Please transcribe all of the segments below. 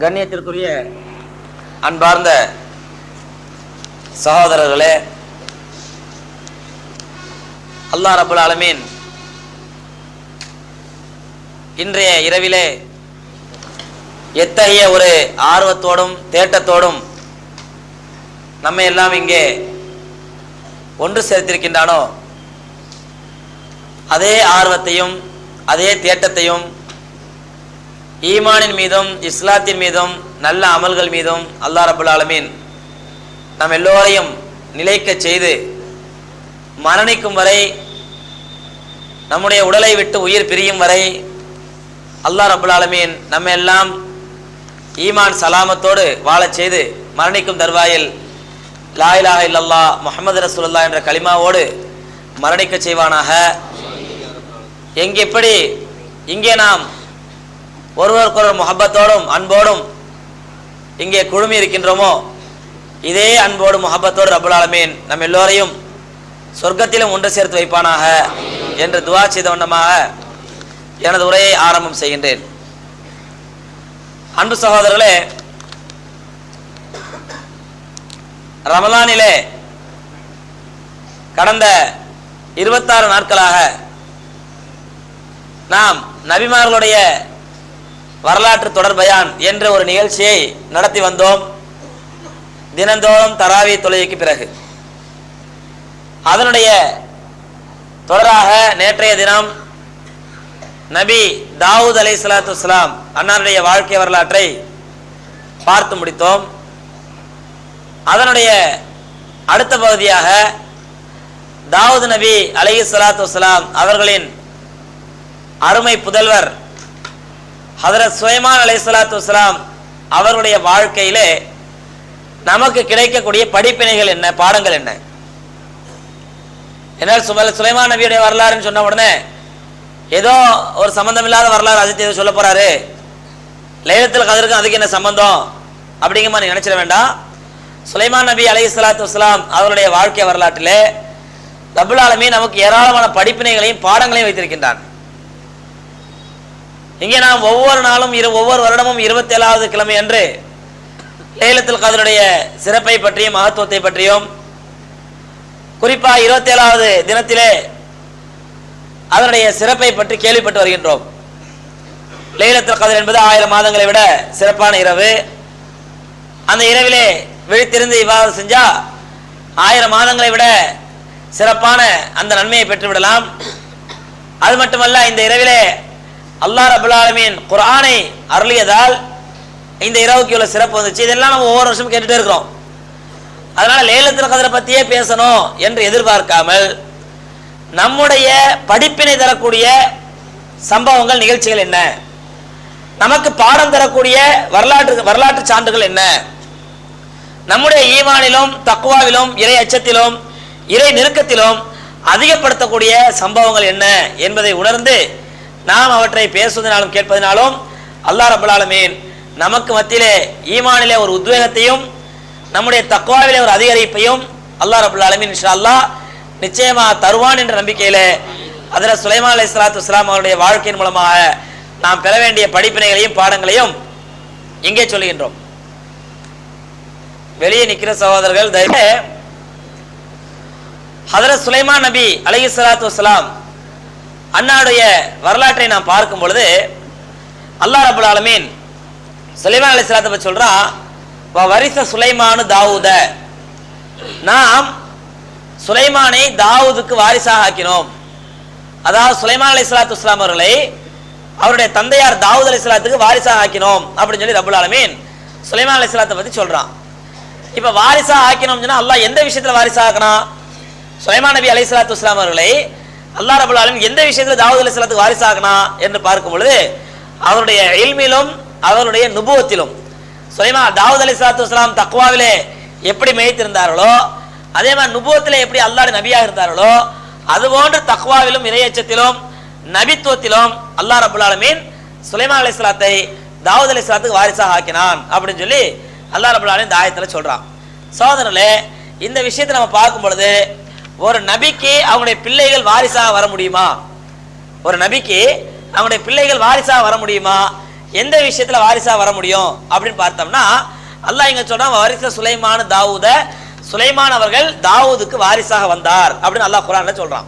கண்ணியத்திற்குரிய அன்பார்ந்த சகோதரர்களே, அல்லாஹ் ரப்பல் ஆலமீன் இன்றைய இரவிலே எத்தகைய ஒரு ஆர்வத்தோடும் தேட்டத்தோடும் நம்மை எல்லாம் இங்கே ஒன்று சேர்த்திருக்கின்றானோ, அதே ஆர்வத்தையும் அதே தேட்டத்தையும் ஈமானின் மீதும் இஸ்லாத்தின் மீதும் நல்ல அமல்கள் மீதும் அல்லாஹ் ரப்பல் ஆலமீன் நம் எல்லோரையும் நிலைக்க செய்து மரணிக்கும் வரை, நம்முடைய உடலை விட்டு உயிர் பிரியும் வரை அல்லாஹ் ரப்பல் ஆலமீன் நம்ம எல்லாம் ஈமான் சலாமத்தோடு வாழச் செய்து மரணிக்கும் தருவாயில் லா இலாஹ இல்லல்லாஹ் முஹம்மது ரசூலுல்லாஹ் என்ற கலிமாவோடு மரணிக்க செய்வானாக. எப்படி இங்கே நாம் ஒருவருக்கொருவர் முஹப்பத்தோடும் அன்போடும் இங்கே குழுமி இருக்கின்றோமோ, இதே அன்போடு முஹப்பத்தோடு ரப்பல் ஆலமீன் நம் எல்லோரையும் சொர்க்கத்திலும் ஒன்று சேர்த்து வைப்பானாக என்று துஆ செய்த வண்ணமாக எனது உரையை ஆரம்பம் செய்கின்றேன். அன்பு சகோதரர்களே, ரமலானிலே கடந்த 26 நாட்களாக நாம் நபிமார்களுடைய வரலாற்று தொடர் பயான் என்ற ஒரு நிகழ்ச்சியை நடத்தி வந்தோம். தினந்தோறும் தராவி தொழுகைக்கு பிறகு அதனுடைய தொடராக நேற்றைய தினம் நபி தாவூத் அலைஹிஸ்ஸலாத்து வஸ்ஸலாம் அன்னாருடைய வாழ்க்கை வரலாற்றை பார்த்து முடித்தோம். அதனுடைய அடுத்த பகுதியாக தாவூத் நபி அலைஹிஸ்ஸலாத்து வஸ்ஸலாம் அவர்களின் அருமை புதல்வர் ஹதரத் சுலைமான் அலைஹிஸ்ஸலாத்து வஸ்ஸலாம் அவர்களுடைய வாழ்க்கையிலே நமக்கு கிடைக்கக்கூடிய படிப்பினைகள் என்ன, பாடங்கள் என்ன? என்னால் சுலைமான் நபியுடைய வரலாறுன்னு சொன்ன உடனே ஏதோ ஒரு சம்பந்தம் இல்லாத வரலாறு அதுக்கு எதோ சொல்ல போறாரு, லைலத்துல் கத்ருக்கு அதுக்கு என்ன சம்பந்தம் அப்படிங்கிற மாதிரி நினைச்சிட வேண்டாம். சுலைமான் நபி அலைஹிஸ்ஸலாத்து வஸ்ஸலாம் அவருடைய வாழ்க்கை வரலாற்றிலே ரப்பல் ஆலமீன் நமக்கு ஏராளமான படிப்பினைகளையும் பாடங்களையும் வைத்திருக்கின்றான். இங்கே நாம் ஒவ்வொரு நாளும் ஒவ்வொரு வருடமும் 27வது கிழமை அன்று லைலத்துல் கத்ருடைய சிறப்பை பற்றியும் மகத்துவத்தை பற்றியும், குறிப்பாக 27வது தினத்திலே அதனுடைய சிறப்பை பற்றி கேள்விப்பட்டு வருகின்றோம். லைலத்துல் கத்ர் என்பது 1000 மாதங்களை விட சிறப்பான இரவு. அந்த இரவிலே விழித்திருந்து இவ்வாறு செஞ்சா 1000 மாதங்களை விட சிறப்பான அந்த நன்மையை பெற்றுவிடலாம். அது மட்டுமல்ல, இந்த இரவிலே அல்லாஹ் ரப்பல் ஆலமீன் குர்ஆனை அருளியதால் இந்த இரவுக்கு உள்ள சிறப்பு வந்துச்சு. இதெல்லாம் நம்ம ஒவ்வொரு வருஷமும் கேட்டுட்டே இருக்கிறோம். அதனால லைலத்துல் கத்ரை பற்றியே பேசணும் என்று எதிர்பார்க்காமல் நம்முடைய படிப்பினை தரக்கூடிய சம்பவங்கள், நிகழ்ச்சிகள் என்ன, நமக்கு பாடம் தரக்கூடிய வரலாற்று சான்றுகள் என்ன, நம்முடைய ஈமானிலும் தக்வாவிலும் இறை அச்சத்திலும் இறை நெருக்கத்திலும் அதிகப்படுத்தக்கூடிய சம்பவங்கள் என்ன என்பதை உணர்ந்து நாம் அவற்றை பேசுவதனாலும் கேட்பதனாலும் அல்லாஹ் ரப்பல் ஆலமீன் நமக்கு மத்தியிலே ஈமானிலே ஒரு உத்வேகத்தையும் நம்முடைய தக்வாவிலே ஒரு அதிகரிப்பையும் அல்லாஹ் ரப்பல் ஆலமீன் இன்ஷா அல்லாஹ் நிச்சயமாக தருவான் என்ற நம்பிக்கையிலே ஹஜ்ரத் சுலைமான் அலைஹிஸ்ஸலாத்து வஸ்ஸலாம் அவருடைய வாழ்க்கையின் மூலமாக நாம் பெற வேண்டிய படிப்பினைகளையும் பாடங்களையும் இங்கே சொல்லுகின்றோம். வெளியே நிற்கிற சகோதரர்கள் தயவு ஹஜ்ரத் சுலைமான் நபி அலைஹிஸ்ஸலாத்து வஸ்ஸலாம் அன்னாருடைய வரலாற்றை நாம் பார்க்கும் பொழுது அல்லாஹ் ரப்பல் ஆலமீன் சுலைமான் அலைஹிஸ்ஸலாத்தை பற்றி சொல்றான், வரிச சுலைமானு தாவூத, நாம் சுலைமானை தாவூதுக்கு வாரிசாக ஆக்கினோம். அதாவது சுலைமான் அலைஹிஸ்ஸலாத்து வஸ்ஸலாம் அவர்களை அவருடைய தந்தையார் தாவூத் அலைஹிஸ்ஸலாத்துக்கு வாரிசாக ஆக்கினோம் அப்படின்னு சொல்லி ரப்பல் ஆலமீன் சுலைமான் அலைஹிஸ்ஸலாத்தை பற்றி சொல்றான். இப்ப வாரிசா ஆக்கினோம் சொன்னா அல்லாஹ் எந்த விஷயத்துல வாரிசா ஆக்கணும்? சுலைமான் நபி அலைஹிஸ்ஸலாத்து வஸ்ஸலாம் அவர்களை அல்லாஹ் ரப்பல் ஆலமீன் எந்த விஷயத்துல தாவூத் அலைஹிஸ்ஸலாத்துக்கு வாரிசா ஆக்கணும் என்று பார்க்கும் பொழுது அவருடைய இல்மிலும் அவருடைய நுபுவத்திலும், தாவூத் அலைஹிஸ்ஸலாத்து வஸ்ஸலாம் தக்வாவிலே எப்படி மேய்த்திருந்தார்களோ, அதே மாதிரி நுபுவத்திலே எப்படி அல்லாஹ்வுடைய நபியாக இருந்தார்களோ, அதுபோன்று தக்வாவிலும் இறையச்சத்திலும் நபித்துவத்திலும் அல்லாஹ் ரப்பல் ஆலமீன் சுலைமான் அலைஹிஸ்ஸலாத்தை தாவூத் அலைஹிஸ்ஸலாத்துக்கு வாரிசாக ஆக்கினான் அப்படின்னு சொல்லி அல்லாஹ் ரப்பல் ஆலமீன் இந்த ஆயத்துல சொல்றான். சகோதரர்களே, இந்த விஷயத்தை நம்ம பார்க்கும் பொழுது ஒரு நபிக்கு அவங்களுடைய பிள்ளைகள் வாரிசாக வர முடியுமா? ஒரு நபிக்கு அவங்களுடைய பிள்ளைகள் வாரிசாக வர முடியுமா எந்த விஷயத்துல வாரிசா வர முடியும் அப்படின்னு பார்த்தோம்னா அல்லாஹ் இங்க சொல்றான் வாரிச சுலைமான் தாவூத, சுலைமான் அவர்கள் தாவூதுக்கு வாரிசாக வந்தார் அப்படின்னு அல்லாஹ் குர்ஆன்ல சொல்றான்.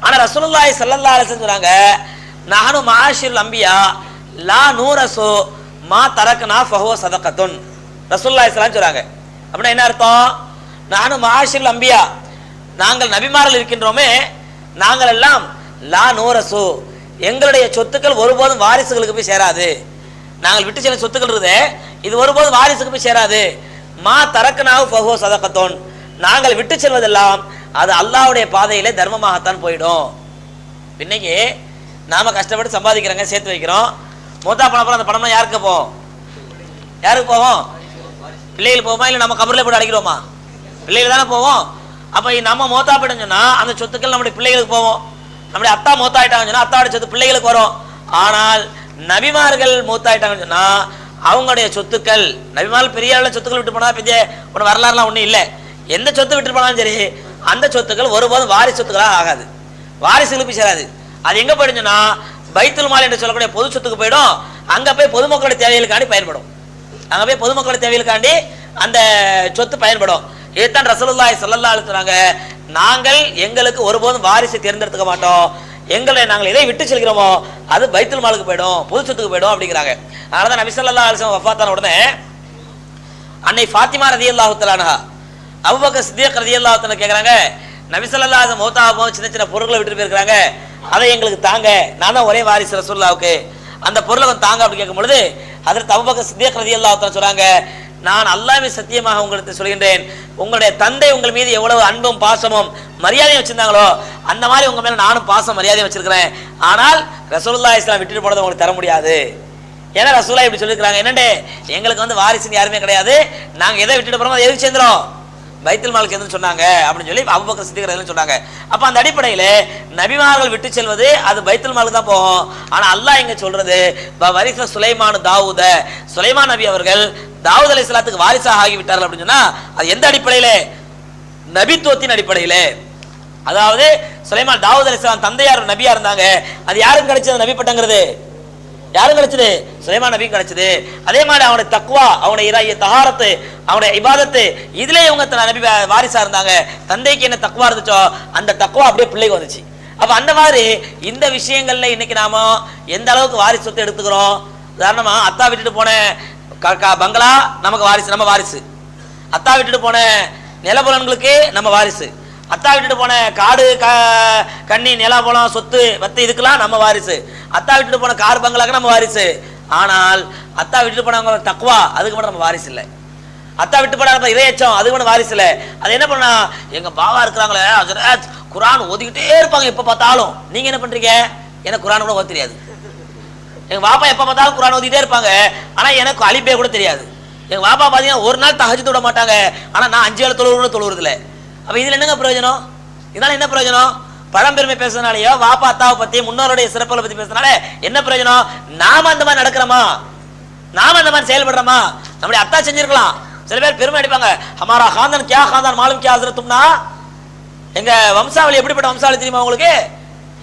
ஆனா ரசூலுல்லாஹி ஸல்லல்லாஹு அலைஹி வஸல்லம் சொல்றாங்க நஹனு மஆஷிருல் அன்பியா லா நூரசு மா தரக்னா ஃபஹுவ சதகத்துன். ரசூலுல்லாஹி ஸல்லல்லாஹு அலைஹி சொல்றாங்க. அப்படின்னா என்ன அர்த்தம்? நஹனு மஆஷிருல் அன்பியா, நாங்கள் நபிமார்கள் இருக்கின்றோமே, நாங்கள் எல்லாம் லா நூரசு, எங்களுடைய சொத்துக்கள் ஒருபோதும் வாரிசுகளுக்கு போய் சேராது. நாங்கள் விட்டு செல்லும் சொத்துக்கள் இருக்குதே, இது ஒருபோதும் வாரிசுக்கு போய் சேராது. மா தரக்னாஹு ஃபஹுவ சதகத்துன், நாங்கள் விட்டு செல்வதெல்லாம் அது அல்லாஹ்வுடைய பாதையிலே தர்மமாகத்தான் போயிடும். இன்னைக்கு நாம கஷ்டப்பட்டு சம்பாதிக்கிறோங்க, சேர்த்து வைக்கிறோம், மூத்தா பணம் அந்த பணம்லாம் யாருக்கு போகும்? யாருக்கு போவோம்? பிள்ளைகள் போவோமா இல்லை நம்ம கபரில் போட்டு அடைக்கிறோமா? பிள்ளைகள் தானே போவோம். அப்போ நம்ம மூத்தா போயிட்டோம்னு சொன்னா அந்த சொத்துக்கள் நம்முடைய பிள்ளைகளுக்கு போவோம். நம்முடைய அத்தா மூத்தாயிட்டாங்கன்னு சொன்னா அத்தாவுடைய சொத்து பிள்ளைகளுக்கு வரும். ஆனால் நபிமார்கள் மூத்தாயிட்டாங்கன்னு சொன்னா அவங்களுடைய சொத்துக்கள், நபிமார்கள் பெரிய அளவில் சொத்துக்கள் விட்டு போனா பெரிய ஒரு வரலாறுலாம் ஒன்றும் இல்லை. எந்த சொத்து விட்டு போனாலும் சரி அந்த சொத்துக்கள் ஒருபோதும் வாரிசு சொத்துக்களாக ஆகாது, வாரிசுகளுக்கு சேராது. அது எங்க போயிடுச்சுன்னா பைத்துல் மால் என்று சொல்லக்கூடிய பொது சொத்துக்கு போயிடும். அங்க போய் பொதுமக்களுடைய தேவைகளுக்காண்டி பயன்படும். அங்க போய் பொதுமக்களுடைய தேவைகளுக்காண்டி அந்த சொத்து பயன்படும். இதுதான் ரசூலுல்லாஹி ஸல்லல்லாஹு அலைஹி வஸல்லம் நாங்கள் எங்களுக்கு ஒருபோதும் வாரிசை தேர்ந்தெடுத்துக்க மாட்டோம், எங்களை நாங்கள் எதை விட்டு செல்கிறோமோ அது பைத்துல் மாலுக்கு போயிடும், பொது சொத்துக்கு போயிடும் அப்படிங்கிறாங்க. அதனாலதான் நபி ஸல்லல்லாஹு அலைஹி வஸல்லம் வஃபாத்தான உடனே அன்னை ஃபாத்திமா ரலியல்லாஹு தஆலா அன்ஹா அபூபக்கர் சித்திக் ரலியல்லாஹு தஆலா கேக்குறாங்க, நபி ஸல்லல்லாஹு அலைஹி வஸல்லம் மௌத்தாகும் சின்ன சின்ன பொருட்களை விட்டு போயிருக்காங்க, அதை எங்களுக்கு தாங்க, நான் தான் ஒரே வாரிசு ரசூலுல்லாஹ்வுக்கு, அந்த பொருளை கொஞ்சம் தாங்க அப்படி கேட்கும் பொழுது ஹஜ்ரத் அபூபக்கர் சித்திக் ரலியல்லாஹு தஆலா சொல்றாங்க, நான் அல்லாஹ்வை சத்தியமாக உங்களுக்கு சொல்கின்றேன், உங்களுடைய தந்தை உங்கள் மீது எவ்வளவு அன்பும் பாசமும் மரியாதையும் வச்சிருந்தாங்களோ அந்த மாதிரி உங்க மேல நானும் பாசம் மரியாதையும் வச்சிருக்கிறேன். ஆனால் ரசூலுல்லாஹி ஸல்லல்லாஹு அலைஹி வஸல்லம் விட்டுட்டு போனதை உங்களுக்கு தர முடியாது. ஏன்னா ரசூலுல்லாஹ் இப்படி சொல்லியிருக்காங்க, என்னண்டே எங்களுக்கு வாரிசுன்னு யாருமே கிடையாது, நாங்க எதை விட்டுட்டு போறோமோ அதை எதுக்கு சேர்ந்துரும், பைத்துல் மாலுக்கு எதுன்னு சொன்னாங்க அப்படின்னு சொல்லி அபூபக்கர் சித்திக் ரலியல்லாஹு சொன்னாங்க. அப்ப அந்த அடிப்படையில நபிமார்கள் விட்டு செல்வது அது பைத்துல் மாலுக்கு தான் போகும். ஆனா அல்லாஹ் இங்க சொல்றது வரிச சுலைமான் தாவூத, சுலைமான் நபி அவர்கள் தாவூத் அலைஹிஸ்ஸலாத்துக்கு வாரிசாக ஆகிவிட்டார்கள் அப்படின்னு சொன்னா அது எந்த அடிப்படையில? நபித்துவத்தின் அடிப்படையில. அதாவது சுலைமான் தாவூத் அலைஹிஸ்ஸலாம் தந்தையார் நபியா இருந்தாங்க, அது யாருக்கு கிடைச்சது நபி பட்டங்கிறது? யாரும் கிடைச்சது? சுலைமான் நபி கிடைச்சது. அதே மாதிரி அவனுடைய தக்வா, அவனுடைய தஹாரத்து, அவனுடைய இபாதத்து, இதுல இவங்க நபி வாரிசா இருந்தாங்க. தந்தைக்கு என்ன தக்வா இருந்துச்சோ அந்த தக்வா அப்படியே பிள்ளைக்கு வந்துச்சு. அப்ப அந்த மாதிரி இந்த விஷயங்கள்ல இன்னைக்கு நாம எந்த அளவுக்கு வாரிசு சொத்தை எடுத்துக்கிறோம். உதாரணமா அத்தா விட்டுட்டு போன பங்களா நமக்கு வாரிசு, நம்ம வாரிசு. அத்தா விட்டுட்டு போன நிலபுலன்களுக்கு நம்ம வாரிசு. அத்தா விட்டுட்டு போன காடு கண்ணி நிலபுலம் சொத்து வத்து இதுக்கெல்லாம் நம்ம வாரிசு. அத்தா விட்டுட்டு போன கார் பங்களாக்கு நம்ம வாரிசு. ஆனால் அத்தா விட்டுட்டு போனவங்க தக்வா அதுக்கு மட்டும் நம்ம வாரிசு இல்லை. அத்தா விட்டு போன இறையச்சம் அதுக்கு மட்டும் வாரிசு இல்லை. அது என்ன பண்ணா எங்க பாவா இருக்கிறாங்களே குரான் ஓதிக்கிட்டே இருப்பாங்க எப்ப பார்த்தாலும். நீங்க என்ன பண்றீங்க? எனக்கு குரான் கூட ஓத தெரியாது. எங்க பாப்பா எப்ப பார்த்தாலும் குரான் ஓதிக்கிட்டே இருப்பாங்க, ஆனா எனக்கு அலிபே கூட தெரியாது. எங்க பாப்பா பாத்தீங்கன்னா ஒரு நாள் தஹஜ்ஜுத் விட மாட்டாங்க, ஆனா நான் 5 வேளை தொழுவுறது இல்லை. அப்ப இதுல என்னங்க பிரயோஜனம்? இதனால என்ன பிரயோஜனம்? பழம்பெருமை பேசுறதுனாலயோ வாப்பா அத்தாவை பத்தி முன்னோருடைய சிறப்புகளை பத்தி பேசுறதுனால என்ன பிரயோஜனம்? நாம அந்த மாதிரி நடக்கிறோமா? நாம அந்த மாதிரி செயல்படுறோமா? நம்முடைய அத்தா செஞ்சிருக்கலாம். சில பேர் பெருமை அடிப்பாங்க, ஹமாரா காந்தன் கியா காந்தான் மாலும் கியா ஹஸரத்தும்னா, எங்க வம்சாவளி எப்படிப்பட்ட வம்சாவளி தெரியுமா உங்களுக்கு?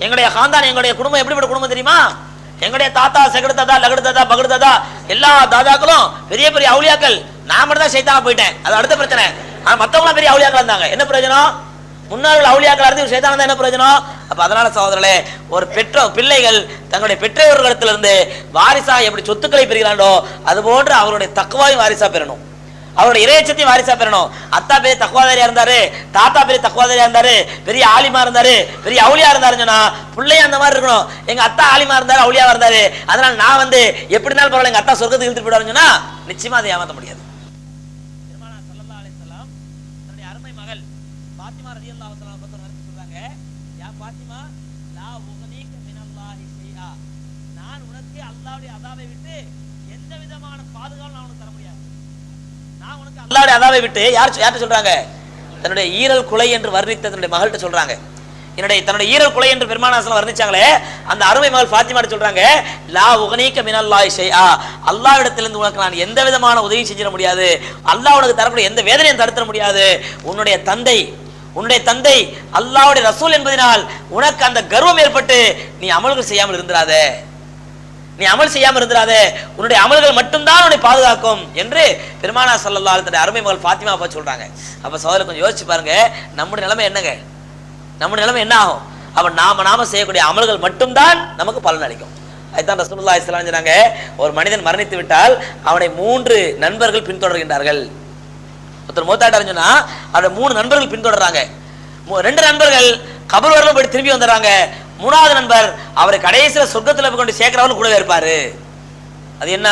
எங்களுடைய காந்தான், எங்களுடைய குடும்பம் எப்படிப்பட்ட குடும்பம் தெரியுமா? எங்களுடைய தாத்தா செகடு தாத்தா லகடு தாத்தா பகடு தாத்தா எல்லா தாதாக்களும் பெரிய பெரிய அவுலியாக்கள். நான் மட்டும் தான் சைத்தானா போயிட்டேன், அது அடுத்த பிரச்சனை. ஆனா மத்தவங்களாம் பெரிய அவுலியாக்கள் இருந்தாங்க. என்ன பிரயோஜனம்? முன்னாள் அவுலியாக்கள் இருந்து சைத்தானா தான் என்ன பிரயோஜனம்? அப்ப அதனால சகோதரர்களே, ஒரு பிள்ளைகள் தங்களுடைய பெற்றோர்களிடத்திலிருந்து வாரிசா எப்படி சொத்துக்களை பெறுகிறாண்டோ அது போன்று அவருடைய தக்வாவையும் வாரிசா பெறணும், அவருடைய இறையச்சத்தையும் வாரிசா பெறணும். அத்தா பெரிய தக்வாதாரியா இருந்தாரு, தாத்தா பெரிய தக்வாதாரியா இருந்தாரு, பெரிய ஆலிமா இருந்தாரு, பெரிய அவுலியா இருந்தாருன்னு சொன்னா பிள்ளைய அந்த மாதிரி இருக்கணும். எங்க அத்தா ஆலிமா இருந்தாரு, அவுலியாவா இருந்தாரு, அதனால நான் எப்படி இருந்தாலும் பரவாயில்ல எங்க அத்தா சொர்க்கத்துக்கு இழுத்துட்டு போயிடுவாருன்னு சொன்னா நிச்சயமா அதை ஏமாத்த முடியாது. பெருமானார் ஸல்லல்லாஹு அலைஹி வஸல்லம் தன்னுடைய அருமை மகள் ஃபாத்திமா ரலியல்லாஹு தஆலா பத்தி சொல்றாங்க, யா ஃபாத்திமா லா உகனீக மினல்லாஹி ஷைஆ, நான் உனக்கு அல்லாஹ்வுடைய அதாவை விட்டு எந்த விதமான பாதுகாவலும் நான் உனக்கு தர முடியாது. நான் உனக்கு அல்லாஹ்வுடைய அதாவை விட்டு யார்ட்ட சொல்றாங்க? தன்னுடைய ஈரல் குலை என்று வர்ணித்த தன்னுடைய மகள்கிட்ட சொல்றாங்க. தன்னுடைய ஈரல் குலை என்று பெருமானார் ஸல்லல்லாஹு அலைஹி வஸல்லம் வர்ணிச்சாங்களே, அந்த அருமை மகள் ஃபாத்திமா சொல்றாங்க, லா உகனீக மினல்லாஹி ஷைஆ, அல்லாஹ்விடத்திலிருந்து உனக்கு நான் எந்த விதமான உதவியும் செஞ்சிட முடியாது, அல்லாஹ் உனக்கு தரக்கூடிய எந்த வேதனையும் தடுத்துட முடியாது. உன்னுடைய தந்தை அல்லாஹ்வுடைய ரசூல் என்பதனால் உனக்கு அந்த கர்வம் ஏற்பட்டு நீ அமல்கள் செய்யாமல் இருந்திராத. நீ அமல் செய்யாம இருந்துடாதே, உன்னுடைய அமல்கள் மட்டும்தான் உன்னை பாதுகாக்கும் என்று பெருமானார் ஸல்லல்லாஹு அலைஹி வஸல்லம் அருமை மகள் ஃபாத்திமா அப்பா சொல்றாங்க. அப்ப சகோதரர் கொஞ்சம் யோசிச்சு பாருங்க, நம்முடைய நிலைமை என்னங்க? நம்முடைய நிலைமை என்ன ஆகும்? அப்ப நாம செய்யக்கூடிய அமல்கள் மட்டும்தான் நமக்கு பலன் அளிக்கும். அதுதான் ரசூலுல்லாஹி ஸல்லல்லாஹு அலைஹி வஸல்லம் சொன்னாங்க, ஒரு மனிதன் மரணித்து விட்டால் அவனை 3 நண்பர்கள் பின்தொடர்கின்றார்கள். ஒருத்தர் மூத்தாட்டாருன்னு சொன்னா அவருடைய 3 நண்பர்கள் பின்தொடர்றாங்க. 2 நண்பர்கள் கபர் வரலும் போய் திரும்பி வந்துடுறாங்க. 3வது நண்பர் அவரை கடைசியில சொர்க்கத்துல கொண்டு சேர்க்கிறவர்கள் கூடவே இருப்பாரு. அது என்ன?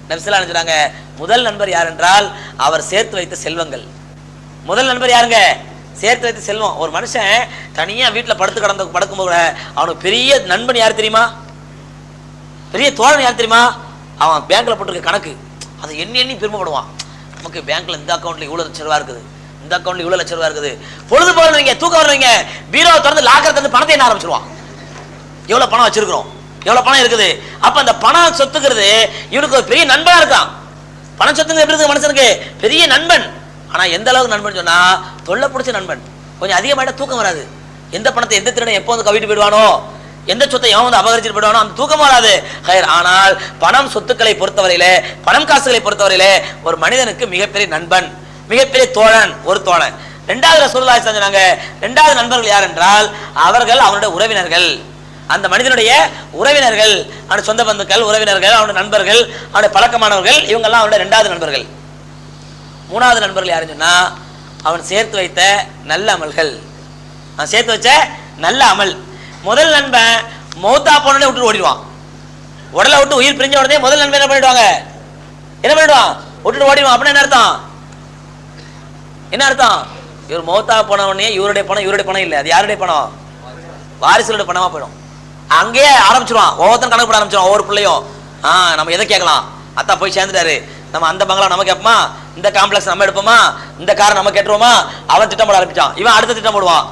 நபி ஸல்லல்லாஹு அலைஹி வஸல்லம் சொன்னாங்க, முதல் நண்பர் யார் என்றால் அவர் சேர்த்து வைத்த செல்வங்கள். முதல் நண்பர் யாருங்க? சேர்த்து வைத்த செல்வம். ஒரு மனுஷன் தனியா வீட்டுல படுக்கும்போது அவனுக்கு பெரிய நண்பன் யார் தெரியுமா? பெரிய தோழன் யார் தெரியுமா? அவன் பேங்க்ல போட்டிருக்க கணக்கு, அதை எண்ணி பெருமைப்படுவான். நமக்கு பேங்க்ல இந்த அக்கௌண்ட்ல இவ்வளவு லட்சம் ரூபா இருக்குது, இந்த அக்கௌண்ட்ல இவ்வளவு லட்சம் ரூபா இருக்குது. பொழுது போறவங்க தூக்கம் வரவங்க பீரோவை திறந்து லாக்கர் திறந்து பணத்தை என்ன ஆரம்பிச்சிருவான். எவ்வளவு பணம் வச்சிருக்கிறோம், எவ்வளவு பணம் இருக்குது. அப்ப அந்த பணம் சொத்துக்கிறது இவனுக்கு ஒரு பெரிய நண்பனா இருக்கான். பணம் சொத்துங்க எப்படி இருக்கு மனுஷனுக்கு? பெரிய நண்பன். ஆனா எந்த அளவுக்கு நண்பன் சொன்னா, தொல்லை பிடிச்ச நண்பன். கொஞ்சம் அதிகமாயிட்டா தூக்கம் வராது. எந்த பணத்தை எந்த திருடன் எப்போ வந்து கவிட்டு போயிடுவானோ, எந்த சொத்தை எவன் வந்து அபகரிச்சுட்டு போயிடுவானோ அந்த தூக்கம் வராது. ஆனால் பணம் சொத்துக்களை பொறுத்தவரையிலே, பணம் காசுகளை பொறுத்தவரையிலே ஒரு மனிதனுக்கு மிகப்பெரிய நண்பன், மிகப்பெரிய தோழன் ஒரு தோழன். 2வது ரசூலுல்லாஹி ஸல்லல்லாஹு அலைஹி வஸல்லம் சொன்னாங்க, 2வது நண்பர்கள் யார் என்றால் அவர்கள் அவனுடைய உறவினர்கள். அந்த மனிதனுடைய உறவினர்கள், அவனுடைய சொந்த பந்துக்கள், உறவினர்கள், அவனுடைய நண்பர்கள், அவனுடைய பழக்கமானவர்கள், இவங்கெல்லாம் அவனுடைய 2வது நண்பர்கள். 3வது நண்பர்கள் யாருன்னு சொன்னா அவன் சேர்த்து வைத்த நல்ல அமல்கள். அவன் சேர்த்து வச்ச நல்ல அமல். முதல் நண்பன் மௌத்தா போனோடனே விட்டு ஓடிடுவான். உடலை விட்டு உயிர் பிரிஞ்ச உடனே முதல் நண்பன் என்ன பண்ணிடுவாங்க? என்ன பண்ணிடுவான்? விட்டுட்டு ஓடிடுவான். அப்படின்னா என்ன அர்த்தம்? என்ன அர்த்தம்? இவர் மௌத்தா போன உடனே இவருடைய பணம் இல்லை, அது யாருடைய பணம்? வாரிசுகளுடைய பணமா போயிடும். அங்கேயே ஆரம்பிச்சிருவான். ஒவ்வொருத்தரும் கணக்கு போட ஆரம்பிச்சிருவான். ஒவ்வொரு பிள்ளையும் நம்ம எதை கேட்கலாம், அத்தா போய் சேர்ந்துட்டாரு, நம்ம அந்த பங்களா நம்ம கேட்போமா, இந்த காம்ப்ளெக்ஸ் நம்ம எடுப்போமா, இந்த காரை நம்ம கேட்டுருவோமா, அவன் திட்டம் போட ஆரம்பிச்சான். இவன் அடுத்த திட்டம் போடுவான்.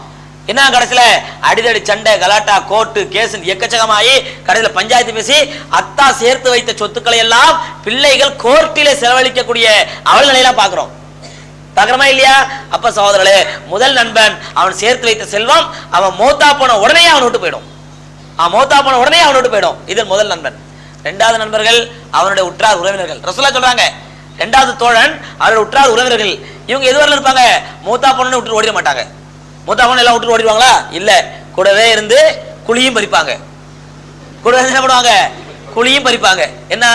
என்ன கடைசியில அடிதடி சண்டை கலாட்டா கோர்ட்டு கேஸ் எக்கச்சக்கமாயி கடைசியில பஞ்சாயத்து பேசி அத்தா சேர்த்து வைத்த சொத்துக்களை எல்லாம் பிள்ளைகள் கோர்ட்டிலே செலவழிக்கக்கூடிய அவள் நிலையெல்லாம் பாக்குறோம். பாக்குறோமா இல்லையா? அப்ப சகோதரர்களே, முதல் நண்பன் அவன் சேர்த்து வைத்த செல்வம் அவன் மௌத்தா போன உடனே அவன் விட்டு போயிடும். மௌத்தா போன உடனே அவன் விட்டு போயிடும். இது முதல் நண்பன். 2வது நண்பர்கள் அவனுடைய உற்றார் உறவினர்கள். ரசூலுல்லாஹ் சொல்றாங்க, 2வது தோழன் அவருடைய உற்றார் உறவினர்கள். இவங்க எதுவரையிலும் இருப்பாங்க? மௌத்தா போனோன்னு விட்டு ஓடிட மாட்டாங்க. மௌத்தா போன எல்லாம் விட்டு ஓடிடுவாங்களா? இல்ல, கூடவே இருந்து குழியும் பறிப்பாங்க. கூடவே என்ன பண்ணுவாங்க? குழியும் பறிப்பாங்க. என்ன?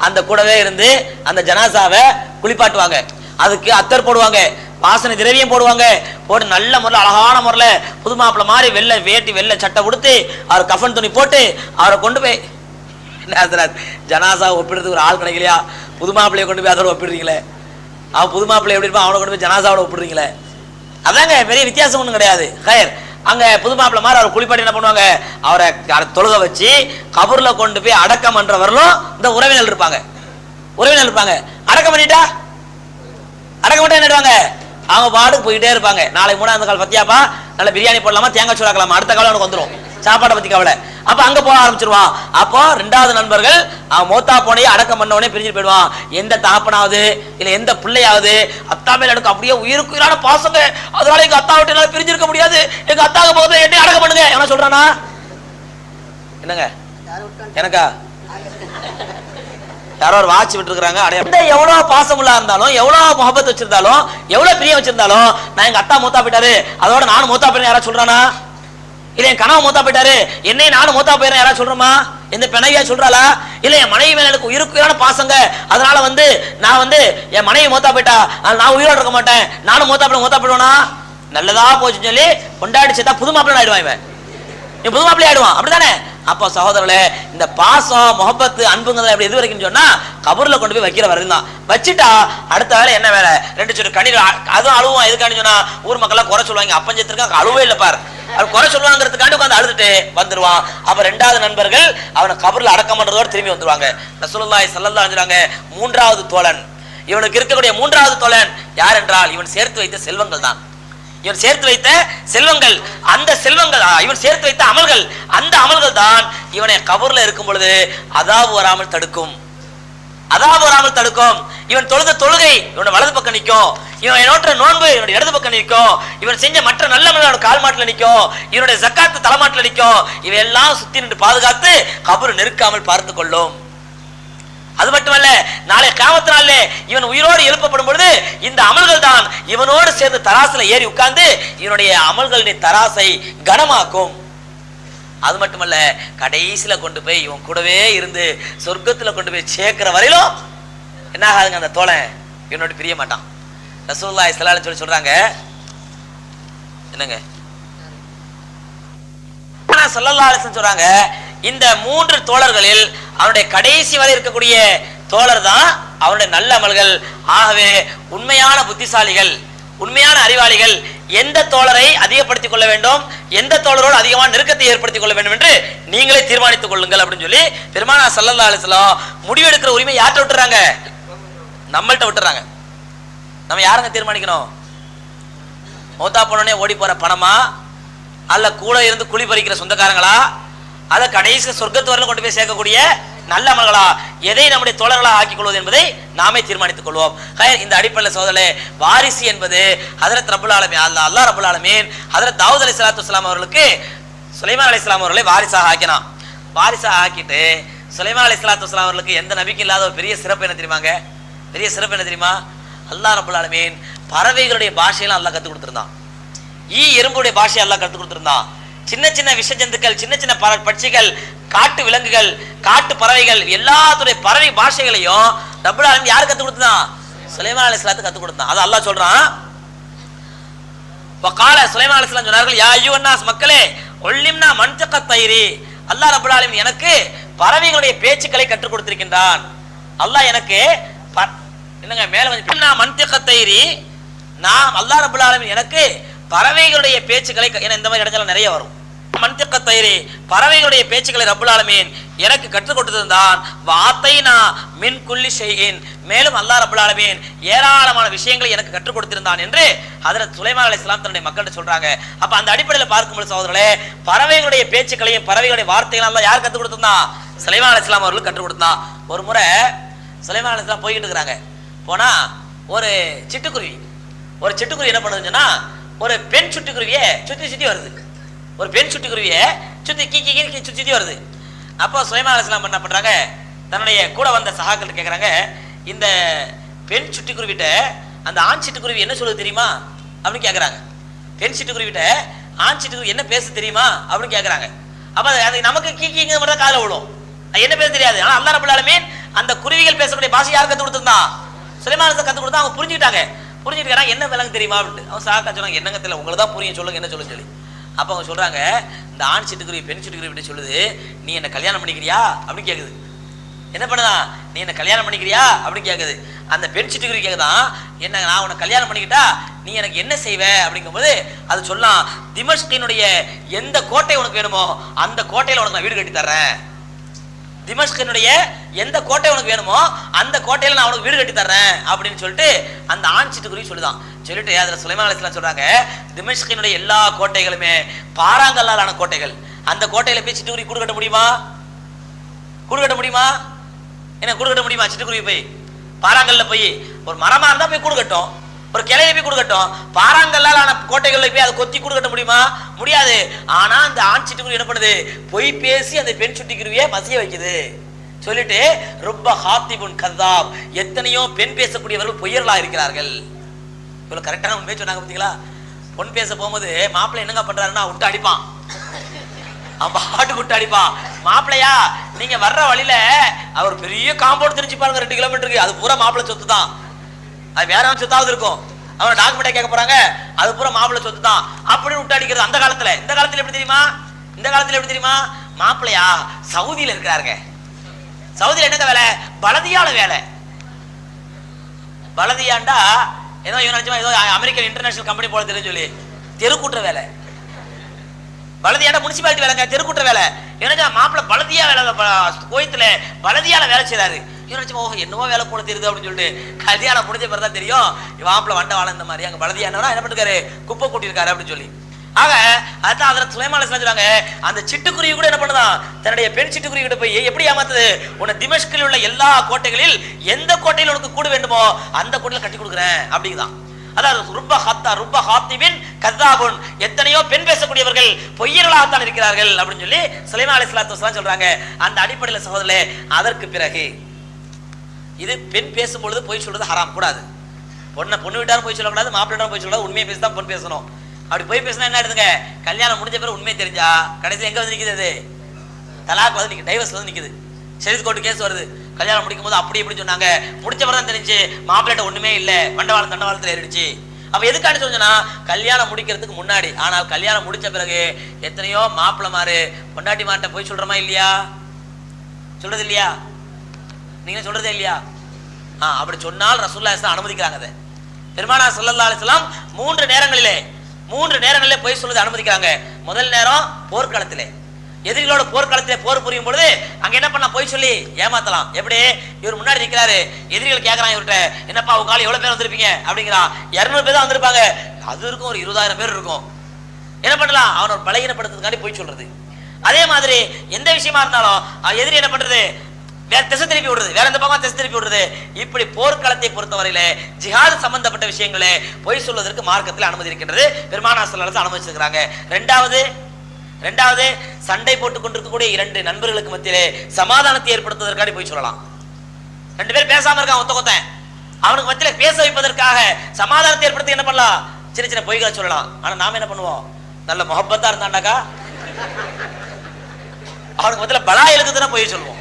அந்த கூடவே இருந்து அந்த ஜனாசாவை குளிப்பாட்டுவாங்க, அதுக்கு அத்தர் போடுவாங்க, வாசனை திரவியம் போடுவாங்க, போட்டு நல்ல முறையில் அழகான முறையில் புது மாப்பிள்ள மாதிரி வெள்ளை வேட்டி வெள்ளை சட்டை உடுத்து அவர் கஃபன் துணி போட்டு அவரை கொண்டு போய் ஜனாசா ஒப்பிடுறதுக்கு ஒரு ஆள் கிடைக்கலையா? புது மாப்பிள்ளையை கொண்டு போய் அதோட ஒப்பிடுறீங்களே. அவன் புது மாப்பிள்ளை எப்படி இருப்பான், அவனை கொண்டு போய் ஜனாசாவோட ஒப்பிடுறீங்களே. அதாங்க பெரிய வித்தியாசம் ஒன்றும் கிடையாது. ஹயர் அங்க புது மாப்பிள்ளை மாதிரி அவர் குளிப்பாட்டி என்ன பண்ணுவாங்க? அவரை தொழுக வச்சு கபூர்ல கொண்டு போய் அடக்கம் பண்றவர்களும் இந்த உறவினர் இருப்பாங்க. உறவினர் இருப்பாங்க. அடக்கம் பண்ணிட்டா என்னடுவாங்க? அவங்க பாட்டுக்கு போயிட்டே இருப்பாங்க. நாளைக்கு 3வது கால் பத்தியாப்பா, நல்ல பிரியாணி போடலாமா, தேங்காய் சூடாக்கலாமா, அடுத்த காலம் அவனுக்கு வந்துடும் சாப்பாட்டை பத்தி கவலை. அப்ப அங்க போக ஆரம்பிச்சிருவான். அப்போ 2வது நண்பர்கள் அவன் மௌத்தா போனே அடக்கம் பண்ண உடனே பிரிஞ்சு போயிடுவான். எந்த தாப்பனாவது இல்ல எந்த பிள்ளையாவது அத்தா மேல எனக்கு அப்படியே உயிருக்கு உயிரான பாசங்க, அதனால எங்க அத்தா விட்டு என்னால பிரிஞ்சிருக்க முடியாது, எங்க அத்தாவுக்கு போகுது என்னை அடக்கம் பண்ணுங்க என்ன சொல்றானா? என்னங்க எனக்கா யாரோ ஒரு வாட்சி விட்டு இருக்காங்க. எவ்வளவு பாசமுள்ளா இருந்தாலும், எவ்வளவு முகப்பத் வச்சிருந்தாலும், எவ்வளவு பிரியம் வச்சிருந்தாலும், நான் எங்க அத்தா மூத்தா போயிட்டாரு அதோட நானும் மூத்தா போயிட்டேன் யாரா சொல்றானா? இல்ல என் கனவு மூத்தா போயிட்டாரு என்னையும் நானும் மூத்தா போயிடுறேன் யாரா சொல்றோமா? எந்த பெணையா சொல்றாளா? இல்ல என் மனைவி மேல எனக்கு உயிருக்குயான பாசங்க, அதனால நான் என் மனைவி மூத்தா போயிட்டா நான் உயிரோட இருக்க மாட்டேன், நானும் மூத்தா போயிடுவானா? நல்லதா போச்சுன்னு சொல்லி கொண்டாடி சேர்த்தா புது மாப்பிள்ளை ஆயிடுவான். இவன் புது மாப்பிள்ளை ஆயிடுவான். அப்படித்தானே? அப்போ சகோதரர்களே, இந்த பாசம் முகப்பத்து அன்புங்கிறத எப்படி எது வரைக்கும் சொன்னா கபூர்ல கொண்டு போய் வைக்கிற வரைக்கும் தான். வச்சுட்டா அடுத்த வேலை என்ன வேலை? 2 சொட்டு கண்ணீர், அதுவும் அழுவும். எதுக்காண்டி சொன்னா ஊர் மக்கள் குறை சொல்லுவாங்க, அப்பஞ்சத்திற்கு அழுவே இல்லை பாரு, அவர் குறை சொல்லுவாங்கிறதுக்காண்டி உட்காந்து அழுதுட்டு வந்துருவான். அப்ப 2வது நண்பர்கள் அவனை கபூர்ல அடக்கம் பண்றதோடு திரும்பி வந்துருவாங்க. ரசூலுல்லாஹி ஸல்லல்லாஹு அலைஹி வஸல்லம் 3வது தோழன், இவனுக்கு இருக்கக்கூடிய 3வது தோழன் யார் என்றால் இவன் சேர்த்து வைத்த செல்வங்கள் தான். இவன் சேர்த்து வைத்த செல்வங்கள், அந்த செல்வங்கள் இவன் சேர்த்து வைத்த அமல்கள், அந்த அமல்கள் தான் இவனை கபூர்ல இருக்கும் பொழுது அதாபு வராமல் தடுக்கும். அதாபு வராமல் தடுக்கும். இவன் தொழுகை இவனோட வலது பக்கம் நிற்கும். இவன் நோற்ற நோன்பு இவனுடைய இடது பக்கம் நிற்கும், இவன் செஞ்ச மற்ற நல்ல மனிதனோட கால் மாட்டில் நிற்கும், இவனுடைய ஜக்காத்து தலைமாட்டில் நிற்கும். இவையெல்லாம் சுத்தி நின்று பாதுகாத்து கபர் நெருக்காமல் பார்த்து கொள்ளும். அது மட்டுமல்ல, நாளை கியாமத் நாளிலே இவன் உயிரோடு எழுப்பப்படும் பொழுது இந்த அமல்கள் தான் இவனோடு சேர்ந்து தராசுல ஏறி உட்கார்ந்து இவனுடைய அமல்களின் தராசை கனமாக்கும். அது மட்டுமல்ல, கடைசியில கொண்டு போய் இவன் கூடவே இருந்து சொர்க்கத்துல கொண்டு போய் சேர்க்கிற வரையிலும் என்ன ஆகாதுங்க, அந்த தோழன் இவனோட பிரிய மாட்டான். ரசூலுல்லாஹி ஸல்லல்லாஹு அலைஹி வஸல்லம் சொல்றாங்க, என்னங்க ஸல்லல்லாஹு அலைஹி வஸல்லம் சொல்றாங்க, இந்த 3 தோழர்களில் அவனுடைய கடைசி வரை இருக்கக்கூடிய தோழர் தான் அவனுடைய நல்ல அமல்கள். ஆகவே உண்மையான புத்திசாலிகள், உண்மையான அறிவாளிகள் எந்த தோழரை அதிகப்படுத்திக் கொள்ள வேண்டும், எந்த தோழரோடு அதிகமான நெருக்கத்தை ஏற்படுத்திக் கொள்ள வேண்டும் என்று நீங்களே தீர்மானித்துக் கொள்ளுங்கள் அப்படின்னு சொல்லி பெருமானார் ஸல்லல்லாஹு அலைஹி வஸல்லம் முடிவெடுக்கிற உரிமை யார்கிட்ட விட்டுறாங்க? நம்மள்கிட்ட விட்டுறாங்க. நம்ம யாருங்க தீர்மானிக்கணும்? மௌத்தா போனோடனே ஓடி போற பணமா, அல்ல கூட இருந்து குழி பறிக்கிற சொந்தக்காரங்களா, அதை கடைசி சொர்க்கத்து வரல கொண்டு போய் சேர்க்கக்கூடிய நல்ல அமல்களா, எதை நம்முடைய தோழர்களாக ஆக்கிக் கொள்வது என்பதை நாமே தீர்மானித்துக் கொள்வோம். இந்த அடிப்படையில் சோதரே, வாரிசு என்பது ஹஜ்ரத் ரப்புல் ஆலமீன் அல்லாஹ் ரப்புல் ஆலமீன் ஹஜ்ரத் தாவூத் அலைஹிஸ்ஸலாத்து வஸ்ஸலாம் அவர்களுக்கு சுலைமான் அலைஹிஸ்ஸலாம் அவர்களை வாரிசாக ஆக்கினான். வாரிசாக ஆக்கிட்டு சுலைமான் அலைஹிஸ்ஸலாத்து வஸ்ஸலாம் அவர்களுக்கு எந்த நபிக்கும் இல்லாத ஒரு பெரிய சிறப்பு என்ன தெரியுமாங்க? பெரிய சிறப்பு என்ன தெரியுமா? அல்லாஹ் ரப்புல் ஆலமீன் பறவைகளுடைய பாஷையெல்லாம் அல்லாஹ் கற்றுக் கொடுத்திருந்தான். எறும்புடைய பாஷையை அல்லாஹ் கற்றுக் கொடுத்திருந்தான். சின்ன சின்ன விஷ ஜந்துக்கள், சின்ன சின்ன பட்சிகள், காட்டு விலங்குகள், காட்டு பறவைகள், எல்லாத்துடைய பறவை பாஷைகளையும் ரப்புல் ஆலமீன் யார் கற்றுக் கொடுத்தான்? சுலைமான் அலைஹிஸ்ஸலாத்துக்கு கற்றுக் கொடுத்தான். அது அல்லாஹ் சொல்றான், வகால சுலைமான் அலைஹிஸ்ஸலாம் சொன்னார்கள், யா அய்யுஹன்னாஸ் மக்களே உல்லிம்னா மன்தகத் தைரி, அல்லாஹ் ரப்புல் ஆலமீன் எனக்கு பறவைகளுடைய பேச்சுக்களை கற்றுக் கொடுத்திருக்கின்றான். அல்லாஹ் எனக்கு என்னங்க மேல வந்து மன்தகத் தைரி, நான் அல்லாஹ் ரப்புல் ஆலமீன் எனக்கு பறவைகளுடைய பேச்சுக்களை, இந்த மாதிரி இடங்கள் நிறைய வரும். மன்தகத் தைரி, பறவைகளுடைய பேச்சுக்களை ரப்புல் ஆலமீன் எனக்கு கற்றுக் கொடுத்திருந்தான். வாத்தைனா மின் குல்லி ஷைஇன், மேலும் அல்லாஹ் ரப்புல் ஆலமீன் ஏராளமான விஷயங்களை எனக்கு கற்றுக் கொடுத்திருந்தான் என்று ஹஜ்ரத் சுலைமான் அலைஹிஸ்ஸலாம் தன்னுடைய மக்கள்கிட்ட சொல்றாங்க. அப்ப அந்த அடிப்படையில் பார்க்கும்போது சகோதரர்களே, பறவைகளுடைய பேச்சுக்களையும் பறவைகளுடைய வார்த்தைகளும் எல்லாம் யார் கற்றுக் கொடுத்திருந்தான்? சுலைமான் அலைஹிஸ்ஸலாம் அவர்களுக்கு கற்றுக் கொடுத்தான். ஒரு முறை சுலைமான் அலைஹிஸ்ஸலாம் போய்கிட்டு இருக்கிறாங்க. போனா ஒரு சிட்டுக்குருவி என்ன பண்ணுதுன்னா, ஒரு பெண் சிட்டுக்குருவியை சுத்தி வருது. ஒரு பெண் சிட்டுக்குருவியை சுத்தி வருது. அப்போ சுலைமான் அலைஹிஸ்ஸலாம் என்ன பண்றாங்க, தன்னுடைய கூட வந்த சகாக்கள் கேட்கறாங்க, இந்த பெண் சிட்டுக்குருவிட்ட அந்த ஆண் சிட்டுக்குருவி என்ன சொல்லுது தெரியுமா அப்படின்னு கேட்கறாங்க. பெண் சிட்டுக்குருவிட்ட ஆண் சிட்டுக்குருவி என்ன பேச தெரியுமா அப்படின்னு கேட்கறாங்க. அப்ப அது நமக்கு கீக்கிங்க மட்டும் காதுல விடும், என்ன பேச தெரியாது. ஆனா அல்லாஹ் ரப்புல் ஆலமீன் அந்த குருவிகள் பேசக்கூடிய பாஷை யார் கற்றுக் கொடுத்திருந்தான்? சுலைமான் அலைஹிஸ்ஸலாம் கற்றுக் கொடுத்தா. அவங்க புரிஞ்சுக்கிட்டாங்க. என்ன விலங்கு தெரியுமா அப்படின்ட்டு அவங்க சாக்கா சொன்னாங்க, என்னங்க தெரியல, உங்களுக்கு தான் புரியும், சொல்லுங்க என்ன சொல்லுன்னு சொல்லி. அப்போ அவங்க சொல்றாங்க, இந்த ஆண் சிட்டுக்குருவி பெண் சிட்டுக்குருவி சொல்லுது, நீ என்ன கல்யாணம் பண்ணிக்கிறியா அப்படின்னு கேட்குது. என்ன பண்ணுதான், நீ என்ன கல்யாணம் பண்ணிக்கிறியா அப்படின்னு கேட்குது. அந்த பெண் சிட்டுக்குருவி கேட்குதான், என்ன நான் உன்னை கல்யாணம் பண்ணிக்கிட்டா நீ எனக்கு என்ன செய்வ அப்படிங்கும்போது அது சொல்லலாம், திமஷ்கினுடைய எந்த கோட்டை உனக்கு வேணுமோ அந்த கோட்டையில உனக்கு நான் வீடு கட்டி தர்றேன். திமஷ்கினுடைய எந்த கோட்டை உனக்கு வேணுமோ அந்த கோட்டையில நான் உனக்கு வீடு கட்டி தர்றேன் அப்படின்னு சொல்லிட்டு அந்த ஆண் சிட்டுக்குருவி சொல்லுதான். சொல்லிட்டு அதுல சுலைமான் அலைஹிஸ்ஸலாம் சொல்றாங்க, திமஷ்கினுடைய எல்லா கோட்டைகளுமே பாறாங்கல்லாலான கோட்டைகள். அந்த கோட்டையில போய் சிட்டுக்குருவி கூடு கட்ட முடியுமா? கூடு கட்ட முடியுமா? என்ன கூடு கட்ட முடியுமா? சிட்டுக்குருவி போய் பாறாங்கல்ல போய் ஒரு மரமா இருந்தா போய் கூடு கட்டும், ஒரு கிளையில போய் கூடு கட்டும். பாறாங்கல்லாலான கோட்டைகள்ல போய் அதை கொத்தி கூடு கட்ட முடியுமா? முடியாது. ஆனா அந்த ஆண் சிட்டுக்குருவி என்ன பண்ணுது, பொய் பேசி அந்த பெண் சிட்டுக்குருவியை மசிய வைக்குது. சொல்லிட்டு ருப்ப ஹாத்திபுன் கதாப், எத்தனையோ பெண் பேசக்கூடியவர்கள் பொய்யர்களா இருக்கிறார்கள். இவ்வளவு கரெக்டான உண்மையை சொன்னாங்க பார்த்தீங்களா? பொன் பேச போகும்போது மாப்பிள்ளை என்னங்க பண்றாருன்னா விட்டு அடிப்பான், பாட்டு விட்டு அடிப்பான். மாப்பிள்ளையா நீங்க வர்ற வழியில அவர் பெரிய காம்பவுண்ட் தெரிஞ்சு பாருங்க, 2 கிலோமீட்டருக்கு, அது பூரா மாப்பிள்ளை சொத்து தான். அது வேற சொத்தாவது இருக்கும். அவன் டாக்குமெண்ட்டை கேட்க போறாங்க, அது பூரா மாப்பிள்ளை சொத்து தான் அப்படின்னு விட்டு அடிக்கிறது. அந்த காலத்துல, இந்த காலத்துல எப்படி தெரியுமா? இந்த காலத்துல எப்படி தெரியுமா? மாப்பிள்ளையா சவுதியில இருக்கிறாருங்க. சவுதியில என்னங்க வேலை? பலதியால வேலை. பலதியாண்டா ஏதோ ஏதோ அமெரிக்கன் இன்டர்நேஷனல் கம்பெனி போல தெரியும் சொல்லி தெருக்கூட்டுற வேலை. பலதியாண்டா முனிசிபாலிட்டி வேலைங்க, தெருக்கூட்டுற வேலை. ஏன்னா மாப்பிள்ளை பலதியா வேலை, கோயத்துல பலதியால வேலை செய்யறாரு. என்னவோ வேலை போல தெரியுது அப்படின்னு சொல்லிட்டு கல்யாணம் முடிஞ்ச பிறதான் தெரியும் மாப்பிள்ளை வண்ட வாழ இந்த மாதிரி. அங்க பலதியானா என்ன பண்ணிருக்காரு, குப்பை கூட்டியிருக்காரு அப்படின்னு சொல்லி. ஆக அதான் அதில் சுலைமான் அலைஹிஸ்ஸலாம் சொல்றாங்க, அந்த சிட்டுக்குருவி கூட என்ன பண்ணுதான், தன்னுடைய பெண் சிட்டுக்குருவி கிட்ட போய் எப்படி ஏமாத்துது, உன்னை திமஷ்கில் உள்ள எல்லா கோட்டைகளில் எந்த கோட்டையில் உனக்கு கூடு வேண்டுமோ அந்த கோட்டையில கட்டி கொடுக்குறேன் அப்படிங்குதான். அதாவது ருப்ப ஹாத்திபின் கத்தாபுன், எத்தனையோ பெண் பேசக்கூடியவர்கள் பொய்யர்களாகத்தான் இருக்கிறார்கள் அப்படின்னு சொல்லி சுலைமான் அலைஹிஸ்ஸலாத்து வஸலாம் சொல்றாங்க. அந்த அடிப்படையில் சகோதரர்களே, அதற்கு பிறகு இது பெண் பேசும்பொழுது பொய் சொல்றது ஹராம், கூடாது. பொண்ணு வீட்டாரும் போய் சொல்லக்கூடாது, மாப்பிள்ளை வீட்டாரும் போய் சொல்லக்கூடாது, உண்மையை பேசி தான் பொண்ணு பேசணும். அப்படி போய் பேசினா என்ன எடுத்துங்க, கல்யாணம் முடிஞ்ச பிறகு உண்மை தெரிஞ்சா கடைசியில் எங்க வந்து நிக்குது, அது தலாக் வந்து நிக்குது, டைவர்ஸ் வந்து நிக்குது. ஷரீத் கோர்ட்டு கேஸ் வருது, கல்யாணம் முடிக்கும் போது அப்படி இப்படி சொன்னாங்க, முடிச்ச பிறகு தான் தெரிஞ்சு மாப்பிள்ளைட்ட ஒண்ணுமே இல்லை, வண்டவாளம் தண்டவாளத்தில் ஏறிடுச்சு. அப்ப எதுக்காண்டி சொன்னா, கல்யாணம் முடிக்கிறதுக்கு முன்னாடி. ஆனால் கல்யாணம் முடிச்ச பிறகு எத்தனையோ மாப்பிள்ளை மாறு பொண்டாட்டி மாட்ட போய் சொல்றமா இல்லையா, சொல்றது இல்லையா, நீங்க சொல்றதே இல்லையா? அப்படி சொன்னால் ரசூலுல்லாஹி ஸல்லல்லாஹு அலைஹி வஸல்லம் அனுமதிக்கிறாங்க. அதை பெருமானார் ஸல்லல்லாஹு அலைஹி வஸல்லம் மூன்று நேரங்களிலே போய் சொல்றது அனுமதிக்கிறாங்க. முதல் நேரம் போர்க்களத்திலே, எதிரிகளோட போர்க்களத்திலே போர் புரியும் பொழுது அங்க என்ன பண்ணலாம், போய் சொல்லி ஏமாத்தலாம். எப்படி, இவர் முன்னாடி நிற்கிறாரு, எதிரிகள் கேட்கறான் இவர்கிட்ட, என்னப்பா உங்க ஆள் எவ்வளவு பேர் வந்திருப்பீங்க அப்படிங்கிறான். 200 பேர் தான் வந்திருப்பாங்க, அது இருக்கும், ஒரு 20,000 பேர் இருக்கும். என்ன பண்ணலாம், அவனோட பலகீனப்படுத்துறதுக்காண்டி போய் சொல்றது. அதே மாதிரி எந்த விஷயமா இருந்தாலும் எதிரி என்ன பண்றது, வேற திசை திருப்பி விடுறது, வேற எந்த பக்கம் திசை திருப்பி விடுறது. இப்படி போர்க்களத்தை பொறுத்தவரையில ஜிஹாது சம்பந்தப்பட்ட விஷயங்களே பொய் சொல்வதற்கு மார்க்கத்தில் அனுமதி இருக்கின்றது, பெருமானார் ஸல்லல்லாஹு அலைஹி வஸல்லம் அனுமதிச்சிருக்காங்க. ரெண்டாவது சண்டை போட்டுக் கொண்டிருக்கக்கூடிய 2 நண்பர்களுக்கு மத்தியிலே சமாதானத்தை ஏற்படுத்துவதற்காக போய் சொல்லலாம். 2 பேர் பேசாம இருக்கான், ஒத்தன் அவனுக்கு மத்தியில பேச வைப்பதற்காக சமாதானத்தை ஏற்படுத்தி என்ன பண்ணலாம், சின்ன சின்ன பொய்களை சொல்லலாம். ஆனா நாம என்ன பண்ணுவோம், நல்ல முஹப்பத்தா இருந்தாண்டாக்கா அவனுக்கு மத்தியில பலா எழுதுதுன்னா பொய் சொல்லுவோம்.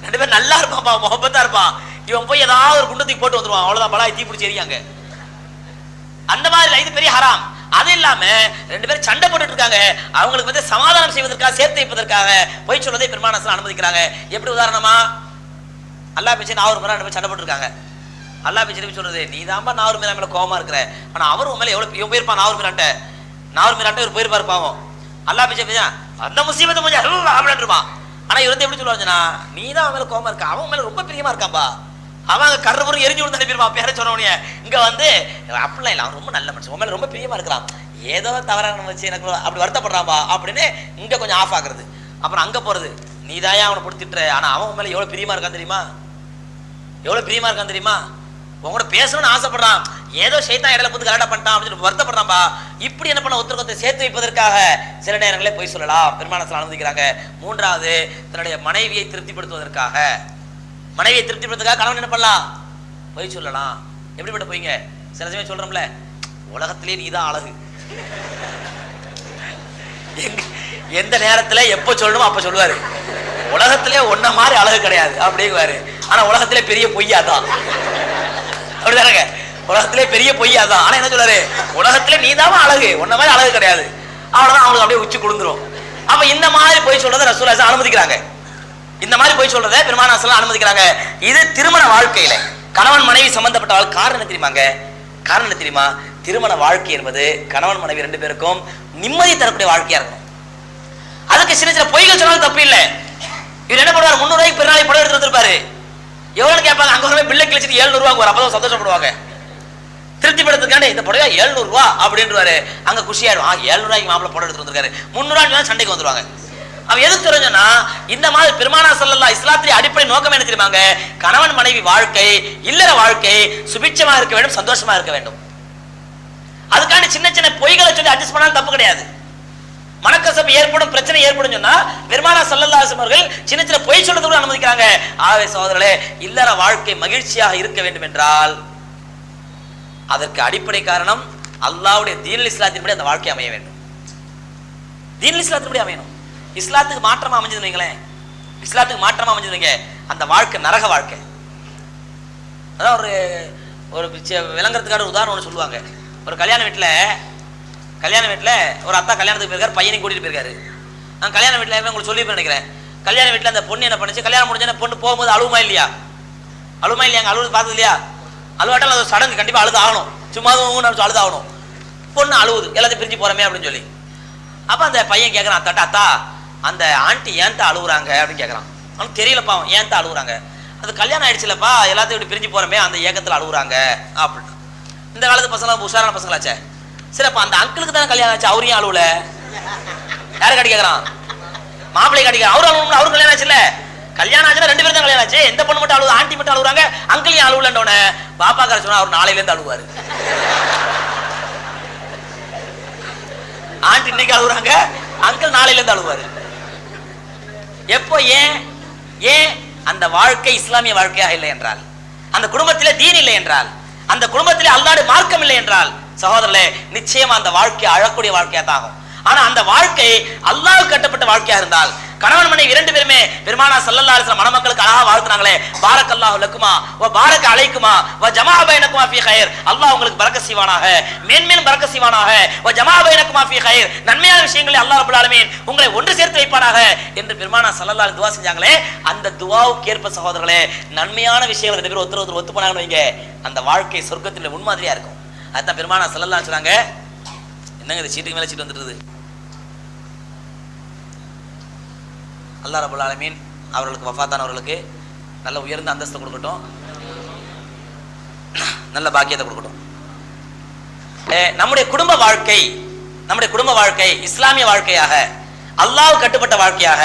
2 பேர் நல்லா இருப்பான், முஹப்பத்தா இருப்பான், இவன் போய் ஏதாவது ஒரு குண்டத்துக்கு போட்டு வந்துருவான், அவ்வளவுதான் பலா தீ பிடிச்சி எரியாங்க. அந்த மாதிரி இது பெரிய ஹராம். அது இல்லாம 2 பேரும் சண்டை போட்டுட்டு இருக்காங்க, அவங்களுக்கு வந்து சமாதானம் செய்வதற்காக, சேர்த்து வைப்பதற்காக போய் சொல்வதை பெருமானார் ஸல்லல்லாஹு அலைஹி வஸல்லம் அனுமதிக்கிறாங்க. எப்படி உதாரணமா, அல்லாஹ் பேச்சு நான் ஒரு முறை 2 பேர் சண்டை போட்டு இருக்காங்க. அல்லாஹ் பேச்சு சொல்றது, நீ தான்பா நாவூர் மீரா மேல கோவமா இருக்கிற, ஆனா அவர் உன் மேல எவ்வளவு இவன் போயிருப்பான், நாவூர் மீராட்ட இவர் போயிருப்பாரு பாவம். அல்லாஹ் பேச்சு அந்த முசீபத்தை கொஞ்சம் அப்படின்னு இருப்பான். ஆனா இவர் வந்து எப்படி சொல்லுவாங்கன்னா, நீ தான் அவன் மேல கோவமா இருக்க, அவன் மேல ரொம்ப பிரியமா இருக்கான்பா, அவங்க கர்றபுரம் எரிஞ்சு விழுந்து அனுப்பிடுவான் பேர சொன்னவனே. இங்க வந்து அப்படிலாம் இல்லை, அவன் ரொம்ப நல்ல மனுஷன், உன் மேல ரொம்ப பிரியமா இருக்கிறான், ஏதோ தவறான வச்சு எனக்கு அப்படி வருத்தப்படுறான்பா அப்படின்னு இங்க கொஞ்சம் ஆஃப் ஆகுறது. அப்புறம் அங்க போறது, நீ தாயா அவனை பிடித்திட்டுற, ஆனா அவன் உன் மேல எவ்வளவு பிரியமா இருக்கான் தெரியுமா, எவ்வளவு பிரியமா இருக்கான் தெரியுமா, உங்களோட பேசணும்னு ஆசைப்படுறான், ஏதோ ஷைத்தான் இடையில புது கலாட்டா பண்ணிட்டான் அப்படின்னு வருத்தப்படுறான்பா. இப்படி என்ன பண்ண, ஒருத்தர் சேர்த்து வைப்பதற்காக சில நேரங்களே போய் சொல்லலாம், பெருமானார் ஸல்லல்லாஹு அலைஹி வஸல்லம் அனுமதிக்கிறாங்க. மூன்றாவது, தன்னுடைய மனைவியை திருப்திப்படுத்துவதற்காக, கணவன் என்ன பண்ணலாம், போய் சொல்லலாம். எப்படிப்பட்ட போய்ங்க, சில சமயம் சொல்றோம்ல, உலகத்திலே நீதான் அழகு, எந்த நேரத்துல எப்ப சொல்லணுமோ அப்ப சொல்லுவாரு, உலகத்திலே ஒன்ன மாதிரி அழகு கிடையாது அப்படிங்குவாரு. ஆனா உலகத்திலே பெரிய பொய்யாதான், அப்படிதானங்க, உலகத்திலே பெரிய பொய்யாதான். ஆனா என்ன சொல்றாரு, உலகத்திலே நீதான் அழகு, ஒன்ன மாதிரி அழகு கிடையாது, அவ்வளவுதான், அவங்களுக்கு அப்படியே உச்சி குளிந்துரும். அப்ப இந்த மாதிரி போய் சொல்றதை ரசூலுல்லாஹி ஸல்லல்லாஹு அலைஹி வஸல்லம் அனுமதிக்கிறாங்க. இந்த மாதிரி போய் சொல்றதை பெருமானார் ஸல்லல்லாஹு அலைஹி வஸல்லம் அனுமதிக்கிறாங்க. இது திருமண வாழ்க்கையில கணவன் மனைவி சம்பந்தப்பட்ட காரணம் என்ன தெரியுமாங்க, காரணம் என்ன தெரியுமா, திருமண வாழ்க்கை என்பது கணவன் மனைவி 2 பேருக்கும் நிம்மதி தரக்கூடிய வாழ்க்கையா இருக்கணும். அதுக்கு சின்ன சின்ன பொய்கள் சொன்னாலும் தப்பு இல்லை. இவர் என்ன பண்ணுவார், 300 ரூபாய்க்கு பெருநாளை படம் எடுத்து வந்துருப்பாரு, எவ்வளவு கேட்பாங்க, அங்க ஒரு பில்லை கிழிச்சிட்டு 700 ரூபாய் அப்பதான் சந்தோஷப்படுவாங்க, திருப்திப்படுத்துக்காண்டி இந்த புடவை 700 ரூபா அப்படின்றாரு, அங்க குஷியாயிடும், 700 ரூபாய்க்கு மாப்பிள்ளை படம் எடுத்து வந்திருக்காரு, 300 ரூபாய் சண்டைக்கு வந்துருவாங்க. அவன் எதுக்கு தெரிஞ்சனா, இந்த மாதிரி பெருமானார் ஸல்லல்லாஹு அலைஹி வஸல்லம் இஸ்லாத்தின் அடிப்படை நோக்கம் என்ன தெரியுமாங்க, கணவன் மனைவி வாழ்க்கை, இல்லற வாழ்க்கை சுபிட்சமா இருக்க வேண்டும், சந்தோஷமா இருக்க வேண்டும். அதுக்காண்டி சின்ன சின்ன பொய்களை சொல்லி அட்ஜஸ்ட் பண்ணாலும் தப்பு கிடையாது. மனக்கசப்பு ஏற்படும், பிரச்சனை ஏற்படும் சொன்னா பெருமானார் ஸல்லல்லாஹு அலைஹி வஸல்லம் அவர்கள் சின்ன சின்ன பொய் சொல்றது கூட அனுமதிக்கிறாங்க. ஆவே சகோதரர்களே, இல்லற வாழ்க்கை மகிழ்ச்சியாக இருக்க வேண்டும் என்றால் அதற்கு அடிப்படை காரணம் அல்லாஹ்வுடைய தீனுல் இஸ்லாத்தின்படி அந்த வாழ்க்கை அமைய வேண்டும். தீனுல் இஸ்லாத்தின்படி அமையணும். இஸ்லாத்துக்கு மாற்றமா அமைஞ்சது வைங்களேன், இஸ்லாத்துக்கு மாற்றமா அமைஞ்சதுங்க, அந்த வாழ்க்கை நரக வாழ்க்கை. அதான் ஒரு விளங்குறதுக்கான உதாரணம் ஒன்று சொல்லுவாங்க. ஒரு கல்யாண வீட்டில் ஒரு அத்தா கல்யாணத்துக்கு போயிருக்காரு, பையனையும் கூட்டிட்டு போயிருக்காரு. நான் கல்யாண வீட்டில் உங்களுக்கு சொல்லி நினைக்கிறேன். கல்யாண வீட்டில் அந்த பொண்ணு என்ன பண்ணுச்சு, கல்யாணம் முடிஞ்ச பொண்ணு போகும்போது அழுவுமா இல்லையா, அழுவது பார்த்தது இல்லையா, அழுவாட்டால் அது சடங்கு கண்டிப்பாக அழுது ஆகணும், சும்மா அழுது ஆகணும். பொண்ணு அழுவுது, எல்லாத்தையும் பிரிஞ்சு போறமே அப்படின்னு சொல்லி. அப்போ அந்த பையன் கேட்குறான், அத்தா அந்த ஆண்டி ஏன்ட்டா அழுகுறாங்க அப்படின்னு கேட்குறான். அவனுக்கு தெரியலப்பா ஏன்ட்டா அழுகுறாங்க, அது கல்யாணம் ஆயிடுச்சுலப்பா, எல்லாத்தையும் இப்படி பிரிஞ்சு போறமே அந்த ஏக்கத்தில் அழுகுறாங்க அப்படின்னு. இந்த காலத்து பசங்களாம் உஷாரான பசங்களாச்சே, சரிப்பா அந்த அங்கிளுக்கு தானே கல்யாணம் ஆச்சு, அவரையும் அழுவல, யாரு காட்டி கேட்குறான், மாப்பிள்ளை காட்டி அவரு அழுவணும், அவரு கல்யாணம் ஆச்சுல்ல, கல்யாணம் ஆச்சுன்னா 2 பேரும் தான் கல்யாணம் ஆச்சு, எந்த பொண்ணு மட்டும் அழுவு, ஆண்டி மட்டும் அழுகுறாங்க, அங்கிள் ஏன் அழுவலன்னோட பாப்பாக்கார சொன்னா அவர் நாளையில இருந்து அழுவாரு. ஆண்டி இன்னைக்கு அழுகுறாங்க, அங்கிள் நாளையில இருந்து அழுவாரு. எப்போ? ஏன் அந்த வாழ்க்கை இஸ்லாமிய வாழ்க்கையாக இல்லை என்றால், அந்த குடும்பத்திலே தீன் இல்லை என்றால், அந்த குடும்பத்திலே அல்லாஹ்வுடைய மார்க்கம் இல்லை என்றால், சகோதரர்களே நிச்சயமா அந்த வாழ்க்கை அழக்கூடிய வாழ்க்கையா தான் ஆகும். ஆனா அந்த வாழ்க்கை அல்லாஹ்வுக்கு கட்டப்பட்ட வாழ்க்கையா இருந்தால், கணவன் மனைவி இரண்டு பேருமே பெருமானா ஸல்லல்லாஹு அலைஹி வஸல்லம் மணமக்களுக்கு அழகா வாழ்த்துனாங்களே, பாரக்கல்லாஹு லக்குமா வ பாரக அலைக்குமா வ ஜமா பைனக்குமா ஃபீ கைர், அல்லாஹ் உங்களுக்கு பரக்கத் செய்வானாக, மேன்மேலும் பரக்கத் செய்வானாக, வ ஜமா பைனக்குமா ஃபீ கைர், நன்மையான விஷயங்களை அல்லாஹ் ரப்பல் ஆலமீன் உங்களை ஒன்று சேர்த்து வைப்பானாக என்று பெருமானா ஸல்லல்லாஹு அலைஹி துஆ செஞ்சாங்களே, அந்த துஆவுக்கு ஏற்ப சகோதரர்களே நன்மையான விஷயங்களை ரெண்டு பேரும் ஒருத்தர் ஒத்து போனாங்கன்னு வைங்க, அந்த வாழ்க்கை சொர்க்கத்தில் முன்மாதிரியா இருக்கும். அதுதான் பெருமானா ஸல்லல்லாஹு அலைஹி சொன்னாங்க. என்னங்க இது சீட்டுக்கு மேல சீட்டு வந்துடுது. அல்லாஹ் ரப்பல் ஆலமீன் அவர்களுக்கு வஃபாத்தானவர்களுக்கு நல்ல உயர்ந்த அந்தஸ்து கொடுக்கட்டும், நல்ல பாக்கியத்தை கொடுக்கட்டும். நம்முடைய குடும்ப வாழ்க்கை இஸ்லாமிய வாழ்க்கையாக, அல்லாஹ் கட்டுப்பட்ட வாழ்க்கையாக,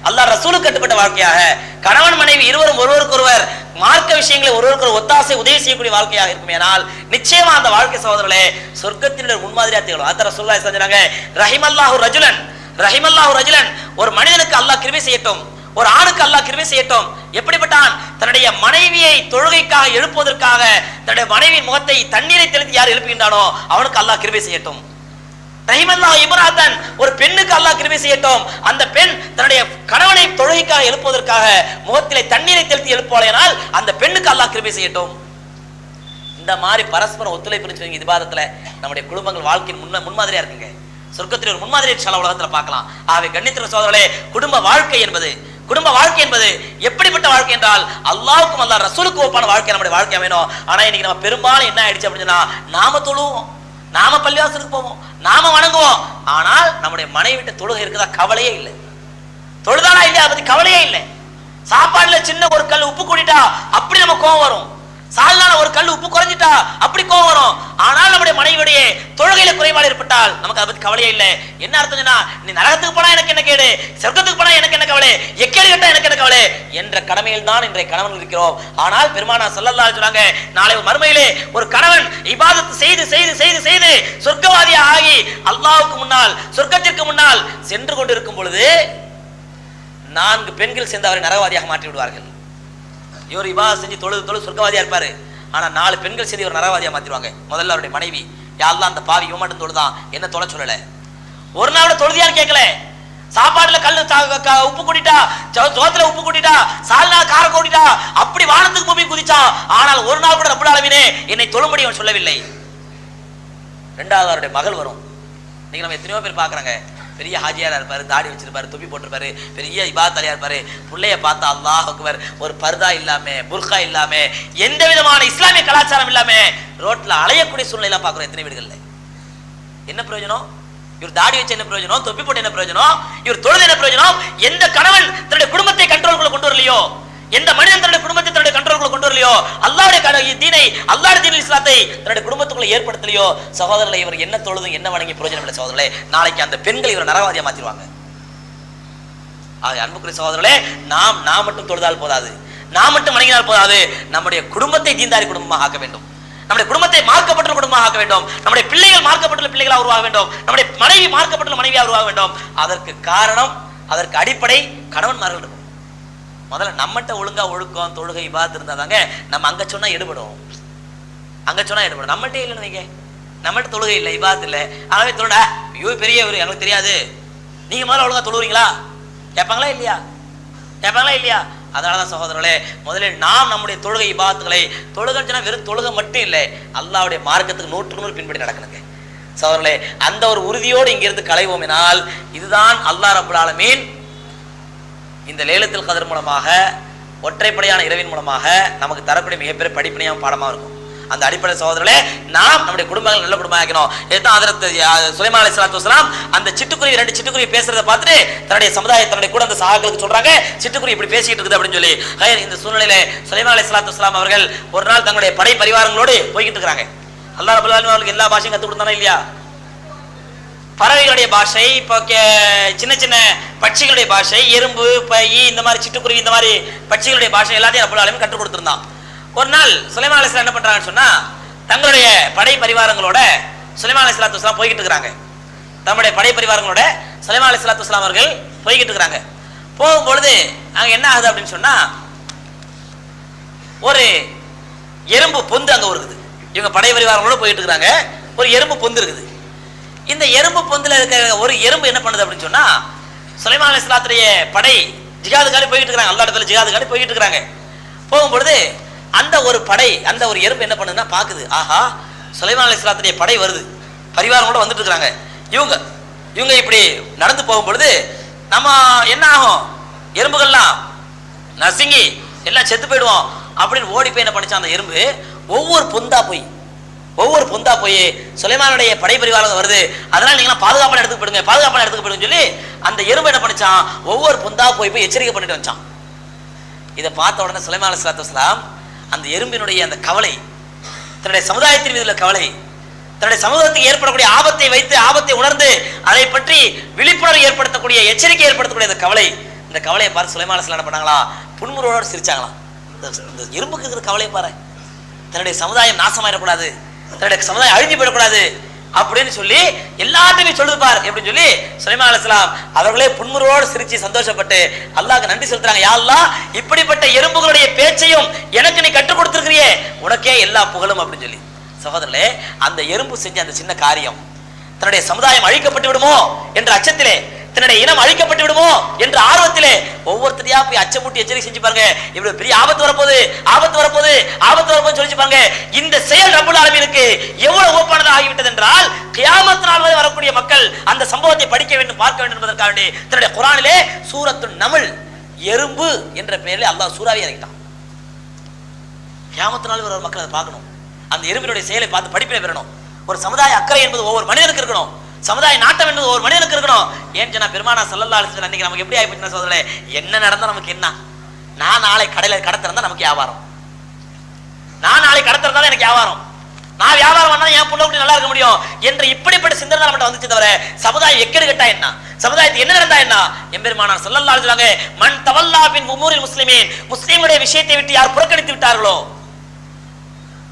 அல்லாஹ் ரசூலுக்கு கட்டுப்பட்ட வாழ்க்கையாக, கணவன் மனைவி இருவரும் ஒருவருக்கொருவர் மார்க்க விஷயங்களை ஒருவருக்கு ஒத்தாசை உதவி செய்யக்கூடிய வாழ்க்கையாக இருக்கும். ஏனால் நிச்சயமா அந்த வாழ்க்கை சகோதரர்களே சொர்க்கத்தினுடைய முன்மாதிரியா திகழும். அத ரசூலுல்லாஹி ஸல்லல்லாஹு அலைஹி வஸல்லம் சொன்னாங்க, ரஹிமல்லாஹு ரஜுலன், ஒரு மனிதனுக்கு அல்லாஹ் கிருபை செய்யட்டும், ஒரு ஆணுக்கு அல்லாஹ் கிருபை செய்யட்டும். எப்படிப்பட்டான்? தன்னுடைய மனைவியை தொழுகைக்காக எழுப்புவதற்காக தன்னுடைய மனைவியின் முகத்தை தண்ணீரை தெளித்து யார் எழுப்புகின்றானோ அவனுக்கு அல்லாஹ் கிருபை செய்யட்டும். ரஹிமல்லாஹு இம்ராத்தன், ஒரு பெண்ணுக்கு அல்லாஹ் கிருபை செய்யட்டும், அந்த பெண் தன்னுடைய கணவனை தொழுகைக்காக எழுப்புவதற்காக முகத்திலே தண்ணீரை தெளித்து எழுப்புவாளேனால் அந்த பெண்ணுக்கு அல்லாஹ் கிருபை செய்யட்டும். இந்த மாதிரி பரஸ்பரம் ஒத்துழைப்பு இருந்துச்சு இபாதத்துல நம்முடைய குடும்பங்கள் வாழ்க்கையின் முன்மாதிரியா இருக்குங்க. சொர்க்கத்தில் ஒரு முன்மாதிரி இன்ஷா அல்லாஹ் உலகத்துல பார்க்கலாம். ஆகவே கண்ணியத்தின் சகோதரர்களே குடும்ப வாழ்க்கை என்பது எப்படிப்பட்ட வாழ்க்கை என்றால் அல்லாஹ்வுக்கும் அல்லாஹ் ரசூலுக்கு ஒப்பான வாழ்க்கை நம்முடைய வாழ்க்கை அமையணும். ஆனா இன்னைக்கு நம்ம பெரும்பாலும் என்ன ஆயிடுச்சு அப்படின்னா, நாம தொழுவோம், நாம பள்ளிவாசலுக்கு போவோம், நாம வணங்குவோம், ஆனால் நம்முடைய மனைவி விட்டு தொழுகை இருக்குதா கவலையே இல்லை. தொழுதானா இல்லையா பத்தி கவலையே இல்லை. சாப்பாடுல சின்ன ஒரு கல் உப்பு கூட்டிட்டா அப்படி நம்ம கோவம் வரும், சால்னால ஒரு கல் உப்பு குறைஞ்சிட்டா அப்படி கோவம் வரும். ஆனால் நம்முடைய மனைவியுடைய தொழுகையில குறைபாடு ஏற்பட்டால் நமக்கு அதை பத்தி கவலையே இல்லை. என்ன அர்த்தம்னா, நீ நரகத்துக்கு போனா எனக்கு என்ன கேடு, சொர்க்கத்துக்கு போனா எனக்கு என்ன கவலை, எக்கேடு கேட்டா எனக்கு என்ன கவலை என்ற கடமையில் தான் இன்றைய கணவன் இருக்கிறோம். ஆனால் பெருமானா ஸல்லல்லாஹு அலைஹி சொன்னாங்க, நாளை மறுமையிலே ஒரு கணவன் இபாதத் செய்து செய்து செய்து செய்து சொர்க்கவாதியா ஆகி அல்லாஹ்வுக்கு முன்னால் சொர்க்கத்திற்கு முன்னால் சென்று கொண்டிருக்கும் பொழுது 4 பெண்கள் சேர்ந்து அவரை நரகவாதியாக மாற்றி விடுவார்கள். இவர் இபாதத் செஞ்சு தொழுது சொர்க்கவாதியா இருப்பாரு, ஆனா 4 பெண்கள் சேர்ந்து இவர் நரகவாதியா மாத்திடுவாங்க. முதல்ல அவருடைய மனைவி, யா அல்லாஹ் அந்த பாவி இவன் மட்டும் தொழுதான், என்ன தொலை சொல்லல, ஒரு நாள் தொழுதியான்னு கேட்கல, சாப்பாடுல கல்லு உப்பு கூட்டிட்டா, சோத்துல உப்பு கூட்டிட்டா, சால்னா காரம் கூட்டிட்டா, அப்படி வானத்துக்கு பூமி குதிச்சான், ஆனால் ஒரு நாள் கூட ரப்பல் ஆலமீனே என்னை தொழும்படி அவன் சொல்லவில்லை. 2வது அவருடைய மகள் வரும். நீங்க நம்ம எத்தனையோ பேர் பாக்குறாங்க, பெரிய ஹாஜியாரா இருப்பாரு, தாடி வச்சிருப்பாரு, தொப்பி போட்டிருப்பாரு, பெரிய இபாதத் இருப்பாரு, பிள்ளைய பார்த்தா அல்லாஹ் அக்பர் ஒரு பர்தா இல்லாம புர்கா இல்லாம எந்த விதமான இஸ்லாமிய கலாச்சாரம் இல்லாம ரோட்ல அலையக்கூடிய சூழ்நிலை எல்லாம் பாக்குறோம் எத்தனை வீடுகள்ல. என்ன பிரயோஜனம்? இவர் தாடி வச்சு என்ன பிரயோஜனம், தொப்பி போட்டு என்ன பிரயோஜனம், இவர் தொழுது என்ன பிரயோஜனம்? எந்த கணவன் தன்னுடைய குடும்பத்தை கண்ட்ரோல்குள்ள கொண்டு வரலையோ, எந்த மனிதன் தன்னுடைய குடும்பத்தை தன்னுடைய கண்ட்ரோல்குள்ள கொண்டு வரலையோ, அல்லாஹ்வுடைய தீனை அல்லாஹ்வுடைய தீன் இஸ்லாத்தை தன்னுடைய குடும்பத்துக்குள்ள ஏற்படுத்தலையோ, சகோதரர்களை இவர் என்ன தொழுது என்ன வணங்கி பிரயோஜனம் இல்லை. சகோதரர்களே நாளைக்கு அந்த பெண்கள் இவர் நரகவாதியா மாத்திடுவாங்க. அன்புக்குரிய சகோதரர்களே, நாம் மட்டும் தொழுதால் போதாது, நாம் மட்டும் வணங்கினால் போதாது, நம்முடைய குடும்பத்தை தீன்தாரி குடும்பமாக ஆக்க வேண்டும், நம்முடைய குடும்பத்தை மார்க்கப்பட்ட குடும்பமாக ஆக்க வேண்டும், நம்முடைய பிள்ளைகள் மார்க்கப்பட்ட பிள்ளைகளாக உருவாக வேண்டும், நம்முடைய மனைவி மார்க்கப்பட்ட மனைவியாக உருவாக வேண்டும். அதற்கு காரணம், அதற்கு அடிப்படை கணவன்மார்கள் இருக்கும். முதல்ல நம்மகிட்ட ஒழுங்கா ஒழுக்கம் தொழுகை இபாதத் இருந்தாதாங்க நம்ம அங்க சொன்னா எடுபடும், நம்மகிட்ட இல்லைன்னு வைங்க, நம்மகிட்ட தொழுகை இல்லை இபாதத் இல்லை, ஆகவே தொழுடா ஐயோ பெரியவர் எனக்கு தெரியாது, நீங்க முதல்ல ஒழுங்கா தொழுவுறீங்களா கேட்பாங்களா இல்லையா? அதனாலதான் சகோதரர்களே முதலில் நாம் நம்முடைய தொழுகை இபாதத்துகளை தொழுகைன்னா வெறும் தொழுகை மட்டும் இல்லை, அல்லாஹ்வுடைய மார்க்கத்துக்கு 100% பின்பற்றி நடக்கணுங்க சகோதரர்களே. அந்த ஒரு உறுதியோடு இங்கிருந்து களைவோம் எனால் இதுதான் அல்லாஹ் ரப்பல் ஆலமீன் இந்த லைலத்துல் கத்ர் மூலமாக ஒற்றைப்படையான இரவின் மூலமாக நமக்கு தரக்கூடிய மிகப்பெரிய படிப்பினையான பாடமாக இருக்கும். அந்த அடிப்படை சகோதரர்களே நாம் நம்முடைய குடும்பங்கள் நல்ல குடும்பம் ஆக்கணும். இதுதான் ஹஜ்ரத் சுலைமான் அலைஹிஸ்ஸலாத்து வஸலாம் அந்த சிட்டுக்குருவி 2 சிட்டுக்குருவி பேசுறதை பார்த்துட்டு தன்னுடைய சமுதாயத்தினுடைய கூட அந்த சஹாபாக்களுக்கு சொல்றாங்க, சிட்டுக்குருவி இப்படி பேசிட்டு இருக்குது அப்படின்னு சொல்லி. இந்த சூழ்நிலையில சுலைமான் அலைஹிஸ்ஸலாத்து வஸலாம் அவர்கள் ஒரு நாள் தங்களுடைய படை பரிவாரங்களோடு போய்கிட்டு இருக்காங்க. அல்லாஹ் ரப்பல் ஆலமீன் அவர்களுக்கு எல்லா பாஷையும் கற்றுக் கொடுத்தானா இல்லையா? பறவைகளுடைய பாஷை, இப்போ சின்ன சின்ன பட்சிகளுடைய பாஷை, எறும்பு, ஈ, இந்த மாதிரி சிட்டுக்குருவி, இந்த மாதிரி பட்சிகளுடைய பாஷை எல்லாத்தையும் ரப்பல் ஆலமீன் கற்றுக் கொடுத்திருந்தான். ஒரு நாள் சுலைமான் அலைஹிஸ்ஸலாம் என்ன பண்றாங்கன்னு சொன்னா, தங்களுடைய படை பரிவாரங்களோட சுலைமான் அலைஹிஸ்ஸலாத்து வஸ்ஸலாம் போய்கிட்டு இருக்கிறாங்க. தம்முடைய படை பரிவாரங்களோட சுலைமான் அலைஹிஸ்ஸலாத்து வஸ்ஸலாம் அவர்கள் போய்கிட்டு இருக்கிறாங்க. போகும்பொழுது அங்க என்ன ஆகுது அப்படின்னு சொன்னா, ஒரு எறும்பு பொந்து அங்க இருக்குது. இவங்க படை பரிவாரங்களோட போயிட்டு இருக்கிறாங்க. ஒரு எறும்பு பொந்து இருக்குது. இந்த எறும்பு பொந்துல இருக்கிற ஒரு எறும்பு என்ன பண்ணுது அப்படின்னு சொன்னா, சுலைமான் அலைஹிஸ்ஸலாத்துடைய படை ஜிஹாதுக்காக போயிட்டு இருக்காங்க. அல்லாஹ் இடத்துல ஜிஹாதுக்காக போயிட்டு இருக்காங்க. போகும்பொழுது அந்த ஒரு படை, அந்த ஒரு எறும்பு என்ன பண்ணுதுன்னா பாக்குது, ஆஹா சுலைமான் அலைஹிஸ்ஸலாத்துடைய படை வருது, பரிவாரங்களோட வந்துட்டு இருக்காங்க. இவங்க இப்படி நடந்து போகும்பொழுது நம்ம என்ன ஆகும், எறும்புகள்லாம் நசுங்கி எல்லாம் செத்து போயிடுவோம் அப்படின்னு ஓடி போய் என்ன பண்ணிச்சான், அந்த எறும்பு ஒவ்வொரு பொந்தா போய் சுலைமானுடைய படை பரிவாரம் வருது, அதனால நீங்க பாதுகாப்பான இடத்துக்கு போயிடுங்க, பாதுகாப்பான இடத்துக்கு போயிடுங்க சொல்லி அந்த எறும்பு என்ன பண்ணிச்சான், ஒவ்வொரு பொந்தா போய் எச்சரிக்கை பண்ணிட்டு வச்சான். இதை பார்த்த உடனே சுலைமான் அலைஹிஸ்ஸலாத்து வஸ்ஸலாம் அந்த எறும்பினுடைய அந்த கவலை, தன்னுடைய சமுதாயத்தின் மீது உள்ள கவலை, தன்னுடைய சமூகத்துக்கு ஏற்படக்கூடிய ஆபத்தை வைத்து ஆபத்தை உணர்ந்து அதை பற்றி விழிப்புணர்வு ஏற்படுத்தக்கூடிய எச்சரிக்கை ஏற்படுத்தக்கூடிய அந்த கவலை, இந்த கவலையை பார்த்து சுலைமான் அலைஹிஸ்ஸலாம் என்ன பண்ணாங்களா, புன்முறுவலோடு சிரிச்சாங்களாம். இந்த எறும்புக்கு இருக்கிற கவலையை பாரு, தன்னுடைய சமுதாயம் நாசமாயிடக்கூடாது, தன்னுடைய சமுதாயம் அழிஞ்சு போயிடக்கூடாது அப்படின்னு சொல்லி எல்லாத்தையுமே சொல்லுது பார் அப்படின்னு சொல்லி சுலைமான் அலைஹிஸ்ஸலாம் அவர்களே புன்முறுவலோடு சிரிச்சு சந்தோஷப்பட்டு அல்லாஹ்க்கு நன்றி செலுத்துறாங்க. யா அல்லாஹ், இப்படிப்பட்ட எறும்புகளுடைய பேச்சையும் எனக்கு நீ கற்றுக் கொடுத்திருக்கிறியே, உனக்கே எல்லா புகழும் அப்படின்னு சொல்லி. சகோதரர்களே, அந்த எறும்பு செஞ்ச அந்த சின்ன காரியம் தன்னுடைய சமுதாயம் அழிக்கப்பட்டு விடுமோ என்ற அச்சத்திலே, தன்னுடைய இனம் அழிக்கப்பட்டு விடுமோ என்ற ஆர்வத்திலே ஒவ்வொருத்தரையா போய் அச்சமூட்டி எச்சரிக்கை செஞ்சு பாருங்க. இவ்வளவு பெரிய ஆபத்து வரப்போகுது சொல்லி பாருங்க. இந்த செயல் ரப்பல் ஆலமீனுக்கு எவ்வளவு ஓப்பானதாக ஆகிவிட்டது என்றால், கியாமத் நாள் வரை வரக்கூடிய மக்கள் அந்த சம்பவத்தை படிக்க வேண்டும், பார்க்க வேண்டும் என்பதற்காக தன்னுடைய குர்ஆனிலே சூரத்துன் நம்ல் எறும்பு என்ற பெயரில் அல்லாஹ் சூறாவை இறக்கிட்டான். கியாமத் நாள் வரை மக்கள் அதை பார்க்கணும், அந்த எறும்பினுடைய செயலை பார்த்து படிப்பினை பெறணும். ஒரு சமுதாய அக்கறை என்பது ஒவ்வொரு மனிதனுக்கு இருக்கணும், சமுதாய நாட்டம் என்பது ஒவ்வொரு மனிதனுக்கு இருக்கணும். ஏன் சொன்னா பெருமானா ஸல்லல்லாஹு அலைஹி வஸல்லம் அன்னைக்கு நமக்கு எப்படி ஆயிப்போச்சுன்னா சகோதரர்களே, என்ன நடந்தா நமக்கு என்ன, நான் நாளை கடை திறந்தா நமக்கு வியாபாரம், நான் நாளை கடை திறந்தா எனக்கு வியாபாரம், நான் வியாபாரம் பண்ணா என் புள்ள குட்டி நல்லா இருக்க முடியும் என்ற இப்படிப்பட்ட சிந்தனை நம்மகிட்ட வந்துச்சு தவிர சமுதாயம் எக்கேடு கெட்டா என்ன, சமுதாயத்துக்கு என்ன நடந்தா என்ன. எம்பெருமானார் ஸல்லல்லாஹு அலைஹி வஸல்லம் மன் தவல்லா பின் உமூரில் முஸ்லிமீன், முஸ்லிம்களுடைய விஷயத்தை விட்டு யார் புறக்கணித்து விட்டார்களோ,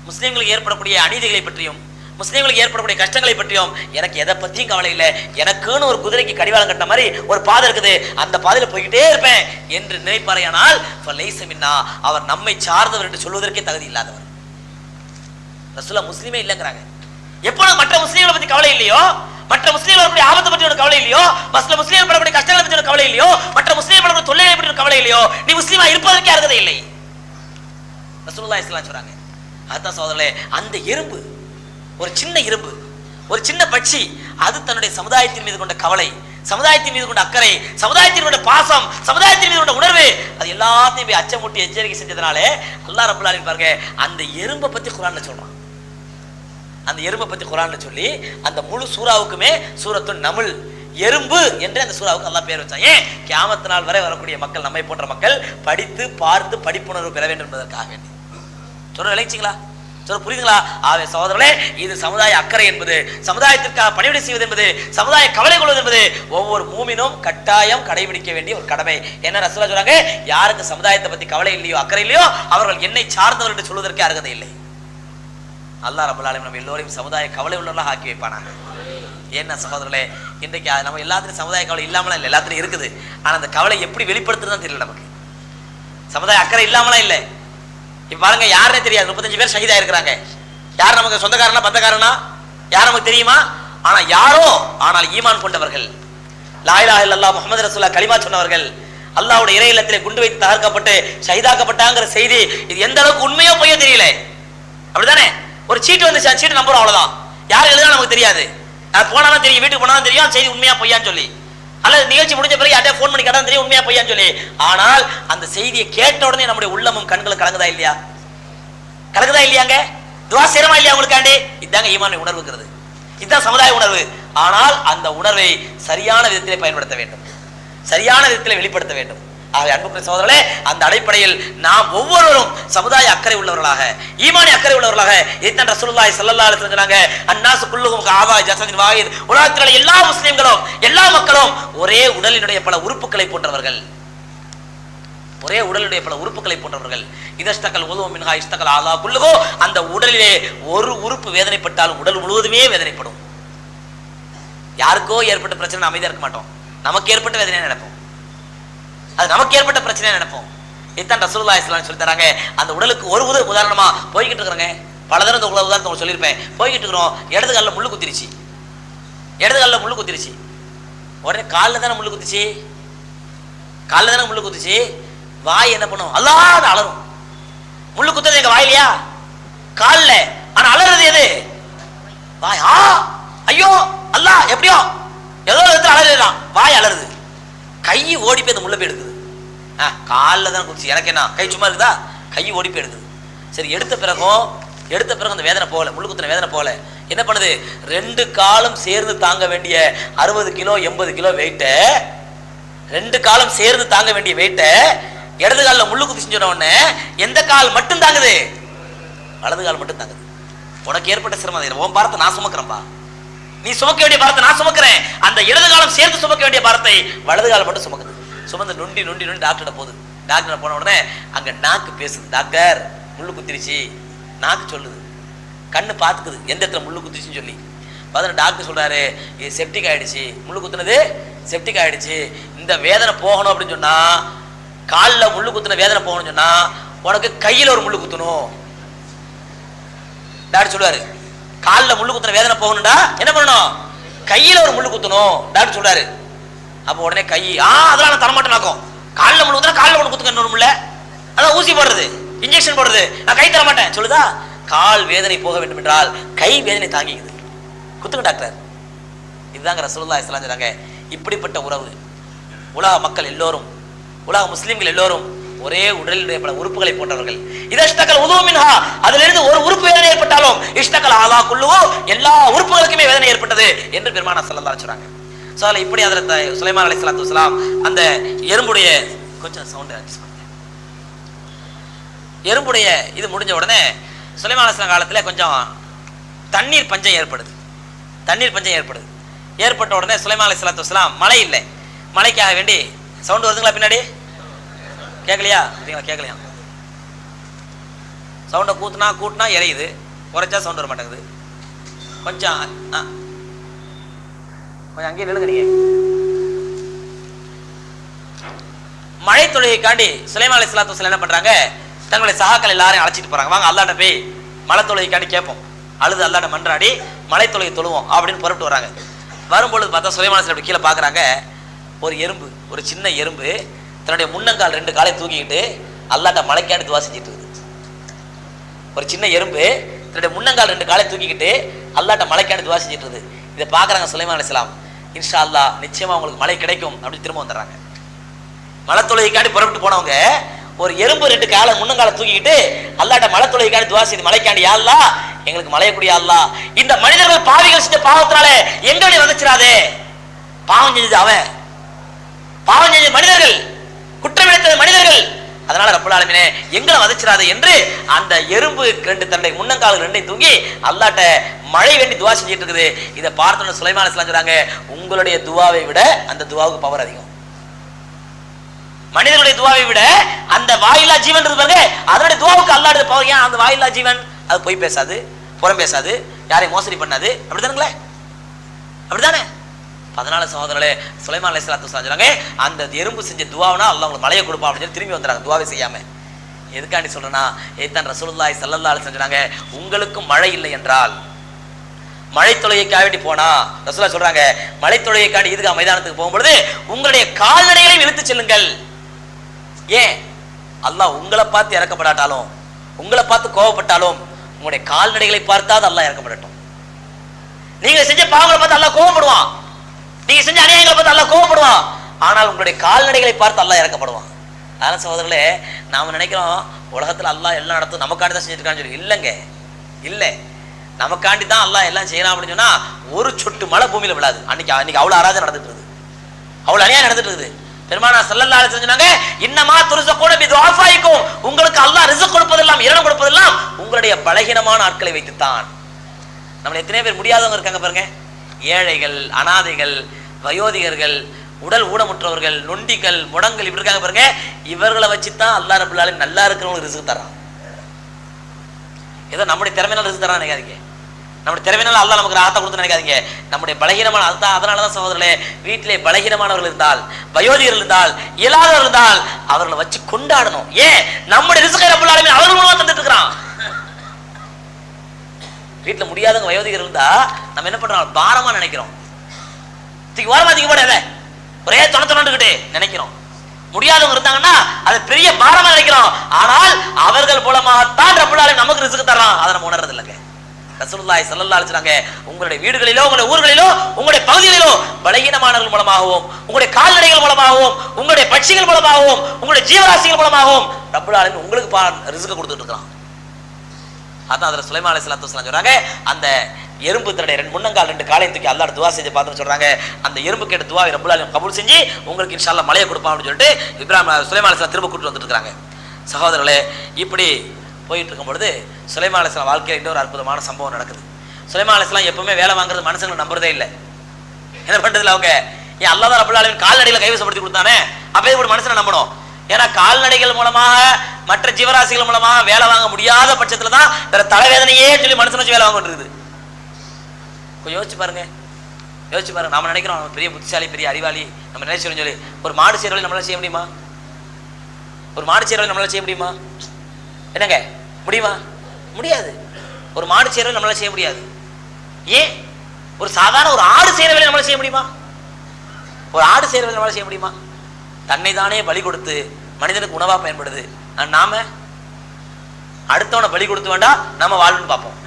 முஸ்லிம்களுக்கு ஏற்படக்கூடிய அநீதிகளை பற்றியும் முஸ்லிம்களுக்கு ஏற்படக்கூடிய கஷ்டங்களை பற்றியும் எனக்கு எதை பத்தியும் கவலை இல்லை, எனக்குன்னு ஒரு குதிரைக்கு கடிவாளம் கட்ட மாதிரி ஒரு பாதை இருக்குது, அந்த பாதையில போய்கிட்டே இருப்பேன் என்று நினைப்பாரையானால் அவர் நம்மை சார்ந்தவர் என்று சொல்வதற்கே தகுதி இல்லாதவர். ரசூலுல்லாஹ் முஸ்லிமே இல்லைங்கிறாங்க. எப்பொழுது மற்ற முஸ்லிம்களை பத்தி கவலை இல்லையோ, மற்ற முஸ்லிம்களுடைய ஆபத்தை பற்றி ஒரு கவலை இல்லையோ, முஸ்லிம்கள் படக்கூடிய கஷ்டங்களை பற்றி ஒரு கவலை இல்லையோ, மற்ற முஸ்லிம்களுடைய தொல்லைகளை பற்றி ஒரு கவலை இல்லையோ, நீ முஸ்லிமா இருப்பதற்கே அருகதை இல்லை ரசூலுல்லாஹி ஸல்லல்லாஹு அலைஹி வஸல்லம் சொல்றாங்க. அதான் சகோதரர்களே, அந்த எறும்பு, ஒரு சின்ன எறும்பு, ஒரு சின்ன பட்சி, அது தன்னுடைய சமுதாயத்தின் மீது கொண்ட கவலை, சமுதாயத்தின் மீது கொண்ட அக்கறை, சமுதாயத்தின் கொண்ட பாசம், சமுதாயத்தின் மீது கொண்ட உணர்வு, அது எல்லாத்தையும் போய் அச்சமூட்டி எச்சரிக்கை செஞ்சதுனாலே அல்லாஹ் ரப்பல் ஆலமீன் பாருங்க அந்த எறும்பை பத்தி குர்ஆன்ல சொல்றான். அந்த எறும்பை பத்தி குர்ஆன்ல சொல்லி அந்த முழு சூறாவுக்குமே சூரத்துன் நம்ல் எறும்பு என்று அந்த சூறாவுக்கு அல்லாஹ் பேர் வச்சான். ஏன், கியாமத் நாள் வரை வரக்கூடிய மக்கள், நம்மை போன்ற மக்கள் படித்து பார்த்து படிப்புணர்வு பெற வேண்டும் என்பதற்காக வேண்டி. சொல்ற விளைச்சிங்களா, சொல்ல புரியுதுங்களா? ஆவே சகோதரர்களே, இது சமுதாய அக்கறை என்பது, சமுதாயத்திற்காக பணிவிடை செய்வது என்பது, சமுதாய கவலை கொள்வது என்பது ஒவ்வொரு மூமினும் கட்டாயம் கடைபிடிக்க வேண்டிய ஒரு கடமை. என்ன ரசூலுல்லாஹ் சொல்றாங்க, யாருக்கு சமுதாயத்தை பத்தி கவலை இல்லையோ, அக்கறை இல்லையோ, அவர்கள் என்னை சார்ந்தவர் என்று சொல்வதற்கு அருகதை இல்லை. அல்லாஹ் ரப்பல் ஆலமீன் நம்ம எல்லோரையும் சமுதாய கவலை உள்ளவர்களாக ஆக்கி வைப்பானாங்க. என்ன சகோதரர்களே, இன்றைக்கு நம்ம எல்லாத்திலும் சமுதாய கவலை இல்லாமலாம் இல்லை, எல்லாத்திலும் இருக்குது. ஆனா அந்த கவலை எப்படி வெளிப்படுத்துறதுன்னு தெரியல நமக்கு. சமுதாய அக்கறை இல்லாமலாம் இல்லை. இப்ப பாருங்க, யாருன்னே தெரியாது, 35 பேர் ஷஹீதா இருக்கிறாங்க. யார் நமக்கு சொந்தக்காரனா பந்தக்காரனா யார் நமக்கு தெரியுமா? ஆனா யாரோ, ஆனால் ஈமான் கொண்டவர்கள், லா இலாஹா இல்லல்லாஹ் முஹம்மது ரசூலுல்லாஹ் கலிமா சொன்னவர்கள், அல்லாஹ்வுடைய இறை இல்லத்திலே குண்டு வைத்து தகர்க்கப்பட்டு ஷஹீதாக்கப்பட்டாங்கிற செய்தி இது எந்த அளவுக்கு உண்மையோ பொய்யோ தெரியல. அப்படிதானே? ஒரு சீட்டு வந்து சீட்டு நம்புறோம், அவ்வளவுதான். யார் எழுதுனா நமக்கு தெரியாது. போனாலும் தெரியும், வீட்டுக்கு போனாலும் தெரியும் செய்தி உண்மையா பொய்யான்னு சொல்லி, அல்லது நிகழ்ச்சி முடிஞ்ச பிறகு யார்ட்டே ஃபோன் பண்ணி கேட்டா தெரியும் உண்மையா பொய்யான்னு சொல்லி. ஆனால் அந்த செய்தியை கேட்ட உடனே நம்முடைய உள்ளமும் கண்களும் கலங்குதா இல்லையா? கலங்குதா இல்லையாங்க? துவா செய்யறமா இல்லையா உங்களுக்காண்டி? இதாங்க ஈமான் உணர்வுங்கிறது, இதுதான் சமுதாய உணர்வு. ஆனால் அந்த உணர்வை சரியான விதத்திலே பயன்படுத்த வேண்டும், சரியான விதத்திலே வெளிப்படுத்த வேண்டும். அன்புக்குரிய சகோதரர்களே, அந்த அடிப்படையில் நாம் ஒவ்வொருவரும் சமுதாய அக்கறை உள்ளவர்களாக, ஈமானி அக்கறை உள்ளவர்களாக, இதைத்தான் ரசூலுல்லாஹி ஸல்லல்லாஹு அலைஹி வஸல்லம் சொன்னாங்க, அன்னாசு குல்லுஹும் கஆபாஇ ஜஸதின் வாஹித். உலகத்தில் உள்ள எல்லா முஸ்லிம்களும் எல்லா மக்களும் ஒரே உடலினுடைய பல உறுப்புகளை போன்றவர்கள், ஒரே உடலுடைய பல உறுப்புகளை போன்றவர்கள். இதஸ்தகல் உது மின்ஹா இஸ்தகல் ஆலா குல்லுஹு. அந்த உடலிலே ஒரு உறுப்பு வேதனைப்பட்டாலும் உடல் முழுவதுமே வேதனைப்படும். யாருக்கோ ஏற்பட்ட பிரச்சனை அமைதியா இருக்க மாட்டோம், நமக்கு ஏற்பட்ட வேதனையை நினைப்போம், அது நமக்கு ஏற்பட்ட பிரச்சனையை நினைப்போம். இதுதான் ரசூலுல்லாஹி ஸல்லல்லாஹு அலைஹி வஸல்லம் சொல்லி தராங்க. அந்த உடலுக்கு ஒரு உதாரணமா போய்கிட்டு இருக்கிறாங்க, பல தடவை இந்த உதாரணத்தை உங்களுக்கு சொல்லியிருப்பேன். போய்கிட்டு இருக்கிறோம், இடது காலில் முள்ளு குத்திருச்சு, இடது காலில் முள்ளு குத்திருச்சு. உடனே காலில் தானே முள்ளு குத்திச்சு, காலில் தானே முள்ளு குத்திச்சு. வாய் என்ன பண்ணும்? அல்லாஹ் அலறும். முள்ளு குத்துறது எங்க வாயிலையா? காலில். ஆனா அலறது எது? வாய். ஐயோ அல்லாஹ், எப்படியோ ஏதோ விதத்தில் அலறான், வாய் அலறுது. கை ஓடி போய் அந்த முள்ள போய் எடுக்குது. காலில் தான் குதிச்சு, எனக்கு என்ன கை சும்மா இருக்குதா? கை ஓடி போய் எடுக்குது. சரி, எடுத்த பிறகு அந்த வேதனை போகல, முள்ளு குத்தின வேதனை போகல. என்ன பண்ணுது? 2 காலும் சேர்ந்து தாங்க வேண்டிய 60 கிலோ 80 கிலோ வெயிட்டை, 2 காலும் சேர்ந்து தாங்க வேண்டிய வெயிட்டை இடது காலில் முள்ளு குத்தி செஞ்ச உடனே எந்த கால் மட்டும் தாங்குது? வலது கால் மட்டும் தாங்குது. உனக்கு ஏற்பட்ட சிரமம், உன் பாரத்தை நான் சுமக்கிறேன்பா, நீ சுமக்க வேண்டிய பாரத்தை நான் சுமக்கிறேன். அந்த இடது காலம் சேர்த்து சுமக்க வேண்டிய பாரத்தை வலது காலம் மட்டும் சுமக்குது. சுமந்து நொண்டி நொண்டி நொண்டி டாக்டர் போகுது. டாக்டர் போன உடனே அங்க நாக்கு பேசுது, டாக்டர் முள்ளு குத்திருச்சு. நாக்கு சொல்லுது, கண்ணு பார்த்துக்குது எந்த இடத்துல முள்ளு குத்திருச்சுன்னு சொல்லி. பதில் டாக்டர் சொல்றாரு, இது செப்டிக் ஆயிடுச்சு, முள்ளு குத்துனது செப்டிக் ஆயிடுச்சு. இந்த வேதனை போகணும் அப்படின்னு சொன்னா, காலில் முள்ளு குத்துன வேதனை போகணும்னு சொன்னா உனக்கு கையில் ஒரு முள்ளு குத்தணும். டாக்டர் சொல்லுவாரு, காலில் முள்ளு குத்துன வேதனை போகணும்டா என்ன பண்ணணும்? கையில் ஒரு முள்ளு குத்தணும் டாக்டர் சொல்றாரு. அப்போ உடனே கை அதெல்லாம் நான் தரமாட்டேன், நாக்கும் காலில் முள்ளு குத்துனா காலில் ஒன்று குத்துக்க இன்னொரு முள்ள, அதான் ஊசி போடுறது, இன்ஜெக்ஷன் போடுறது, நான் கை தர மாட்டேன் சொல்லுதா. கால் வேதனை போக வேண்டும் என்றால் கை வேதனை தாங்கிக்குது, குத்துங்க டாக்டர். இதுதாங்க ரசூலுல்லாஹி ஸல்லல்லாஹு அலைஹி வஸல்லம். இப்படிப்பட்ட உறவு உலக மக்கள் எல்லோரும், உலக முஸ்லிம்கள் எல்லோரும் ஒரே உடலினுடைய பல உறுப்புகளை போன்றவர்கள். இதஸ்தகல் உது மின்ஹா, அதிலிருந்து ஒரு உறுப்பு வேதனை ஏற்பட்டாலும் இஸ்தகல் ஆலா குல்லுஹு, எல்லா உறுப்புகளுக்குமே வேதனை ஏற்பட்டது என்று பெருமானார் ஸல்லல்லாஹு அலைஹி வஸல்லம் சொல்றாங்க. இப்படி ஹஜ்ரத் சுலைமான் அலைஹிஸ்ஸலாத்து வஸலாம் அந்த எறும்புடைய கொஞ்சம் சவுண்ட் அட்ஜஸ்ட் பண்ணுங்க. எறும்புடைய இது முடிஞ்ச உடனே சுலைமான் அலைஹிஸ்ஸலாம் காலத்தில் கொஞ்சம் தண்ணீர் பஞ்சம் ஏற்படுது. தண்ணீர் பஞ்சம் ஏற்படுது. ஏற்பட்ட உடனே சுலைமான் அலைஹிஸ்ஸலாத்து வஸலாம், மழை இல்லை, மழைக்காக வேண்டி சவுண்ட் வருதுங்களா பின்னாடி? கேட்கலையா? கேட்கலையா? சவுண்டை கூட்டினா இறையுது, குறைச்சா சவுண்ட் வர மாட்டேங்குது. கொஞ்சம் அங்கேயே நிலுங்க. நீங்க மழை தொழுகைக்காண்டி சுலைமான் அலைஹிஸ்ஸலாத்து வஸலாம் என்ன பண்றாங்க? தங்களுடைய சகாக்கள் எல்லாரையும் அழைச்சிட்டு போறாங்க. வாங்க அல்லாஹ்ட்ட போய் மழை தொழுகைக்காண்டி கேட்போம், அழுது அல்லாஹ்ட்ட மன்றாடி மழை தொழுகை தொழுவோம் அப்படின்னு புறப்பட்டு வராங்க. வரும்பொழுது பார்த்தா சுலைமான் அலைஹிஸ்ஸலாம் கீழே பார்க்குறாங்க, ஒரு எறும்பு, ஒரு சின்ன எறும்பு தன்னுடைய முன்னங்கால் 2 காலை தூக்கிக்கிட்டு அல்லாஹ்ட்ட மழைக்காண்டி துவா செஞ்சுட்டு இருக்குது. ஒரு சின்ன எறும்பு தன்னுடைய முன்னங்கால் 2 காலை தூக்கிக்கிட்டு அல்லாஹ்ட்ட மழைக்காண்டி துவா செஞ்சுட்டு இருக்குது. இதை பார்க்குறாங்க சுலைமான் அலைஹிஸ்ஸலாம். இன்ஷா அல்லாஹ் நிச்சயமா உங்களுக்கு மழை கிடைக்கும் அப்படின்னு திரும்ப வந்துடுறாங்க. மழை தொழுகைக்காண்டி புறப்பட்டு போனவங்க ஒரு எறும்பு 2 காலை முன்னங்காலை தூக்கிக்கிட்டு அல்லாஹ்ட்ட மழை தொழுகைக்காண்டி துவா செய்து மழைக்காண்டி, யா அல்லாஹ் எங்களுக்கு மழையக்கூடிய அல்லாஹ், இந்த மனிதர்கள் பாவிகள் செஞ்ச பாவத்தினால எங்களை வதச்சிடாதே. பாவம் செஞ்சது அவன், பாவம் செஞ்ச மனிதர்கள், குற்றம் இழைத்தது மனிதர்கள், அதனால ரப்பல் ஆலமீனே எங்களை வதச்சிடாதே என்று அந்த எறும்பு 2 தன்னுடைய முன்னங்கால் 2 தூங்கி அல்லாஹ்ட்ட மழை வேண்டி துவா செஞ்சுட்டு இருக்குது. இதை பார்த்தோன்னு சுலைமான் அலைஹிஸ்ஸலாம் சொல்றாங்க, உங்களுடைய துவாவை விட அந்த துவாவுக்கு பவர் அதிகம். மனிதனுடைய துவாவை விட அந்த வாயில்லா ஜீவன் இருப்பாங்க, அதனுடைய துவாவுக்கு அல்லாஹ்வுடைய பவர். ஏன்? அந்த வாயில்லா ஜீவன் அது பொய் பேசாது, புறம் பேசாது, யாரையும் மோசடி பண்ணாது, அப்படிதானுங்களே? அப்படிதானே? அதனால சகோதரர்களே, சுலைமான் அலைஹிஸ்ஸலாத்து வஸலாம் சொல்றாங்க, அந்த எறும்பு செஞ்ச துவாவுனா அல்லாஹ் உங்களுக்கு மழையை கொடுப்பான் அப்படின்னு சொல்லி திரும்பி வந்துறாங்க துவாவை செய்யாம. எதுக்காண்டி சொல்றேன்னா, ஏத்தான் ரசூலுல்லாஹி ஸல்லல்லாஹு அலைஹி வஸல்லம் சொன்னாங்க, உங்களுக்கு மழை இல்லை என்றால் மழை தொழுகைக்காக வேண்டி போனா ரசூலுல்லாஹ் சொல்றாங்க, மழை தொழுகைக்காண்டி ஈத்கா மைதானத்துக்கு போகும்பொழுது உங்களுடைய கால்நடைகளை இழுத்து செல்லுங்கள். ஏன்? அல்லாஹ் உங்களை பார்த்து இறக்கப்படாட்டாலும், உங்களை பார்த்து கோபப்பட்டாலும் உங்களுடைய கால்நடைகளை பார்த்தாது அல்லாஹ் இறக்கப்படட்டும். நீங்க செஞ்ச பாவங்களை பார்த்து அல்லாஹ் கோபப்படுவான், நீங்க செஞ்ச அநியாயங்களை பார்த்து அல்லாஹ் கோபப்படுவான், ஆனால் உங்களுடைய கால்நடைகளை பார்த்து அல்லாஹ் இறக்கப்படுவான். அதனால சகோதரர்களே, நாம நினைக்கிறோம் உலகத்துல அல்லாஹ் எல்லாம் நடத்தும் நமக்காண்டி தான் செஞ்சிருக்கான்னு சொல்லி. இல்லைங்க, இல்லை, நமக்காண்டி தான் அல்லாஹ் எல்லாம் செய்யலாம் அப்படின்னு சொன்னா ஒரு சொட்டு மழை பூமியில விழாது. அன்னைக்கு அவ்வளவு அராஜகம் நடந்துட்டு இருக்குது, அவ்வளவு அநியாயம் நடந்துட்டு இருக்குது. பெருமானா ஸல்லல்லாஹு அலைஹி வஸல்லம் சொன்னாங்க, இன்னமா துர்ஸகுன பிதுஆஃபாயிக்கும், உங்களுக்கு அல்லாஹ் ரிஸ்க் கொடுப்பதெல்லாம் இரணம் கொடுப்பதெல்லாம் உங்களுடைய பலகீனமான ஆட்களை வைத்துத்தான். நம்ம எத்தனை பேர் முடியாதவங்க இருக்காங்க பாருங்க, ஏழைகள், அனாதைகள், வயோதிகர்கள், உடல் ஊனமுற்றவர்கள், நொண்டிகள், முடங்கள் இப்படி இருக்காங்க பாருங்க. இவர்களை வச்சுதான் அல்லாஹ் ரப்பல் ஆலமீன் நல்லா இருக்கிறவங்களுக்கு ரிஸ்க் தர்றான். ஏதோ நம்முடைய திறமையினால ரிஸ்க் தரான்னு நினைக்காதீங்க. நம்முடைய திறமையினால அல்லாஹ் நமக்கு ராகத்தை கொடுத்து நினைக்காதீங்க. நம்முடைய பலகீனமான அதனாலதான் சகோதரர்களே, வீட்டிலே பலகீனமானவர்கள் இருந்தால், வயோதிகர்கள் இருந்தால், இயலாதவர்கள் இருந்தால் அவர்களை வச்சு கொண்டாடணும். ஏன்? நம்முடைய ரிஸ்கை ரப்பல் ஆலமீன் அவர்கள் மூலமா தந்துட்டு இருக்கிறான். வீட்டுல முடியாதவங்க வயோதிகர்கள் இருந்தா நம்ம என்ன பண்றோம்? பாரமா நினைக்கிறோம். ஓரமா தூக்கி போட ஒரே தொணக்கிட்டே நினைக்கிறோம். முடியாதவங்க இருந்தாங்கன்னா அது பெரிய பாரமா நினைக்கிறோம். ஆனால் அவர்கள் மூலமாகத்தான் ரப்பல் ஆலமீன் நமக்கு ரிஸ்க் தர்றான். அதை நம்ம உணர்றது இல்லைங்க. ரசூலுல்லாஹி ஸல்லல்லாஹு அலைஹி வஸல்லம் உங்களுடைய வீடுகளிலோ, உங்களுடைய ஊர்களிலோ, உங்களுடைய பகுதிகளிலோ பலகீனமானவர்கள் மூலமாகவும், உங்களுடைய கால்நடைகள் மூலமாகவும், உங்களுடைய பட்சிகள் மூலமாகவும், உங்களுடைய ஜீவராசிகள் மூலமாகவும் ரப்பல் ஆலமீன் உங்களுக்கு ரிஸ்க் கொடுத்துட்டு இருக்கான். அதான் அதுல சுலைமான் அலைஹிஸ்ஸலாத்து வஸலாம் சொல்றாங்க, அந்த எறும்பு தன்னுடைய முன்னங்கால் 2 காலையும் தூக்கி அல்லாஹ் துவா செஞ்சு பார்த்து சொல்றாங்க, அந்த எறும்பு கேட்ட துவாவை ரப்பல் ஆலமீன் கபூல் செஞ்சு உங்களுக்கு இன்ஷா அல்லாஹ் மழையை கொடுப்பான் அப்படின்னு சொல்லிட்டு சுலைமான் அலைஹிஸ்ஸலாம் திரும்ப கூட்டிட்டு வந்துட்டு இருக்காங்க. சகோதரர்களே, இப்படி போயிட்டு இருக்கும் பொழுது சுலைமான் அலைஹிஸ்ஸலாம் வாழ்க்கையில் இன்னொரு அற்புதமான சம்பவம் நடக்குது. சுலைமான் அலைஹிஸ்ஸலாம் எப்பவுமே வேலை வாங்குறது மனுஷங்களை நம்புறதே இல்லை. என்ன பண்றதுல அவங்க, ஏன் அல்லாஹ் ரப்பல் ஆலமீன் கால்நடைகளை கைவசப்படுத்தி கொடுத்தானே, அப்பவே ஒரு மனுஷனை நம்பணும். ஏன்னா கால்நடைகள் மூலமாக, மற்ற ஜீவராசிகள் மூலமாக வேலை வாங்க முடியாத பட்சத்துல தான் வேற தலைவேதனையே சொல்லி மனுஷன் வச்சு வேலை வாங்கிட்டு இருக்குது. கொஞ்சம் யோசிச்சு பாருங்க. நாம நினைக்கிறோம் நம்ம பெரிய புத்திசாலி, பெரிய அறிவாளி, நம்ம நினைச்சோம் சொல்லி. ஒரு மாடு செய்யறவரை நம்மளால செய்ய முடியுமா? ஒரு மாடு செய்யறவரை நம்மளால செய்ய முடியுமா? என்னங்க முடியுமா? முடியாது. ஒரு மாடு செய்யறவரை நம்மளால செய்ய முடியாது. ஏன்? ஒரு சாதாரண ஒரு ஆடு செய்யற வேலை நம்மளால செய்ய முடியுமா? ஒரு ஆடு செய்யற வேலை நம்மளால செய்ய முடியுமா? தன்னை தானே பலி கொடுத்து மனிதனுக்கு உணவா பயன்படுது. நாம அடுத்தவனை பலி கொடுத்து வேண்டாம் நம்ம வாழ்வுன்னு பார்ப்போம்.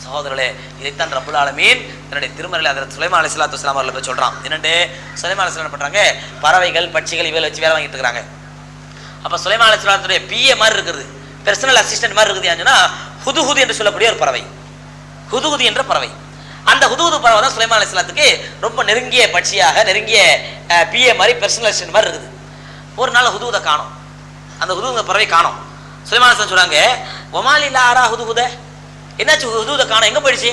சகோதரர்களே, இதைத்தான் ரப்பல் ஆலமீன் தன்னுடைய திருமறையில ஹஜ்ரத் சுலைமான் அலைஹிஸ்ஸலாத்து வஸலாம் அவர்களை போய் சொல்றான். என்னண்டு சுலைமான் அலைஹிஸ்ஸலாம் என்ன பண்றாங்க? பறவைகள், பட்சிகள் இவைகளை வச்சு வேலை வாங்கிட்டு இருக்காங்க. அப்ப சுலைமான் அலைஹிஸ்ஸலாத்துடைய பிஏ மாதிரி இருக்குது, பர்சனல் அசிஸ்டன்ட் மாதிரி இருக்குது. ஏன்னா ஹுதுஹுது என்று சொல்லக்கூடிய ஒரு பறவை, ஹுதுஹுது என்ற பறவை. அந்த ஹுதுஹுது பறவை தான் சுலைமான் அலைஹிஸ்ஸலாத்துக்கு ரொம்ப நெருங்கிய பட்சியாக, நெருங்கிய பிஏ மாதிரி, பர்சனல் அசிஸ்டன்ட் மாதிரி இருக்குது. ஒரு நாள் ஹுதுஹுதை காணோம், அந்த ஹுதுஹுத பறவை காணோம். சுலைமான் அலைஹிஸ்ஸலாம் சொல்றாங்க, ஒமாலி லா அரா ஹுதுஹுத, என்னாச்சு ஹுதுஹுத காணோம், எங்க போயிடுச்சு?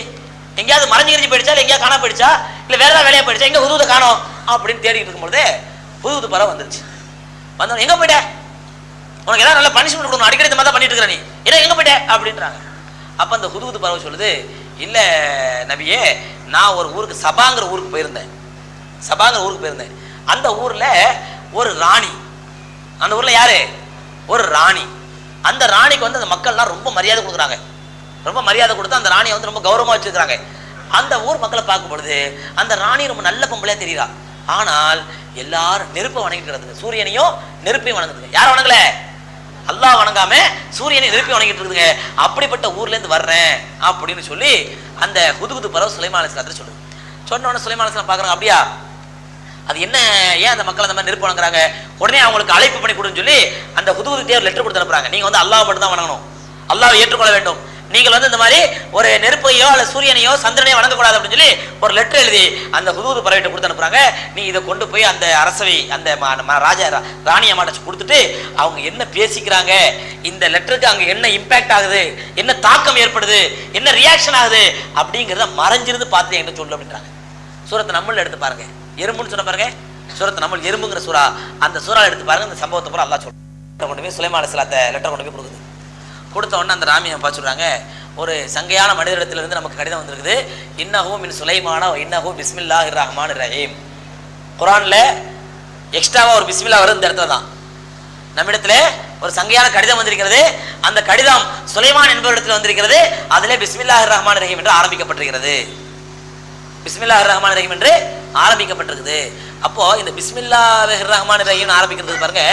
எங்கேயாவது மறைஞ்சிரிஞ்சு போயிடுச்சா, இல்லை எங்கேயா காண போயிடுச்சா, இல்லை வேற ஏதாவது வேலையா போயிடுச்சா, எங்க ஹுதுஹுத காணோம் அப்படின்னு தேடிட்டு இருக்கும்போது ஹுதுஹுது பறவை வந்துருச்சு. வந்தவன், எங்க போயிட்ட? உனக்கு ஏதாவது நல்ல பனிஷ்மெண்ட் கொடுக்கணும், அடிக்கடி இந்த மாதிரி தான் பண்ணிட்டு இருக்கிற நீ, ஏன்னா எங்க போயிட்ட அப்படின்றாங்க. அப்ப அந்த ஹுதுஹுது பறவை சொல்லுது, இல்ல நபியே, நான் ஒரு ஊருக்கு சபாங்கிற ஊருக்கு போயிருந்தேன். அந்த ஊர்ல ஒரு ராணி, அந்த ஊர்ல யாரு? ஒரு ராணி. அந்த ராணிக்கு வந்து அந்த மக்கள்லாம் ரொம்ப மரியாதை கொடுக்குறாங்க. ரொம்ப மரியாதை கொடுத்து அந்த ராணியை வந்து ரொம்ப கௌரவமா வச்சிருக்காங்க. அந்த ஊர் மக்களை பார்க்கும் பொழுது அந்த ராணி ரொம்ப நல்ல பொம்பளையா தெரியுறா. ஆனால் எல்லாரும் நெருப்பை வணங்கிட்டு, சூரியனையும் நெருப்பையும் வணங்குதுங்க. யாரும் வணங்கல? அல்லாஹ் வணங்காம சூரியனை நெருப்பி வணங்கிட்டு இருக்குதுங்க. அப்படிப்பட்ட ஊர்ல இருந்து வர்றேன் அப்படின்னு சொல்லி அந்த ஹுதுஹுது பறவை சுலைமான் அலைஹிஸ்ஸலாத்து சொல்லுது. சொன்ன உடனே சுலைமான் அலைஹிஸ்ஸலாம் பாக்குறாங்க, அப்படியா, அது என்ன, ஏன் அந்த மக்கள் அந்த மாதிரி நெருப்பு வணங்குறாங்க? உடனே அவங்களுக்கு அழைப்பு பண்ணி கொடுன்னு சொல்லி அந்த ஹுதுஹுதுக்கே ஒரு லெட்டர் கொடுத்து அனுப்புறாங்க. நீங்க வந்து அல்லாஹ் மட்டும் தான் வணங்கணும், அல்லாஹ்வை ஏற்றுக்கொள்ள வேண்டும், நீங்கள் வந்து இந்த மாதிரி ஒரு நெருப்பையோ அல்ல சூரியனையோ சந்திரனையோ வணங்கக்கூடாது அப்படின்னு சொல்லி ஒரு லெட்டர் எழுதி அந்த ஹுதுஹுது பறவைட்ட கொடுத்து அனுப்புறாங்க. நீ இதை கொண்டு போய் அந்த அரசவை, அந்த ராஜா ராணி அம்மாட்ட கொடுத்துட்டு அவங்க என்ன பேசிக்கிறாங்க, இந்த லெட்டருக்கு அங்க என்ன இம்பாக்ட் ஆகுது, என்ன தாக்கம் ஏற்படுது, என்ன ரியாக்ஷன் ஆகுது அப்படிங்கிறத மறைஞ்சிருந்து பார்த்து என்கிட்ட சொல்லு அப்படின்றாங்க. சூரத்து நம்மள எடுத்து பாருங்க, எறும்புன்னு சொன்ன பாருங்க, சூரத்து நம்ம எறும்புங்கிற சூறா, அந்த சூறாவை எடுத்து பாருங்க. இந்த சம்பவத்தை பூரா அல்லாஹ் சொல்ல கொண்டு போய் சுலைமான் அலைஹிஸ்ஸலாத்தை லெட்டர் கொண்டு போய் கொடுக்குது. கொடுத்த உடனே அந்த ராமியை பார்த்து சொல்றாங்க, ஒரு சங்கையான மனிதரிடத்திலிருந்து நமக்கு கடிதம் வந்திருக்குது. இன்னஹு மின் சுலைமான இன்னஹு பிஸ்மில்லாஹிர் ரஹ்மானிர் ரஹீம். குர்ஆன்ல எக்ஸ்ட்ராவா ஒரு பிஸ்மில்லா வருது இந்த இடத்துல தான். நம்மிடத்துல ஒரு சங்கையான கடிதம் வந்திருக்கிறது. அந்த கடிதம் சுலைமான் என்பவரிடத்தில் வந்திருக்கிறது. அதிலே பிஸ்மில்லாஹிர் ரஹ்மானிர் ரஹீம் என்று ஆரம்பிக்கப்பட்டிருக்கிறது. பிஸ்மில்லாஹிர் ரஹ்மானிர் ரஹீம் என்று ஆரம்பிக்கப்பட்டிருக்குது. அப்போ இந்த பிஸ்மில்லாஹிர் ரஹ்மானிர் ரஹீம் ஆரம்பிக்கிறது பாருங்க,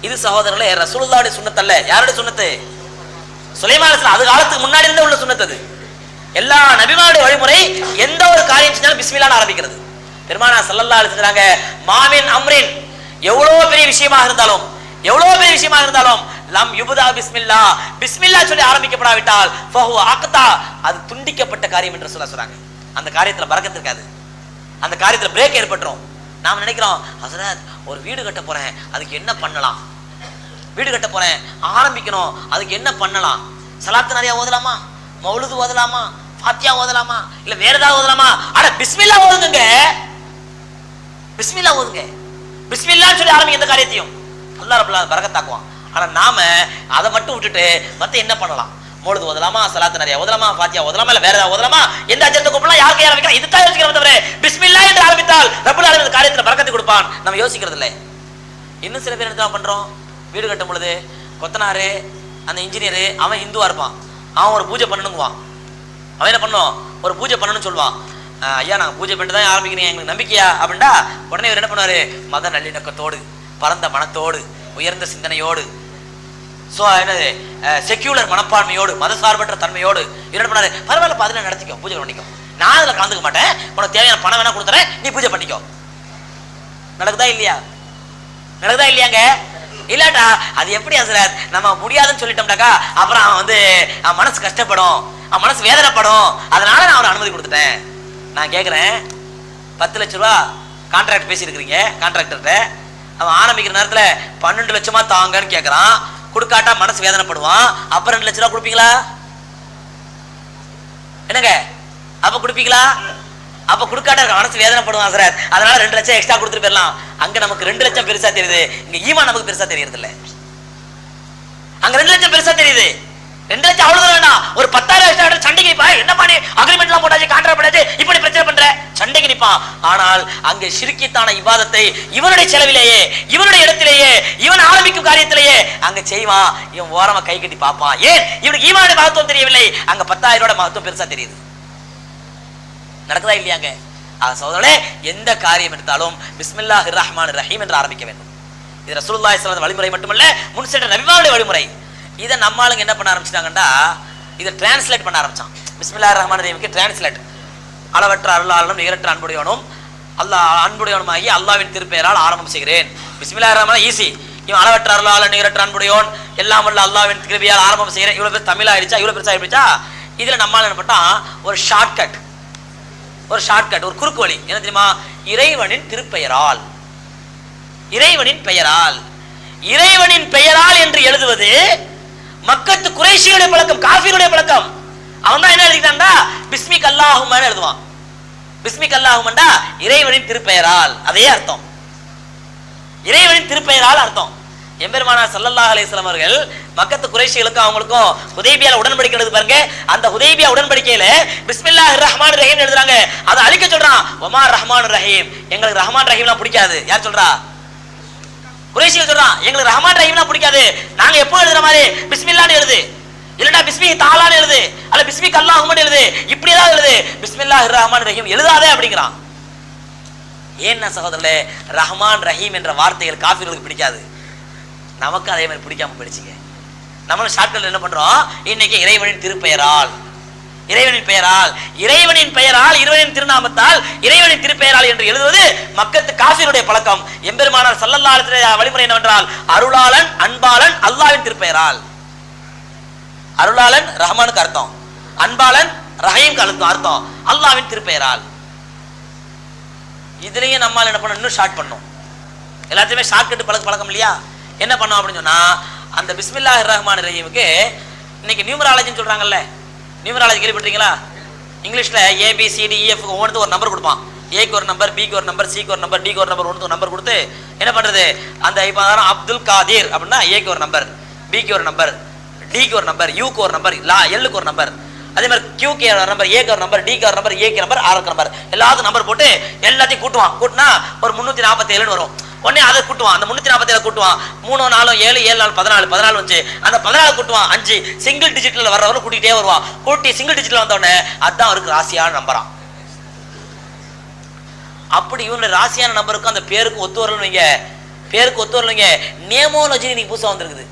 இது சகோதரர்களே ரசூலுல்லாஹ்வுடைய சுன்னத் அல்ல. யாருடைய சுன்னத்து? சுலைமான் அலைஹிஸ்ஸலாம் அது காலத்துக்கு முன்னாடி இருந்தே உள்ள சுன்னத். அது எல்லா நபிமாருடைய வழிமுறை, எந்த ஒரு காரியம் செஞ்சாலும் பிஸ்மில்லாஹ்னு ஆரம்பிக்கிறது. பெருமானார் ஸல்லல்லாஹு அலைஹி வஸல்லம் சொல்றாங்க, மாமின் அம்ரின், எவ்வளவு பெரிய விஷயமாக இருந்தாலும் லம் யுபதா பிஸ்மில்லாஹ், பிஸ்மில்லாஹ் சொல்லி ஆரம்பிக்கப்படாவிட்டால் ஃபஹு அக்தா, அது துண்டிக்கப்பட்ட காரியம் என்று சொல்றாங்க. அந்த காரியத்துல பரக்கத் இருக்காது, அந்த காரியத்துல பிரேக் ஏற்பட்டுரும். நாம் நினைக்கிறோம் ஹஸ்ரத் ஒரு வீடு கட்ட போறேன், அதுக்கு என்ன பண்ணலாம், வீடு கட்ட போறேன் ஆரம்பிக்கணும், அதுக்கு என்ன பண்ணலாம், சலாத்து நிறைய ஓதலாமா, மௌலுது ஓதலாமா, ஃபாத்தியா ஓதலாமா, இல்ல வேற ஏதாவது ஓதலாமா? அட பிஸ்மில்லா ஓதுங்க, பிஸ்மில்லா ஓதுங்க, பிஸ்மில்லான்னு சொல்லி ஆரம்பிங்க எந்த காரியத்தையும், அல்லாஹ் ரப்பல் ஆலமீன் பரக்கத்தாக்குவான். ஆனா நாம அதை மட்டும் விட்டுட்டு மத்த என்ன பண்ணலாம், மௌலுது ஓதலாமா, சலாத்து நிறைய ஓதலாமா, ஃபாத்தியா ஓதலாமா, இல்ல வேற ஏதாவது ஓதலாமா, எந்த அஜரத்தை கூப்பிடலாம், யார் கையால வைக்கலாம், இதுதான் யோசிக்கிறோம் தவிர பிஸ்மில்லா என்று ஆரம்பித்தால் ரப்பல் ஆலமீன் அந்த காரியத்துல பரக்கத்தை கொடுப்பான் நம்ம யோசிக்கிறது இல்லை. இன்னும் சில பேர் என்ன பண்றோம், வீடு கட்டும் பொழுது கொத்தனாரு அந்த இன்ஜினியரு அவன் இந்துவா இருப்பான், அவன் ஒரு பூஜை பண்ணணுங்குவான், அவன் என்ன பண்ணும் ஒரு பூஜை பண்ணணும்னு சொல்லுவான். ஐயா நாங்கள் பூஜை பண்ணிட்டு தான் ஆரம்பிக்கிறீங்க எங்களுக்கு நம்பிக்கையா அப்படின்டா உடனே இவர் என்ன பண்ணுவாரு, மத நல்லிணக்கத்தோடு பரந்த மனத்தோடு உயர்ந்த சிந்தனையோடு என்னது செக்யூலர் மனப்பான்மையோடு மதசார்பற்ற தன்மையோடு என்ன பண்ணாரு, பரவாயில்ல பதில நடத்திக்கோ, பூஜை பண்ணிக்கோ, நான் அதில் கலந்துக்க மாட்டேன், உனக்கு தேவையான பணம் வேணா கொடுத்துறேன், நீ பூஜை பண்ணிக்கோ. நடக்குதா இல்லையா, நடக்குதா இல்லையாங்க? இல்லாட்டா அது எப்படி ஹஸ்ரத் நம்ம முடியாதுன்னு சொல்லிட்டோம்டாக்கா அப்புறம் அவன் வந்து அவன் மனசு கஷ்டப்படும், அவன் மனசு வேதனைப்படும், அதனால நான் அவனை அனுமதி கொடுத்துட்டேன். நான் கேட்குறேன், 10 லட்ச ரூபா கான்ட்ராக்ட் பேசியிருக்கிறீங்க கான்ட்ராக்டர்கிட்ட, அவன் ஆரம்பிக்கிற நேரத்தில் 12 லட்சமா தாங்கன்னு கேட்குறான், கொடுக்காட்டா மனசு வேதனைப்படுவான், அப்புறம் 2 லட்ச ரூபா கொடுப்பீங்களா என்னங்க? அப்ப கொடுப்பீங்களா? அப்ப கொடுக்காட்ட மனசு வேதனைப்படுவான் சார், அதனால 2 லட்சம் எக்ஸ்ட்ரா கொடுத்துட்டு போயிடலாம். அங்க நமக்கு 2 லட்சம் பெருசா தெரியுது, இங்க ஈமான் நமக்கு பெருசா தெரியறது இல்ல. அங்க 2 லட்சம் பெருசா தெரியுது, 2 லட்சம் அவ்வளவு வேண்டாம், ஒரு 10,000 எக்ஸ்ட்ரா சண்டைக்கு நிப்பா, என்ன பண்ணி அக்ரிமெண்ட் எல்லாம் போட்டாச்சு, கான்ட்ராக்ட் போட்டாச்சு, இப்படி பிரச்சனை பண்ற சண்டைக்கு நிப்பான். ஆனால் அங்கே ஷிர்கித்தான இபாதத்தை இவனுடைய செலவிலேயே இவனுடைய இடத்திலேயே இவன் ஆரம்பிக்கும் காரியத்திலேயே அங்க செய்வான். இவன் ஓரமா கை கட்டி பார்ப்பான், ஏன் இவனுக்கு ஈமானுடைய மகத்துவம் தெரியவில்லை, அங்க 10,000 மகத்துவம் பெருசா தெரியுது. நடக்குதா இல்லையாங்க? சகோதரர்களே, எந்த காரியம் எடுத்தாலும் பிஸ்மில்லாஹிர் ரஹ்மானிர் ரஹீம் என்று ஆரம்பிக்க வேண்டும். இது ரசூலுல்லாஹி ஸல்லல்லாஹு அலைஹி வஸல்லம் வழிமுறை மட்டுமல்ல, முன் சென்ற நபிமாருடைய வழிமுறை. இதை நம்ம ஆளுங்க என்ன பண்ண ஆரம்பிச்சிட்டாங்கன்னா, இதை டிரான்ஸ்லேட் பண்ண ஆரம்பிச்சான். பிஸ்மில்லாஹிர் ரஹ்மானிர் ரஹீமுக்கு டிரான்ஸ்லேட், அளவற்ற அருளாளனும் நிகரற்ற அன்புடையவனும் அல்லாஹ் அன்புடையவனுமாகி அல்லாஹ்வின் திருப்பெயரால் ஆரம்பம் செய்கிறேன். பிஸ்மில்லாஹிர் ரஹ்மான் ஈஸி, இவன் அளவற்ற அருளாளன் நிகரற்ற அன்புடையவன் எல்லாம் வல்ல அல்லாஹ்வின் கிருபையால் ஆரம்பம் செய்கிறேன். இவ்வளவு பேர் தமிழ் ஆயிடுச்சா, இவ்வளவு பெருசா ஆயிடுச்சா? இதுல நம்மால் என்ன பண்ணா ஒரு ஷார்ட்கட், ஒரு குறுக்கு வழி என்ன தெரியுமா? இறைவனின் திருப்பெயரால், இறைவனின் பெயரால், இறைவனின் பெயரால் என்று எழுதுவது மக்கத்து குறைஷியுடைய பழக்கம், காஃபிருடைய பழக்கம். அவன் தான் என்ன எழுதிட்டான்டா, பிஸ்மிக் அல்லாஹும்மன்னு எழுதுவான். பிஸ்மிக் அல்லாஹும்மண்டா இறைவனின் திருப்பெயரால், அதே அர்த்தம், இறைவனின் திருப்பெயரால் அர்த்தம். எம்பெருமானார் ஸல்லல்லாஹு அலைஹி வஸல்லம் அவர்கள் மக்கத்து குறைஷிகளுக்கும் அவங்களுக்கும் ஹுதைபியால உடன்படிக்கை எழுது பாருங்க. அந்த ஹுதைபியா உடன்படிக்கையில பிஸ்மில்லாஹிர் ரஹ்மானிர் ரஹீம் எழுதுறாங்க. அதை அழிக்க சொல்றான். ஒமா ரஹ்மானுர் ரஹீம், எங்களுக்கு ரஹ்மான் ரஹீம்லாம் பிடிக்காது. யார் சொல்றா? குறைஷிகள் சொல்றான், எங்களுக்கு ரஹ்மான் ரஹீம்லாம் பிடிக்காது, நாங்க எப்போ எழுதுற மாதிரி பிஸ்மில்லான்னு எழுது, இல்லடா பிஸ்மி தாலான்னு எழுது, அல்ல பிஸ்மிக் அல்லாஹும்மன்னு எழுது, இப்படி ஏதாவது எழுது, பிஸ்மில்லாஹிர் ரஹ்மானிர் ரஹீம் எழுதாதே அப்படிங்கிறான். ஏன்னா சகோதரர்களே, ரஹ்மான் ரஹீம் என்ற வார்த்தைகள் காஃபிர்களுக்கு பிடிக்காது, நமக்கு அதே மாதிரி பிடிக்காம போயிடுச்சுங்க. நம்மளும் ஷார்ட்கட்ல என்ன பண்றோம், இன்னைக்கு இறைவனின் திருப்பெயரால், இறைவனின் பெயரால், இறைவனின் பெயரால், இறைவனின் திருநாமத்தால், இறைவனின் திருப்பெயரால் என்று எழுதுவது மக்கத்து காஃபிருடைய பழக்கம். எம்பெருமானார் ஸல்லல்லாஹு அலைஹி வஸல்லம் வழிமுறை என்னவென்றால், அருளாளன் அன்பாளன் அல்லாஹ்வின் திருப்பெயரால். அருளாளன் ரஹ்மானுக்கு அர்த்தம், அன்பாளன் ரஹீம்க்கு அர்த்தம், அல்லாஹ்வின் திருப்பெயரால். இதுலயே நம்மால் என்ன பண்ணணும், இன்னும் ஷார்ட் பண்ணணும். எல்லாத்தையுமே ஷார்ட்கட் பழக்கம் இல்லையா? என்ன பண்ணோம் அப்படின்னு சொன்னா, அந்த பிஸ்மில்லாஹிர் ரஹ்மானிர் ரஹீமுக்கு இன்னைக்கு நியூமராலஜின்னு சொல்றாங்கல்ல, நியூமராலஜி கேள்விப்பட்டீங்களா? இங்கிலீஷ்ல ABCDEF ஒவ்வொன்றுக்கு ஒரு நம்பர் கொடுப்பான். ஏக்கு ஒரு நம்பர், பிக்கு ஒரு நம்பர், சிக்கு ஒரு நம்பர், டிக்கு ஒரு நம்பர், ஒன்று நம்பர் கொடுத்து என்ன பண்றது, அந்த இப்போ அப்துல் காதிர் அப்படின்னா ஏக்கு ஒரு நம்பர், பிக்கு ஒரு நம்பர், டிக்கு ஒரு நம்பர், யூக்கு ஒரு நம்பர், எல்லுக்கு ஒரு நம்பர், அதே மாதிரி கியூக்கு ஒரு நம்பர், ஏக்கு ஒரு நம்பர், டிக்கு ஒரு நம்பர், ஏக்கு நம்பர், ஆருக்கு நம்பர், எல்லாத்துக்கும் நம்பர் போட்டு எல்லாத்தையும் கூட்டுவான். கூட்டினா ஒரு 347 வரும். உடனே அதை கூட்டுவான், அந்த 347 கூட்டுவான், 3 4 7 7 4 14 14 வந்து அந்த 14 கூட்டுவான் 5 சிங்கிள் டிஜிட்ல வர்றவரை கூட்டிகிட்டே வருவான். கூட்டி சிங்கிள் டிஜிட்ல வந்த உடனே அதுதான் அவருக்கு ராசியான நம்பரான். அப்படி இவனுடைய ராசியான நம்பருக்கும் அந்த பேருக்கு ஒத்து வரலன்னு வைங்க, பேருக்கு ஒத்து வரலங்க. நேமோலஜி இன்னைக்கு புதுசா வந்திருக்குது.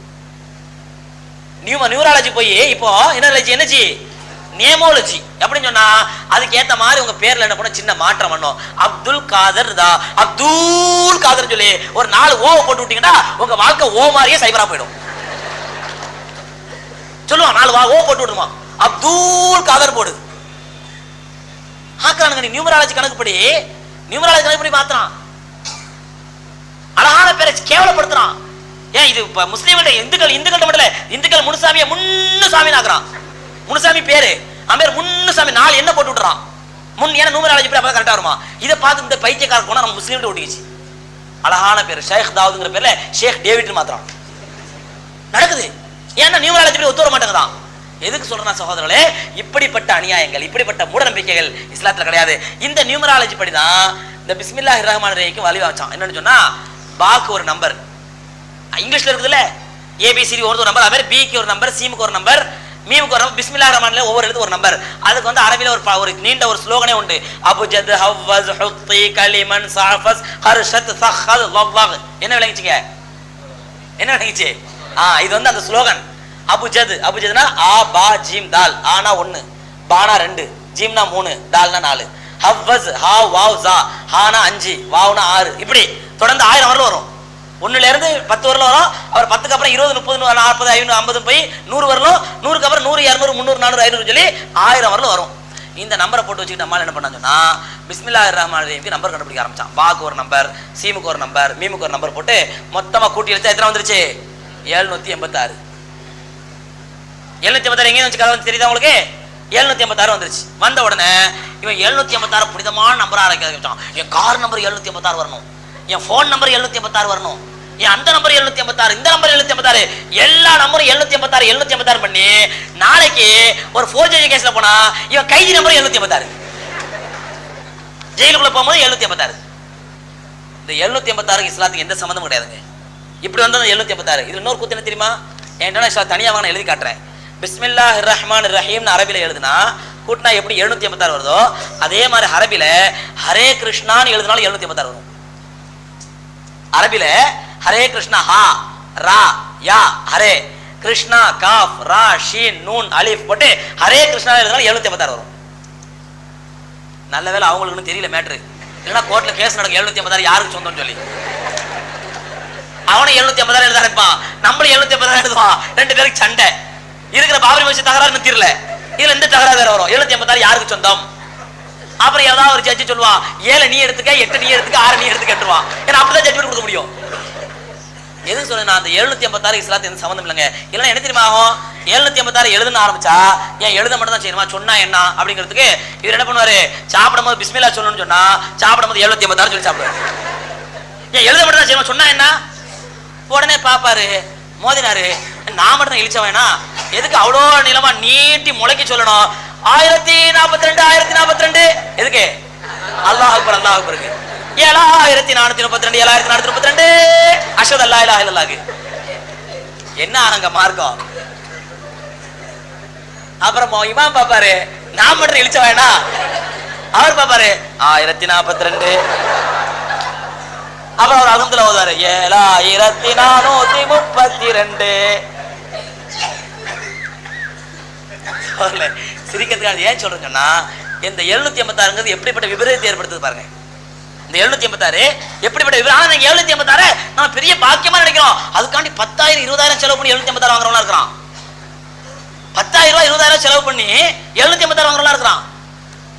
நியூமராலஜி போய் இப்போ என்னஜி நேமோலஜி அப்படின்னு சொன்னா அதுக்கு ஏத்த மாதிரி உங்க பேர்ல என்ன பண்ண சின்ன மாற்றம் பண்ணும். அப்துல் காதர் தா, அப்துல் காதர் சொல்லி ஒரு 4 ஓ போட்டு விட்டீங்கன்னா உங்க வாழ்க்கை ஓ மாதிரியே சைபரா போயிடும். சொல்லுவான் 4 ஓ போட்டு விடுமா, அப்துல் காதர் போடு ஆக்குறானுங்க. நீ நியூமராலஜி கணக்குப்படி மாத்திரான். அவங்கள கேவலப்படுத்துறான். ஏன் இது முஸ்லீம்கிட்ட இந்துக்கள்கிட்ட மட்டும் இல்ல, இந்துக்கள் முனுசாமியை முன்னுசாமி ஆக்குறான். முனுசாமி பேரு அவன் முன்னுசாமி 4 என்ன போட்டு விட்டுறான். முன் ஏன்னா நூமராலஜி பேர் அப்பதான் கரெக்டா வருமா. இதை பார்த்து இந்த பைத்தியக்கார போனா நம்ம முஸ்லீம்கிட்ட ஒட்டிக்கிச்சு. அழகான பேர் ஷேக் தாவூதுங்கிற பேர்ல ஷேக் டேவிட் மாத்திரம் நடக்குது. ஏன்னா நியூமராலஜி பேர் ஒத்து வர மாட்டேங்குதான். எதுக்கு சொல்றேன் சகோதரர்களே, இப்படிப்பட்ட அநியாயங்கள், இப்படிப்பட்ட மூட நம்பிக்கைகள் இஸ்லாத்துல கிடையாது. இந்த நியூமராலஜி படிதான் இந்த பிஸ்மில்லாஹிர் ரஹ்மானிர் ரஹீம்க்கு வழி வச்சான். என்னன்னு சொன்னா, பாக்கு ஒரு நம்பர் இங்கிலீஷ்ல இருக்குதுல்ல, ஏபிசிடி ஒரு நம்பர், அது மாதிரி பிக்கு ஒரு நம்பர், சீமுக்கு ஒரு நம்பர், மீமுக்கு ஒரு நம்பர், பிஸ்மில்லாஹிர் ரஹ்மான்ல ஒவ்வொரு எழுத்து ஒரு நம்பர். அதுக்கு வந்து அரபில ஒரு நீண்ட ஒரு ஸ்லோகனே உண்டு. அபுஜத் ஹவ்வஸ் ஹுத்தி கலிமன் சாஃபஸ் ஹர்ஷத் சஹல் வவ்வக். என்ன விளங்கிச்சீங்க? என்ன விளங்கிச்சு? இது வந்து அந்த ஸ்லோகன். அபுஜத்னா ஆ பா ஜீம் தால். ஆனா 1, பானா 2, ஜீம்னா 3, தால்னா 4. ஹவ்வஸ் ஹா வாவ் ஜா, ஹானா 5, வாவ்னா 6. இப்படி தொடர்ந்து 1000 வரல வரும். 1ல இருந்து 10 வரல வரும். அவர் 10க்கு அப்புறம் 20, 30, 40, 50, 50 போய் 100 வரலும். 100க்கு அப்புறம் 100, 200, 300, 400, 500 சொல்லி 1000 வரல வரும். இந்த நம்பரை போட்டு வச்சுக்கிட்டு அம்மா என்ன பண்ணான்னு சொன்னா, பிஸ்மில்லாஹிர் ரஹ்மானிர் ரஹீம்க்கு நம்பர் கண்டுபிடிக்க ஆரம்பிச்சான். பாக்கு ஒரு நம்பர், சீமுக்கு ஒரு நம்பர், மீமுக்கு ஒரு நம்பர் போட்டு மொத்தமா கூட்டி எடுத்தா எத்தனை வந்துருச்சு? 786. 786 எங்கேயும் வச்சு கதை தெரியுதா உங்களுக்கு? 786 வந்துருச்சு. வந்த உடனே இவன் 786 புனிதமான நம்பரா ஆரம்பிச்சான். என் கார் நம்பர் 786 வரணும், என் போன் நம்பர் 786 வரணும், என் அந்த நம்பர் 786, இந்த நம்பர் 786, எல்லா நம்பரும் 786 786 பண்ணி நாளைக்கு ஒரு ஃபோர்ஜரி கேஸ்ல போனா இவன் கைதி நம்பர் 786, ஜெயிலுக்குள்ள போகும்போது 786. இந்த 786 இஸ்லாத்துக்கு எந்த சம்பந்தமும் கிடையாதுங்க. இப்படி வந்தது 786. இது இன்னொரு கூத்து என்ன தெரியுமா? என்கிட்ட தனியாக வாங்க எழுதி காட்டுறேன். பிஸ்மில்லாஹிர் ரஹ்மானிர் ரஹீம்னு அரபில எழுதுனா கூட்டினா எப்படி 786 வருதோ, அதே மாதிரி அரபில ஹரே கிருஷ்ணான்னு எழுதினாலும் 786 வரும். அரபில ஹரே கிருஷ்ணா ஹா ரா யா ஹரே கிருஷ்ணா காஃப் ரா ஷீன் நூன் அலிஃப் போட்டு ஹரே கிருஷ்ணா எழுதினாலும் 786 வரும். நல்ல வேளை அவங்களுக்கு தெரியல மேட்ரு, இல்லைன்னா கோர்ட்ல கேஸ் நடக்கும் 786 யாருக்கு சொந்தம்னு சொல்லி. அவனை 786 எழுத ஆரம்பிப்பான், நம்மளும் 786 எழுதுவான். 2 பேருக்கு சண்டை. இருக்கிற பாபரி மசூதி தகராறு தீரல, இதுல எந்த தகராறு வேற வரும். 786 யாருக்கு சொந்தம்? அப்புறம் ஏதாவது ஒரு ஜட்ஜி சொல்லுவான் 7 நீ எடுத்துக்க, 8 நீ எடுத்துக்க, 6 நீ எடுத்துக்கிட்டுருவான். ஏன்னா அப்படிதான் ஜட்ஜ்மெண்ட் கொடுக்க முடியும். எது சொல்றேன், அந்த 786 இஸ்லாத்துக்கு எந்த சம்பந்தம் இல்லைங்க. இல்லைன்னா என்ன தெரியுமா ஆகும்? 786 எழுதுன்னு ஆரம்பிச்சா ஏன் எழுத மட்டும் தான் செய்யணுமா, சொன்னா என்ன அப்படிங்கிறதுக்கு இவர் என்ன பண்ணுவாரு, சாப்பிடும் போது பிஸ்மில்லா சொல்லணும்னு சொன்னா சாப்பிடும் போது 786 சொல்லி சாப்பிடுவாரு. ஏன் எழுத மட்டும் தான் செய்யணுமா, சொன்னா என்ன? உடனே பாப்பாரு மோதினாரு, நான் மட்டும் தான் இழிச்ச வேணா, எதுக்கு அவ்வளோ நீளமா நீட்டி முளைக்க சொல்லணும்? 1042 1042 எதுக்கு? அல்லாஹ் அக்பர் அல்லாஹ் அக்பருக்கு 7432 7432 அஷ்ஹது அல்லா இலாஹ இல்லல்லாஹ். என்ன ஆனங்க மார்க்கம்? அப்புறம் இமாம் பாப்பாரு, நான் மட்டும் இழிச்ச வேணா, அவர் பாப்பாரு 1042. அப்புறம் அவர் அகத்துல ஓதாரு 7432. சிரிக்கிறதுக்காக ஏன் சொல்றேன்னு சொன்னா, இந்த 786 எப்படிப்பட்ட விபரீதத்தை ஏற்படுத்துது பாருங்க. இந்த 786 எப்படிப்பட்ட விபரீதம். ஆனா 786 நம்ம பெரிய பாக்கியமா நினைக்கிறோம். அதுக்காண்டி 10,000 20,000 செலவு பண்ணி 786 வாங்குறவங்களா இருக்கிறான். 10,000 20,000 செலவு பண்ணி 786 வாங்குறவங்களா இருக்கிறான்.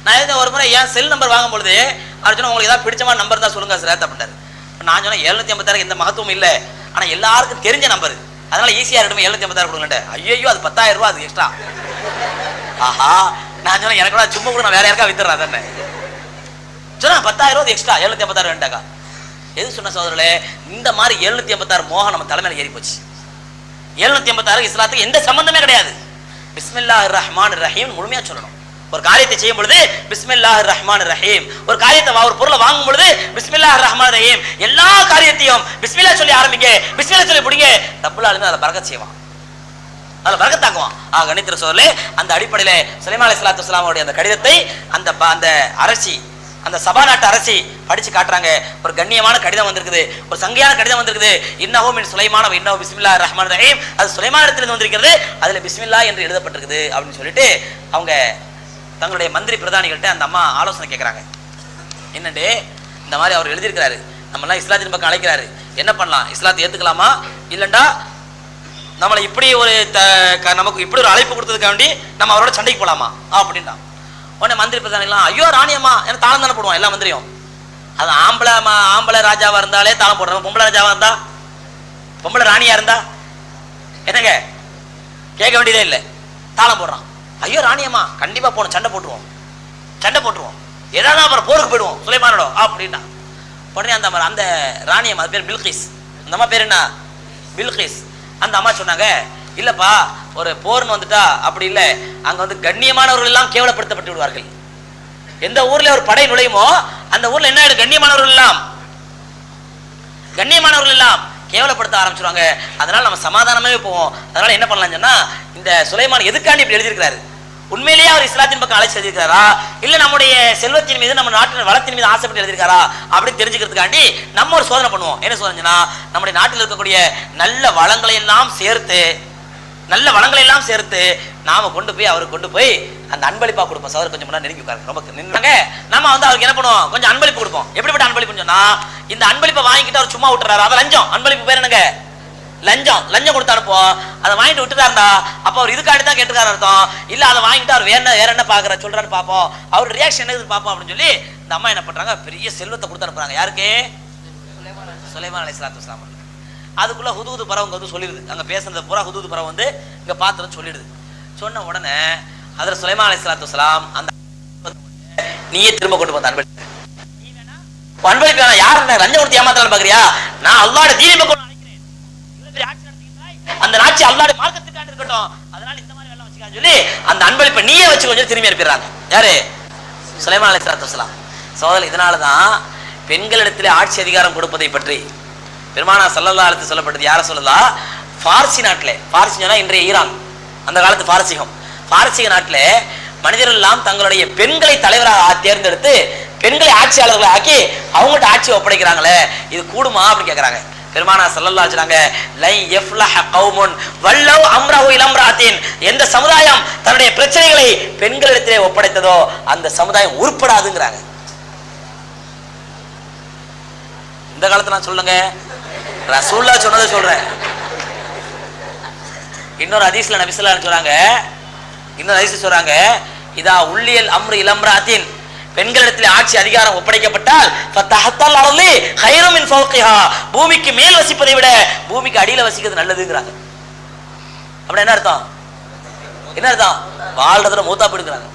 நான் ஒரு முறை என் செல் நம்பர் வாங்கும் பொழுது அர்ஜுன் உங்களுக்கு ஏதாவது பிடிச்சமான நம்பர் தான் சொல்லுங்க சார் அப்படின்ட்டாரு. நான் சொன்னேன் 786 எந்த மகத்துவம் இல்லை, ஆனா எல்லாருக்கும் தெரிஞ்ச நம்பர், அதனால ஈஸியா இருக்கட்டும் 786 கொடுங்கட்ட. ஐயோ அது 10,000 ரூபாய், அது எக்ஸ்ட்ரா. ஆஹா, நான் சொன்னேன் எனக்கு கூட சும்மா கூட நான் வேற யாருக்கா வித்துறேன் தானே சொன்னா 10,000 ரூபாய் எக்ஸ்ட்ரா 786 வேண்டாக்கா. எது சொன்ன சகோதரர்களே, இந்த மாதிரி 786 மோகம் நம்ம தலைமையில ஏறி போச்சு. 786 இஸ்லாத்துக்கு எந்த சம்பந்தமே கிடையாது. பிஸ்மில்லாஹிர் ரஹ்மானிர் ரஹீம் முழுமையா சொல்லணும். ஒரு காரியத்தை செய்யும் பொழுது பிஸ்மில்லாஹிர் ரஹ்மானிர் ரஹீம், ஒரு காரியத்தை ஒரு பொருளை வாங்கும் பொழுது பிஸ்மில்லாஹிர் ரஹ்மானிர் ரஹீம், எல்லா காரியத்தையும் பிஸ்மில்லா சொல்லி ஆரம்பிங்க, பிஸ்மில்லா சொல்லி பிடிங்க. ரப்புல் ஆலமீன் அதை பரக்கத் செய்வான், அதை பரக்கத்தாக்குவான். கணித்திர சோழர்களே, அந்த அடிப்படையில சுலைமான் அலைஹிஸ்ஸலாத்து வஸ்ஸலாம் அவருடைய அந்த கடிதத்தை அந்த அரசி, அந்த சபா நாட்டு அரசி படிச்சு காட்டுறாங்க. ஒரு கண்ணியமான கடிதம் வந்திருக்குது, ஒரு சங்கையான கடிதம் வந்திருக்குது. இன்னஹு மின் சுலைமான வ இன்னஹு பிஸ்மில்லாஹிர் ரஹ்மானிர் ரஹீம், அது சுலைமான் இடத்திலிருந்து வந்திருக்கிறது, அதுல பிஸ்மில்லா என்று எழுதப்பட்டிருக்குது அப்படின்னு சொல்லிட்டு அவங்க தங்களுடைய மந்திரி பிரதானிகள்கிட்ட அந்த அம்மா ஆலோசனை கேட்குறாங்க. என்னண்டு இந்த மாதிரி அவர் எழுதியிருக்கிறாரு, நம்மளாம் இஸ்லாத்தின் பக்கம் அழைக்கிறாரு, என்ன பண்ணலாம், இஸ்லாத்தை ஏற்றுக்கலாமா, இல்லைண்டா நம்மளை இப்படி ஒரு நமக்கு இப்படி ஒரு அழைப்பு கொடுத்ததுக்காண்டி நம்ம அவரோட சண்டைக்கு போகலாமா அப்படின்ட்டான். உடனே மந்திரி பிரதானிகள்லாம் ஐயோ ராணியம்மா என்ன தாளம் தானே போடுவான் எல்லா மந்திரியும், அது ஆம்பளை ராஜாவா இருந்தாலே தாளம் போடுறாங்க, பொம்பளை ராஜாவா இருந்தா, பொம்பளை ராணியா இருந்தா என்னங்க கேட்க வேண்டியதே இல்லை, தாளம் போடுறான். ஐயோ ராணியம்மா கண்டிப்பா போகணும், சண்டை போட்டுருவோம், ஏதாவது அப்புறம் போருக்கு போயிடுவோம் சுலைமானோட அப்படின்னா உடனே அந்த ராணியம்மா அது பேர் பில்கிஸ், அந்த அம்மா பேர் என்ன பில்கிஸ். அந்த அம்மா சொன்னாங்க இல்லப்பா ஒரு போர்னு வந்துட்டா அப்படி இல்லை, அங்க வந்து கண்ணியமானவர்கள் எல்லாம் கேவலப்படுத்தப்பட்டு விடுவார்கள். எந்த ஊர்ல ஒரு படை நுழையுமோ அந்த ஊர்ல என்ன ஆயிடும், கண்ணியமானவர்கள் எல்லாம் கேவலப்படுத்த ஆரம்பிச்சிருவாங்க. அதனால நம்ம சமாதானமே போவோம். அதனால என்ன பண்ணலாம் சொன்னா, இந்த சுலைமான் எதுக்காண்டி இப்படி எழுதியிருக்கிறாரு, உண்மையிலேயே அவர் இஸ்லாத்தின் பக்கம் அழைச்சி எழுதியிருக்காரா இல்ல நம்முடைய செல்வத்தின் மீது நம்ம நாட்டின் வளத்தின் மீது ஆசைப்பட்டு எழுதியிருக்காரா அப்படின்னு தெரிஞ்சுக்கிறதுக்காண்டி நம்ம ஒரு சோதனை பண்ணுவோம். என்ன சோதனைனா, நம்முடைய நாட்டில் இருக்கக்கூடிய நல்ல வளங்களை எல்லாம் சேர்த்து நாம கொண்டு போய் அவருக்கு கொண்டு போய் அந்த அன்பளிப்பா கொடுப்போம். சோதனை கொஞ்சம் முன்னாடி நெருங்கி உட்காருங்க, ரொம்ப நின்றாங்க. நம்ம வந்து அவருக்கு என்ன பண்ணுவோம், கொஞ்சம் அன்பளிப்பு கொடுப்போம். எப்படிப்பட்ட அன்பளிப்புன்னு சொன்னா, இந்த அன்பளிப்பை வாங்கிட்டு அவர் சும்மா விட்டுறாரு, அதை லஞ்சம். அன்பளிப்பு பேர் என்னங்க, லஞ்சம் கொடுத்து அனுப்போம். அதை வாங்கிட்டு விட்டுட்டாருண்டா அப்ப அவர் இதுக்காண்டி தான் கேட்டுக்காரு அர்த்தம். இல்ல அதை வாங்கிட்டு அவர் வேற என்ன பாக்குற சொல்றாரு பாப்போம், அவர் ரியாக்ஷன் என்னது பாப்போம் அப்படின்னு சொல்லி இந்த அம்மா என்ன பண்றாங்க, பெரிய செல்வத்தை கொடுத்து அனுப்புறாங்க. யாருக்கு, சுலைமான் அலைஹிஸ்ஸலாத்து வஸ்ஸலாம். அதுக்குள்ள ஹுதூது பறவை வந்து சொல்லிடுது, அங்க பேசுறது பூரா ஹுதூது பறவை வந்து இங்க பாத்துன்னு சொல்லிடுது. சொன்ன உடனே அதுல சுலைமான் அலைஹிஸ்ஸலாத்து வஸ்ஸலாம் அந்த நீயே திரும்ப கொண்டு வந்த அன்பளிப்பு யாரு லஞ்சம் கொடுத்து ஏமாத்தலாம் பாக்குறியா, நான் அல்லாஹ்வுடைய தீனை பக்கம் அழைக்கிறேன், அந்த நாட்சி அல்லாஹ்வுடைய மார்க்கத்துக்காக இருக்கட்டும், அதனால இந்த மாதிரி எல்லாம் வச்சுக்கான்னு சொல்லி அந்த அன்பளிப்பை நீயே வச்சு கொஞ்சம் திரும்பி அனுப்பிடுறாங்க. யாரு, சுலைமான் அலைஹிஸ்ஸலாத்து வஸ்ஸலாம். சோதனை இதனாலதான் பெண்களிடத்திலே ஆட்சி அதிகாரம் கொடுப்பதை பற்றி பெருமானா ஸல்லல்லாஹு அலைஹி வஸல்லம் சொல்லப்பட்டது. யார சொல்லலாம், பார்சி நாட்டிலே, பார்சினா இன்றைய ஈரான், அந்த காலத்து பாரசீக நாட்டிலே மனிதர்கள் எல்லாம் தங்களுடைய பெண்களை தலைவராக தேர்ந்தெடுத்து பெண்களை ஆட்சியாளர்களை ஆக்கி அவங்கள்ட்ட ஆட்சியை ஒப்படைக்கிறாங்களே, இது கூடுமா அப்படின்னு கேட்கறாங்க. பெருமானா ஸல்லல்லாஹு அலைஹி வஸல்லம் லை யஃப்லஹ கௌமுன் வல்லவ் அம்ரஹு இலா இம்ராத்தின், எந்த சமுதாயம் தன்னுடைய பிரச்சனைகளை பெண்களிடத்திலே ஒப்படைத்ததோ அந்த சமுதாயம் உருப்படாதுங்கறாங்க. இந்த காலத்துல நான் சொல்லுங்க, ரசூலுல்லாஹ் சொன்னதை சொல்றேன். இன்னொரு ஹதீஸ்ல நபி ஸல்லல்லாஹு அலைஹி வஸல்லம் சொல்றாங்க, இதா உள்ளியல் அம்ரு இலம்ராத்தின், பெண்களிடத்தில் ஆட்சி அதிகாரம் ஒப்படைக்கப்பட்டால் ஃபதஹத்தல் அர்லி கைரு மின் ஃபௌகிஹா, பூமிக்கு மேல் வசிப்பதை விட பூமிக்கு அடியில வசிக்கிறது நல்லதுங்கறாங்க. அப்படி என்ன அர்த்தம், வாழ்றதுல மூத்தா போயிடுறாங்க.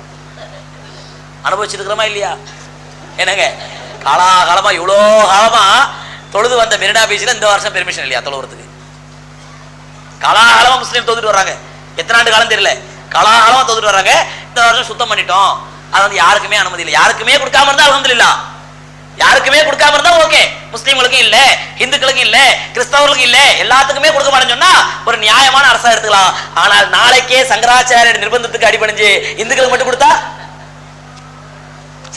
அனுபவிச்சுட்டு இருக்கிறோமா இல்லையா, என்னங்க காலாகாலமா இவ்வளோ காலமா தொழுது வந்த மெரினா பீச்சில் இந்த வருஷம் பெர்மிஷன் இல்லையா தொழுவுறதுக்கு? காலாகாலமா முஸ்லீம் தொழுதுட்டு வர்றாங்க, எத்தனை ஆண்டு காலம் தெரியல, காலாகாலமா தொழுதுட்டு வர்றாங்க. இந்த வருஷம் சுத்தம் பண்ணிட்டோம், அது வந்து யாருக்குமே அனுமதி இல்லை. யாருக்குமே கொடுக்காம இருந்தா அல்ஹம்துலில்லாஹ், யாருக்குமே கொடுக்காம இருந்தா ஓகே. முஸ்லீம்களுக்கும் இல்ல, இந்துக்களுக்கும் இல்ல, கிறிஸ்தவர்களுக்கும் இல்ல, எல்லாத்துக்குமே கொடுக்க மாட்டேன்னு சொன்னா ஒரு நியாயமான அரசா எடுத்துக்கலாம். ஆனால் நாளைக்கே சங்கராச்சாரிய நிர்பந்தத்துக்கு அடிபணிஞ்சு இந்துக்களுக்கு மட்டும் கொடுத்தா,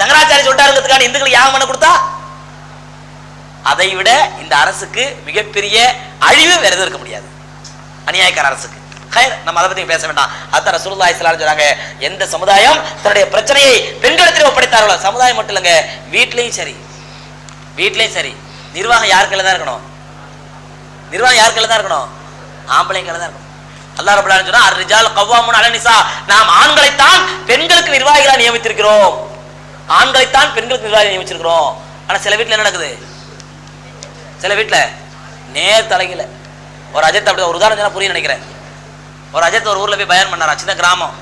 சங்கராச்சாரிய சொல்லிட்டாருங்கிறதுக்கான இந்துக்களுக்கு யாகம் பண்ண கொடுத்தா, அதை விட இந்த அரசுக்கு மிகப்பெரிய அழிவு வேற எதுவும் இருக்க முடியாது, அநியாயக்கார அரசுக்கு. நம்ம அதை பத்தி பேச வேண்டாம். அதான் ரசூலுல்லாஹி ஸல்லல்லாஹு அலைஹி வஸல்லம் சொன்னாங்க, எந்த சமுதாயம் தன்னுடைய பிரச்சனையை பெண்களிடத்தில் ஒப்படைத்தார்களோ, சமுதாயம் மட்டும் இல்லைங்க, வீட்லயும் சரி, நிர்வாகம் யார் கையில தான் இருக்கணும், ஆம்பளை கையில தான் இருக்கணும். அல்லாஹ் ரப்பல் ஆலமீன் சொன்னா அர்-ரிஜால் கவ்வாமுன் அலன் நிசா, நாம் ஆண்களைத்தான் பெண்களுக்கு நிர்வாகிகளாக நியமித்திருக்கிறோம், ஆனா சில வீட்டுல என்ன நடக்குது, சில வீட்டுல நேர் தலையில ஒரு அஜத், அப்படி ஒரு உதாரணம் சொன்னா புரிய நினைக்கிறேன். ஒரு அஜத் ஒரு ஊர்ல போய் பயன் பண்ணாரா, சின்ன கிராமம்,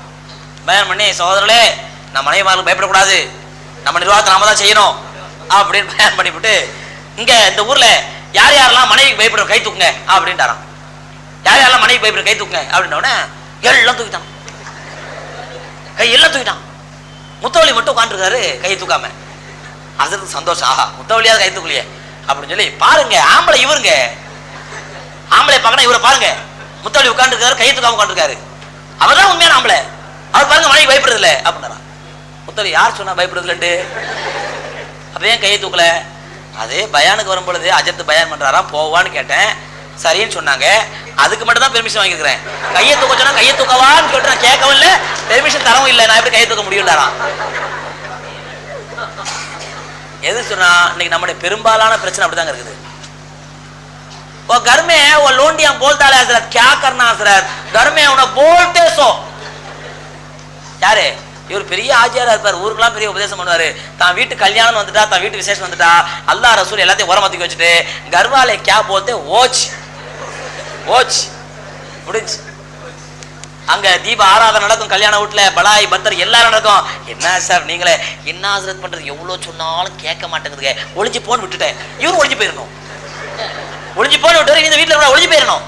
பயன் பண்ணி சகோதரர்களே நம்ம மனைவிமார்களுக்கு பயப்படக்கூடாது, நம்ம நிர்வாகத்தை நாம தான் செய்யணும் அப்படின்னு பயன் பண்ணிவிட்டு, இங்க இந்த ஊர்ல யார் யாரெல்லாம் மனைவிக்கு பயப்படுற கை தூக்குங்க அப்படின்ட்டாராம். யார் யாரெல்லாம் மனைவிக்கு பயப்படுற கை தூக்குங்க அப்படின்ன உடனே எல்லாம் தூக்கிட்டான், கையெல்லாம் தூக்கிட்டான். முத்தவழி மட்டும் உட்காந்துருக்காரு கையை தூக்காம. அதற்கு சந்தோஷம், ஆஹா முத்தவழியாவது கை தூக்கலையே அப்படின்னு சொல்லி பாருங்க. ஆம்பளை இவருங்க, ஆம்பளை பார்க்கணும், இவரை பாருங்க, முத்தவழி உட்காந்துருக்காரு கையை தூக்காம உட்காந்துருக்காரு, அவர் தான் உண்மையான ஆம்பளை. அவர் பாருங்க மனைவி பயப்படுறது இல்லை அப்படின்னா. முத்தவழி யார் சொன்னா பயப்படுறது இல்லைண்டு, அப்ப ஏன் கையை தூக்கல? அதே பயானுக்கு வரும் பொழுது அஜத்து பயான் பண்றாராம், போவான்னு கேட்டேன், சரின்னு சொன்னாங்க, அதுக்கு மட்டும் தான் பெர்மிஷன் வாங்கிக்கிறேன். கையை தூக்க சொன்னா கையை தூக்கவான்னு சொல்லிட்டு நான் கேட்கவும் இல்லை, பெர்மிஷன் தரவும் இல்லை, நான் எப்படி கையை தூக்க முடியும்டாராம். எது சொன்னா இன்னைக்கு நம்முடைய பெரும்பாலான பிரச்சனை அப்படிதாங்க இருக்குது. वो घर में है, वो लोंडियां बोलता है हजरत क्या करना हजरत, घर में उन्हें बोलते सो, यारे இவர் பெரிய ஆஜியாரா இருப்பார், ஊருக்குலாம் பெரிய உபதேசம் பண்ணுவாரு. தான் வீட்டு கல்யாணம் வந்துட்டா, தான் வீட்டு விசேஷம் வந்துட்டா, அல்லாஹ் ரசூல் எல்லாத்தையும் ஓரமாத்தி வச்சுட்டு கர்வாலே கே போते ஓச் ஓச் முடிஞ்சு. அங்க தீப ஆராதனை நடக்கும், கல்யாண வீட்டுல பலாய் பத்தர் எல்லாரும் நடக்கும். என்ன சார் நீங்களே என்ன ஆசிரியர் பண்றது, எவ்வளவு சொன்னாலும் கேட்க மாட்டேங்குதுங்க, ஒளிஞ்சு போன்னு விட்டுட்டேன். இவரும் ஒளிஞ்சு போயிடணும், ஒளிஞ்சு போன்னு விட்டு இந்த வீட்டுல ஒளிஞ்சு போயிடணும்.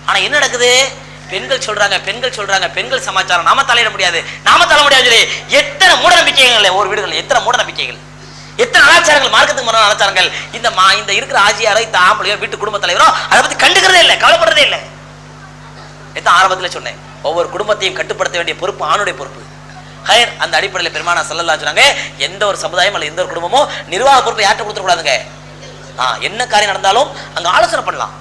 ஆனா என்ன நடக்குது, பெண்கள் சொல்றாங்க பெண்கள் சொல்றாங்க பெண்கள் சமாச்சாரம் நாம தலையிட முடியாது, நாம தள்ள முடியாது சொல்லி எத்தனை மூட நம்பிக்கைகள் ஒரு வீடுகள், எத்தனை மூட நம்பிக்கைகள், எத்தனை அனாச்சாரங்கள், மார்க்கத்துக்கு மன அனாச்சாரங்கள். இந்த இருக்கிற ஆஜியாரோ இந்த ஆம்பளையோ வீட்டு குடும்ப தலைவரோ அதை பத்தி கண்டுக்கிறதே இல்லை, கவலைப்படுறதே இல்லை. இதான் ஆரம்பத்தில் சொன்னேன், ஒவ்வொரு குடும்பத்தையும் கட்டுப்படுத்த வேண்டிய பொறுப்பு ஆணுடைய பொறுப்பு. ஹயர் அந்த அடிப்படையில் பெருமானா ஸல்லல்லாஹு அலைஹி சொன்னாங்க, எந்த ஒரு சமுதாயம் அல்ல எந்த ஒரு குடும்பமோ நிர்வாக பொறுப்பை யார்கிட்ட கொடுத்துடக்கூடாதுங்க. என்ன காரியம் நடந்தாலும் அங்க ஆலோசனை பண்ணலாம்,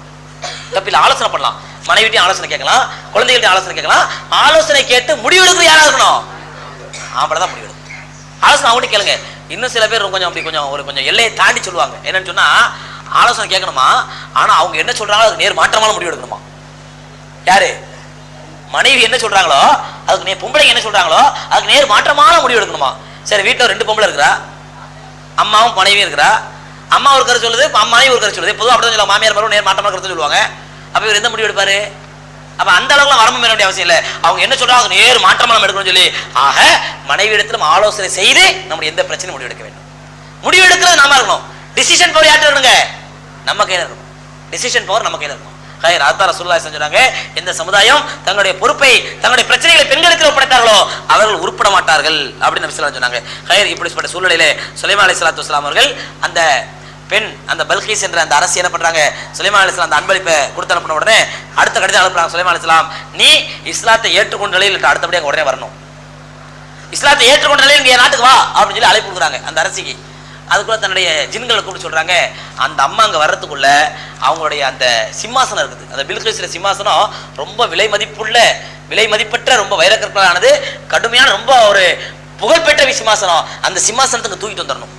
தப்பில் ஆலோசனை பண்ணலாம், மனைவிட்டையும் ஆலோசனை கேட்கலாம், குழந்தைகள்ட்ட ஆலோசனை கேட்கலாம். ஆலோசனை கேட்டு முடிவெடுக்கிற யாரா இருக்கணும், ஆம்பளை முடிவெடுக்கும். ஆலோசனை அவங்கள்ட்ட கேளுங்க. இன்னும் சில பேர் கொஞ்சம் எல்லையை தாண்டி சொல்லுவாங்க. என்னன்னு சொன்னா ஆலோசனை கேட்கணுமா, ஆனா அவங்க என்ன சொல்றாங்களோ அதுக்கு நேர் மாற்றமான முடிவு எடுக்கணுமா. யாரு மனைவி என்ன சொல்றாங்களோ அதுக்கு பொம்பளைங்க என்ன சொல்றாங்களோ அதுக்கு நேர் மாற்றமான முடிவு எடுக்கணுமா. சரி, வீட்டுல 2 பொம்பளை இருக்கிறா, அம்மாவும் மனைவியும் இருக்கிறா. அம்மா ஒரு கருத்து சொல்லுது, மனைவி ஒரு கருத்து சொல்லுது. பொதுவாக அப்படிதான் சொல்லுவாங்க, மாமியார் மரும் நேர் மாற்றமான கருத்து சொல்லுவாங்க. அப்ப இவர் எந்த முடிவு எடுப்பாரு? அப்ப அந்த அளவுக்கு வரம்பு மேல வேண்டிய அவசியம் இல்லை. அவங்க என்ன சொல்றாங்க நேர் மாற்றமா நம்ம எடுக்கணும்னு சொல்லி, ஆக மனைவி இடத்துல நம்ம ஆலோசனை செய்து நம்ம எந்த பிரச்சனையும் முடிவு எடுக்க வேண்டும். முடிவு எடுக்கிறது நாம இருக்கணும். டிசிஷன் பவர் யார்கிட்ட இருக்கணுங்க, நம்ம கையில இருக்கணும். டிசிஷன் பவர் நம்ம கையில இருக்கணும். ரசூலுல்லாஹி சொன்னாங்க, எந்த சமுதாயம் தங்களுடைய பொறுப்பை தங்களுடைய பிரச்சனைகளை பெண்களுக்கு ஒப்படைத்தார்களோ அவர்கள் உருப்பட மாட்டார்கள் அப்படின்னு நபி ஸல்லல்லாஹு அலைஹி சொன்னாங்க. இப்படிப்பட்ட சூழ்நிலையிலே சுலைமான் அலைஹிஸ்ஸலாத்து வஸ்ஸலாம் அவர்கள் அந்த பெண் அந்த பல்கீஸ் என்ற அந்த அரசு என்ன பண்றாங்க, சுலைமான் அலைஹிஸ்ஸலாம் அந்த அன்பளிப்பை கொடுத்து அனுப்பின உடனே அடுத்த கடிதம் அனுப்புறாங்க. சுலைமான் அலைஹிஸ்ஸலாம், நீ இஸ்லாத்தை ஏற்றுக்கொண்ட நிலையில் அடுத்தபடியாக உடனே வரணும், இஸ்லாத்தை ஏற்றுக்கொண்ட நிலையில் இங்கே நாட்டுக்கு வா அப்படின்னு சொல்லி அழைப்பு கொடுக்குறாங்க அந்த அரசிக்கு. அதுக்குள்ள தன்னுடைய ஜின்களை கூப்பிட்டு சொல்றாங்க, அந்த அம்மா அங்க வர்றதுக்குள்ள அவங்களுடைய அந்த சிம்மாசனம் இருக்குது, அந்த பில்கிஸ் சிம்மாசனம் ரொம்ப விலை மதிப்பற்ற ரொம்ப வைரக்கற்களானது, கடுமையான ரொம்ப ஒரு புகழ்பெற்ற சிம்மாசனம். அந்த சிம்மாசனத்துக்கு தூக்கிட்டு வந்துடணும்.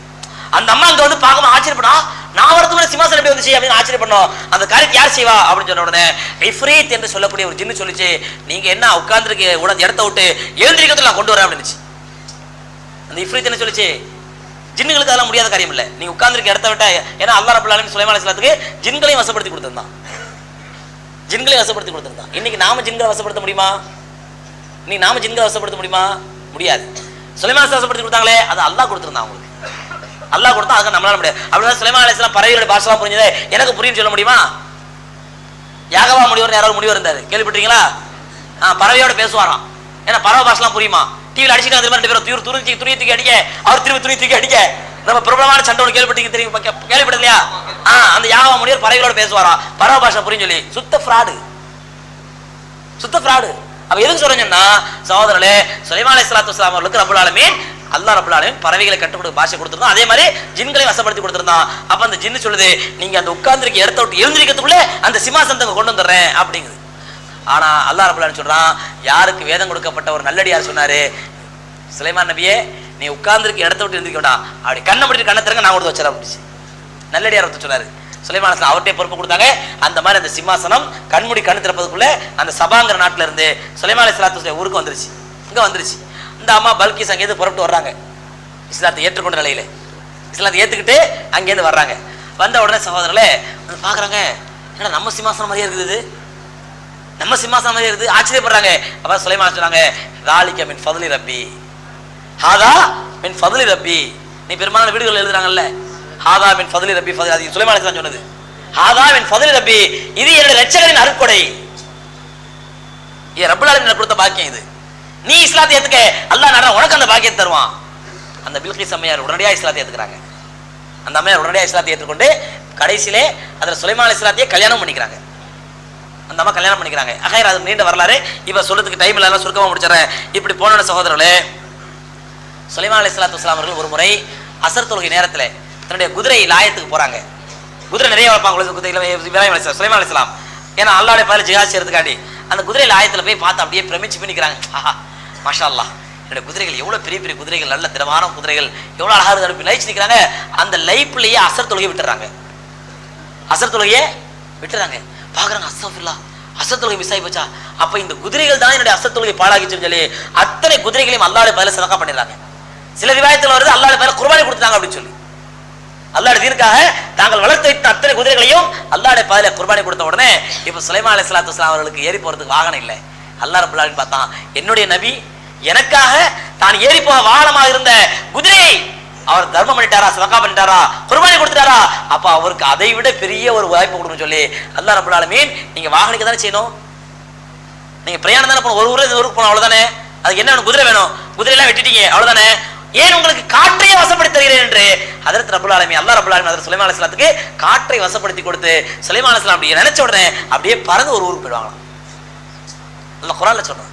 அந்த அம்மா அங்க வந்து பார்க்க ஆச்சரியப்படா, நான் வரதுக்குள்ள சிம்மாசனம் எப்படி வந்துச்சு அப்படின்னு ஆச்சரியப்படணும். அந்த காரியத்தை யார் செய்வா அப்படின்னு சொன்ன உடனே இஃப்ரீத் என்று சொல்லக்கூடிய ஒரு ஜின்னு சொல்லிச்சு, நீங்க என்ன உட்கார்ந்துருக்கு உடனே இடத்த விட்டு எழுந்திரிக்கிறதுல நான் கொண்டு வரேன் அப்படின்னு. அந்த இஃப்ரீத் என்ன சொல்லிச்சு, ஜின்னுகளுக்கு அதெல்லாம் முடியாத காரியம் இல்லை, நீங்க உட்கார்ந்துருக்க இடத்த விட்ட. ஏன்னா அல்லாஹ் ரப்பல் ஆலமீன் சுலைமான் அலைஹிஸ்ஸலாத்துக்கு ஜின்களையும் வசப்படுத்தி கொடுத்திருந்தான், ஜின்களையும் வசப்படுத்தி கொடுத்திருந்தான். இன்னைக்கு நாம ஜின்களை வசப்படுத்த முடியுமா? இன்னைக்கு நாம ஜின்களை வசப்படுத்த முடியுமா? முடியாது. சுலைமான் அலைஹிஸ்ஸலாம் வசப்படுத்தி கொடுத்தாங்களே, அது அல்லாஹ் கொடுத்திருந்தான் அவங்களுக்கு. அல்லாஹ் கொடுத்தா அதுக்கு நம்மளால முடியாது. அப்படின்னா சுலைமான் அலைஹிஸ்ஸலாம் பறவையோட பாஷெல்லாம் புரிஞ்சதே எனக்கு புரியும்னு சொல்ல முடியுமா? யாகவா முனிவர் யாராவது முனிவர் இருந்தாரு, கேள்விப்பட்டீங்களா? பறவையோட பேசுவாராம். ஏன்னா பறவை பாஷெல்லாம் புரியுமா? டிவியில் அடிச்சுட்டு அந்த மாதிரி 2 பேரும் துணி தூக்கி அடிக்க, அவர் திரும்பி துணி தூக்கி அடிக்க, நம்ம பிரபலமான சண்டை ஒன்று கேள்விப்பட்டீங்க இல்லையா? அந்த யாகவா முனிவர் பறவைகளோட பேசுவாரா, பறவை பாஷை புரியும் சொல்லி. சுத்த ஃப்ராடு. அப்ப எதுக்கு சொல்றேன்னா சகோதரர்களே, சுலைமான் அலைஹிஸ்ஸலாத்து வஸ்ஸலாம் அவர்களுக்கு ரப்பல் ஆலமீன் அல்லாஹ் ரப்பல் ஆலமீன் பறவைகளை கட்டுப்படுத்த பாஷை கொடுத்திருந்தான், அதே மாதிரி ஜின்களையும் வசப்படுத்தி கொடுத்திருந்தான். அப்ப அந்த ஜின்னு சொல்லுது, நீங்க அந்த உட்கார்ந்துருக்க இடத்த விட்டு எழுந்திருக்கிறதுக்குள்ள அந்த சிம்மாசனத்தை கொண்டு வந்துடுறேன் அப்படிங்குது. ஆனா அல்லாஹ் ரப்பல் ஆலமீன் சொல்றான், யாருக்கு வேதம் கொடுக்கப்பட்ட ஒரு நல்லடியார் சொன்னாரு, சுலைமான் நபியே நீ உட்கார்ந்துருக்க இடத்த விட்டு எழுந்திருக்க வேண்டாம், அப்படி கண்ணை முடிட்டு கண்ணை திறங்க நான் கொடுத்து வச்சிடறேன் அப்படிச்சு. நல்லடியார் ஒருத்தர் சொன்னாரு. சுலைமான் அலைஹிஸ்ஸலாம் அவர்கிட்ட பொறுப்பு கொடுத்தாங்க. அந்த மாதிரி அந்த சிம்மாசனம் கண்மூடி கண்ணு திறப்பதுக்குள்ள அந்த சபாங்கிற நாட்டில இருந்து சுலைமான் அலைஹிஸ்ஸலாத்து வஸ்ஸலாம் ஊருக்கு வந்துருச்சு, இங்க வந்துருச்சு. இந்த அம்மா பல்கீஸ் அங்கேருந்து புறப்பட்டு வர்றாங்க, இஸ்லாத்தை ஏற்றுக்கொண்ட நிலையில இஸ்லாத்தை ஏத்துக்கிட்டு அங்கேருந்து வர்றாங்க. வந்த உடனே சகோதரர்களே பாக்குறாங்க, ஏன்னா நம்ம சிம்மாசனம் மாதிரியே இருக்குது, நம்ம சிம்மாசனம் மாதிரியே இருக்குது, ஆச்சரியப்படுறாங்க. அப்ப சுலைமான் சொன்னாங்க, ராலிக மின் ஃபதுலி ரப்பி, ஹாதா மின் ஃபதுலி ரப்பி. நீ பெரும்பாலான வீடுகள் எழுதுறாங்கல்ல, ஹாதா மின் ஃபதுலி ரப்பி, அது சுலைமான் அலைஹிஸ்ஸலாம் சொன்னது. ஹாதா மின் ஃபதுலி ரப்பி, இது என்னுடைய இரட்சகரின் அருட்கொடை, இது ரப்பல் ஆலமீன் கொடுத்த பாக்கியம். இது நீ இஸ்லாத்தை ஏத்துக்க, அல்லாஹ் நாடுனா உனக்கு அந்த பாக்கியத்தை தருவான். அந்த பில்கிஸ் அம்மையார் உடனடியாக இஸ்லாத்தை ஏத்துக்கிறாங்க. அந்த அம்மையார் உடனடியாக இஸ்லாத்தை ஏற்றுக்கொண்டு கடைசியிலே அதில் சுலைமான் அலைஹிஸ்ஸலாத்தையே கல்யாணம் பண்ணிக்கிறாங்க. அந்த அம்மா கல்யாணம் பண்ணிக்கிறாங்க. அகைர் அது நீண்ட வரலாறு, இப்ப சொல்றதுக்கு டைம் இல்லாம சுருக்கமா முடிச்சிடறேன். இப்படி போன சகோதரர்களே, சுலைமான் அலைஹிஸ்ஸலாத்து வஸ்ஸலாம் அவர்கள் ஒரு முறை அசர் தொழுகை நேரத்துல தன்னுடைய குதிரை லாயத்துக்கு போறாங்க. குதிரை நிறைய வைப்பாங்க சுலைமான் அலைஹிஸ்ஸலாம், ஏன்னா அல்லாஹ்வுடைய பாதையில ஜிஹாத் செய்யறதுக்காண்டி அந்த குதிரை லாயத்துல போய் பார்த்து அப்படியே பிரமிச்சு போய் நிக்கிறாங்க. ஆஹா மாஷா அல்லாஹ், என்னுடைய குதிரைகள் எவ்வளவு பெரிய பெரிய குதிரைகள், நல்ல திடமான குதிரைகள், எவ்வளவு அழகா இருக்கு, லைச்சு நிக்கிறாங்க. அந்த லைப்லயே அசர் தொழுகை விட்டுறாங்க, அசர் தொழுகையே விட்டுறாங்க. பாக்குறாங்க, அஸ்தக்ஃபிருல்லாஹ் அசர் தொழுகை மிஸ் ஆகி போச்சா, அப்ப இந்த குதிரைகள் தான் என்னுடைய அசர் தொழுகை பாழாகிச்சுன்னு சொல்லி அத்தனை குதிரைகளையும் அல்லாஹ்வுடைய பதில சதக்கா பண்ணிடுறாங்க. சில ரிவாயத்துல வருது அல்லாஹ்வுடைய பதில குர்பானி கொடுத்தாங்க அப்படின்னு சொல்லி. அல்லாஹ்வுடைய தீனுக்காக தாங்கள் வளர்த்து வைத்த அத்தனை குதிரைகளையும் அல்லாஹ்வுடைய பதில குர்பானி கொடுத்த உடனே இப்ப சுலைமான் அலைஹிஸ்ஸலாத்து வஸ்ஸலாம் அவர்களுக்கு ஏறி போறதுக்கு வாகனம் இல்லை. அல்லாஹ் ரப்பல் ஆலமீன் பார்த்தான், என்னுடைய நபி எனக்காக தான் ஏறி போக வாகனமாக இருந்த குதிரையை அவர் தர்மம் பண்ணிட்டாரா, சதக்கா பண்ணிட்டாரா, குர்பானி கொடுத்துட்டாரா, அப்ப அவருக்கு அதை விட பெரிய ஒரு வாய்ப்பு கொடுக்கணும்னு சொல்லி அல்லாஹ் ரப்பல் ஆலமீன் நீங்க வாகனிக்க தானே செய்யணும், நீங்க பிரயாணம் தானே போகணும், ஒரு ஊருக்கு போகணும் அவ்வளவுதானே, அதுக்கு என்ன குதிரை வேணும், குதிரையெல்லாம் வெட்டிட்டீங்க அவ்வளவுதானே, ஏன் உங்களுக்கு காற்றையே வசப்படுத்தி தருகிறேன் என்று ஹஜ்ரத் ரப்பல் ஆலமீன் அல்லாஹ் ரப்பல் ஆலமீன் ஹஜ்ரத் சுலைமான் அலைஹிஸ்ஸலாத்துக்கு காற்றை வசப்படுத்தி கொடுத்து சுலைமான் அலைஹிஸ்ஸலாம் அப்படியே நினைச்ச உடனே அப்படியே பறந்து ஒரு ஊருக்கு போயிடுவாங்களாம். அல்லாஹ் குர்ஆன்ல சொல்றான்.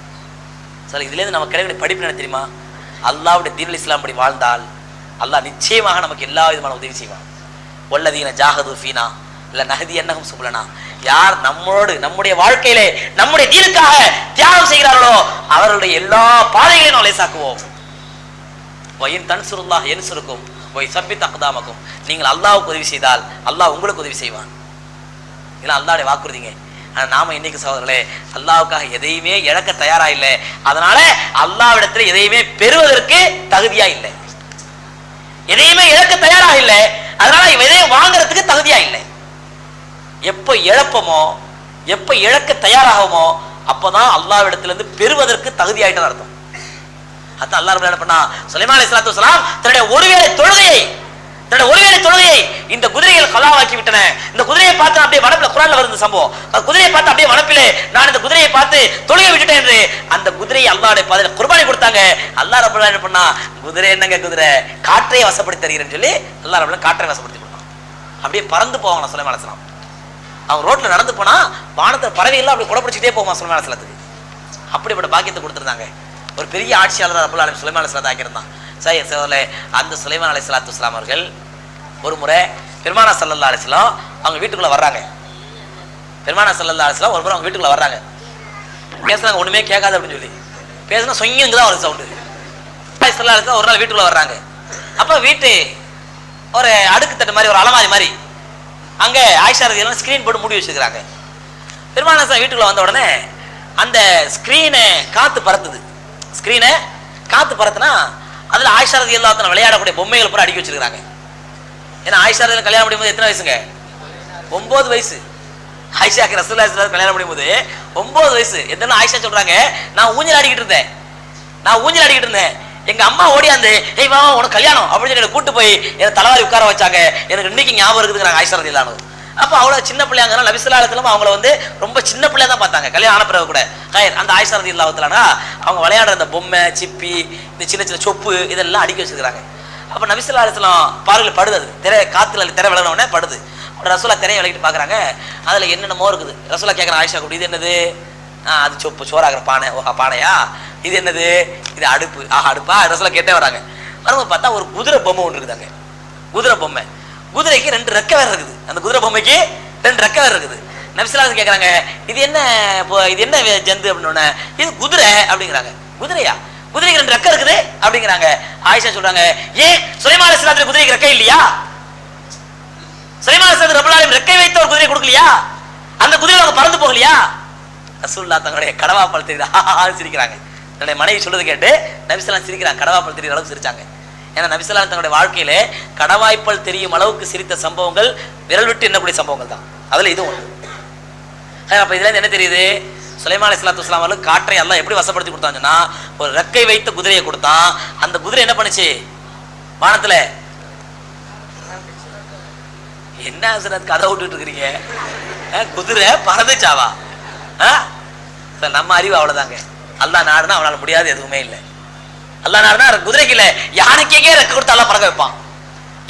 சரி, இதுல இருந்து நம்ம கிடைக்கிற படிப்பு என்ன தெரியுமா, அல்லாஹ்வுடைய தீனுல் இஸ்லாம் படி வாழ்ந்தால் அல்லாஹ் நிச்சயமாக நமக்கு எல்லா விதமான உதவி செய்வான். வல்லதீன ஜாஹது ஃபீனா இல்ல நஹதி அன்னஹும் சுபலனா, யார் நம்மோடு நம்முடைய வாழ்க்கையிலே நம்முடைய தீனுக்காக தியாகம் செய்கிறார்களோ அவர்களுடைய எல்லா பாதைகளையும் நாம் லேசாக்குவோம். வயின் தன்சுருல்லாஹ் யன்சுருக்கும் வை சப்பித் அக்தாமக்கும், நீங்கள் அல்லாஹ்வுக்கு உதவி செய்தால் அல்லாஹ் உங்களுக்கு உதவி செய்வான். இதெல்லாம் அல்லாஹ்வுடைய வாக்குறுதிங்க. ஆனா நாம இன்னைக்கு சகோதரர்களே அல்லாஹ்வுக்காக எதையுமே இழக்க தயாரா இல்லை. அதனால அல்லாஹ்விடத்தில் எதையுமே பெறுவதற்கு தகுதியா இல்லை, எதையுமே இழக்க தயாரா இல்லை, அதனால எதையும் வாங்குறதுக்கு தகுதியா இல்லை. எப்ப இழப்பமோ எப்ப இழக்க தயாராகுமோ அப்பதான் அல்லாஹ்விடத்திலிருந்து பெறுவதற்கு தகுதியாயிட்டு அர்த்தம். அதான் அல்லாஹ் என்ன பண்ணா, சுலைமான் அலைஹிஸ்ஸலாத்து வஸலாம் தன்னுடைய ஒருவேளை தொழுகையை இந்த குதிரைகள் கலாவாக்கி விட்டன. இந்த குதிரையை பார்த்து அப்படியே வனப்பில குர்ஆன்ல வருது சம்பவம், குதிரையை பார்த்து அப்படியே வனப்பிலே நான் இந்த குதிரையை பார்த்து தொழுகை விட்டுட்டேன் என்று அந்த குதிரையை அல்லாஹ்வுடைய பாதையில குர்பானி கொடுத்தாங்க. அல்லாஹ் ரப்பல் ஆலமீன் என்ன பண்ணா, குதிரை என்னங்க குதிரை, காற்றையை வசப்படுத்தி தருகிறேன்னு சொல்லி அல்லாஹ் ரப்பல் ஆலமீன் காற்றை வசப்படுத்தி கொடுத்தான். அப்படியே பறந்து போவாங்க சுலைமான் அலைஹிஸ்ஸலாம். அவங்க ரோட்ல நடந்து போனா வானத்துல பறவை எல்லாம் அப்படி குடப்பிடிச்சிட்டே போமா சுலைமான் அலைஹிஸ்ஸலாத்துக்கு. அப்படிப்பட்ட பாக்கியத்தை கொடுத்திருந்தாங்க. ஒரு பெரிய ஆட்சியாளர் ரப்பல் ஆலமீன் சுலைமான் அலைஹிஸ்ஸலாத்தை ஆக்கியிருந்தான். சரி சகோதரர்களே, அந்த சுலைமான் அலைஹிஸ்ஸலாத்து வஸ்ஸலாம் அவர்கள் ஒரு முறை பெருமானார் ஸல்லல்லாஹு அலைஹி வஸல்லம் அவங்க வீட்டுக்குள்ள வர்றாங்க. பெருமானார் ஸல்லல்லாஹு அலைஹி வஸல்லம் ஒரு முறை அவங்க வீட்டுக்குள்ள வர்றாங்க. பேசுறாங்க ஒண்ணுமே கேட்காது அப்படின்னு சொல்லி பேசுனா சொங்கிங்க தான் ஒரு சவுண்டு. ஸல்லல்லாஹு அலைஹி வஸல்லம் ஒரு நாள் வீட்டுக்குள்ள வர்றாங்க. அப்ப வீட்டு ஒரு அடுக்கு தட்டு மாதிரி ஒரு அலமாரி மாதிரி அங்க ஆயிஷா ரலியல்லாஹு ஸ்கிரீன் போட்டு மூடி வச்சிருக்காங்க. பெருமானார் ஸல்லல்லாஹு வீட்டுக்குள்ள வந்த உடனே அந்த ஸ்கிரீனை காத்து பறத்துது. ஸ்கிரீனை காத்து பறத்துனா அதுல ஆயிஷா ரலியல்லாஹு அன்ஹா விளையாடக்கூடிய பொம்மைகள் பூரா அடுக்கி வச்சிருக்காங்க. ஏன்னா ஆயிஷா ரலியல்லாஹு கல்யாணம் முடியும் போது எத்தனை வயசுங்க? 9 வயசு. ஆயிஷாக்கு ரசூலுல்லாஹி ஸல்லல்லாஹு அலைஹி கல்யாணம் முடியும் போது 9 வயசு. எத்தனை ஆயிஷா சொல்றாங்க, நான் ஊஞ்சல் ஆடிக்கிட்டு இருந்தேன், எங்க அம்மா ஓடியாந்து ஏய் வா உனக்கு கல்யாணம் அப்படின்னு சொல்லி கூட்டு போய் என்ன தலைவாரி உட்கார வச்சாங்க. எனக்கு இன்னைக்கு ஞாபகம் இருக்குதுங்க ஆயிஷா ரலியல்லாஹு அன்ஹா. அப்ப அவ்வளவு சின்ன பிள்ளைங்க நபி ஸல்லல்லாஹு அலைஹி வஸல்லம் அவங்கள வந்து ரொம்ப சின்ன பிள்ளையா தான் பார்த்தாங்க கல்யாணம் ஆன பிறகு கூட. அந்த ஆயிஷா ரலியல்லாஹு அன்ஹா அவங்க விளையாடுற அந்த பொம்மை சிப்பி இந்த சின்ன சின்ன சொப்பு இதெல்லாம் அடுக்கி வச்சிருக்காங்க. அப்ப நபி ஸல்லல்லாஹு அலைஹி வஸல்லம் பார்வையில் படுது, அது திரை காத்துல திரை விளங்கின உடனே படுது. ரசூலா திரையை விளக்கிட்டு பாக்குறாங்க, அதுல என்னென்னமோ இருக்குது. ரசூலா கேட்கறாங்க ஆயிஷா கூட, இது என்னது? அது சொப்பு சோறாகிற பானை. ஓஹா பானையா? இது என்னது? இது அடுப்பு. அடுப்பா? ரசூலா கேட்டே வராங்க. வரும்போது பார்த்தா ஒரு குதிரை பொம்மை ஒன்று இருக்குதாங்க. குதிரை பொம்மை, குதிரைக்கு 2 ரெக்கை வேற இருக்குது. அந்த குதிரை பொம்மைக்கு 2 ரெக்கை வேற இருக்குது. நபி ஸல்லல்லாஹு அலைஹி கேட்கறாங்க, இது என்ன ஜந்து அப்படின்னு. இது குதிரை அப்படிங்கிறாங்க. குதிரையா? குதிரைக்கு 2 ரெக்கை இருக்குது அப்படிங்கிறாங்க. ஆயிஷா சொல்றாங்க, ஏன் சுலைமான் அலைஹிஸ்ஸலாத்துக்கு குதிரைக்கு ரெக்கை இல்லையா? சுலைமான் அலைஹிஸ்ஸலாத்துக்கு ரப்பல் ஆலமீன் ரெக்கை வைத்த ஒரு குதிரை கொடுக்கலையா? அந்த குதிரை அவங்க பறந்து போகலையா? ரசூலுல்லாஹ் தங்களுடைய கடவாப்பல் தெரியுதா சிரிக்கிறாங்க. தன்னுடைய மனைவி சொல்றது கேட்டு நபி ஸல்லல்லாஹு சிரிக்கிறாங்க. கடவாப்பல் தெரியுற அளவுக்கு சிரிச்சாங்க. ஏன்னா நபி ஸல்லல்லாஹு தங்களுடைய வாழ்க்கையிலே கடவாய்ப்பல் தெரியும் அளவுக்கு சிரித்த சம்பவங்கள் விரல் விட்டு எண்ணக்கூடிய சம்பவங்கள் தான். அதுல இது ஒன்று. அப்ப இதுல இருந்து என்ன தெரியுது? சுலைமான் அலைஹிஸ்ஸலாத்து வஸ்ஸலாம் அவர்களுக்கு காற்றை அல்லாஹ் எப்படி வசப்படுத்தி கொடுத்தாங்கன்னா, ஒரு ரெக்கை வைத்த குதிரையை கொடுத்தான். அந்த குதிரை என்ன பண்ணுச்சு? வானத்துல என்ன கதை விட்டுட்டு இருக்கிறீங்க? குதிரை பறந்துச்சாவா? நம்ம அறிவு அவ்வளவுதாங்க. அல்லாஹ் நாடுனா அவனால முடியாது எதுவுமே இல்லை. அல்லாஹ் நாடுனா குதிரைக்கு இல்ல, யானைக்கே ரெக்கை கொடுத்து அல்லாஹ் பறக்க வைப்பான்.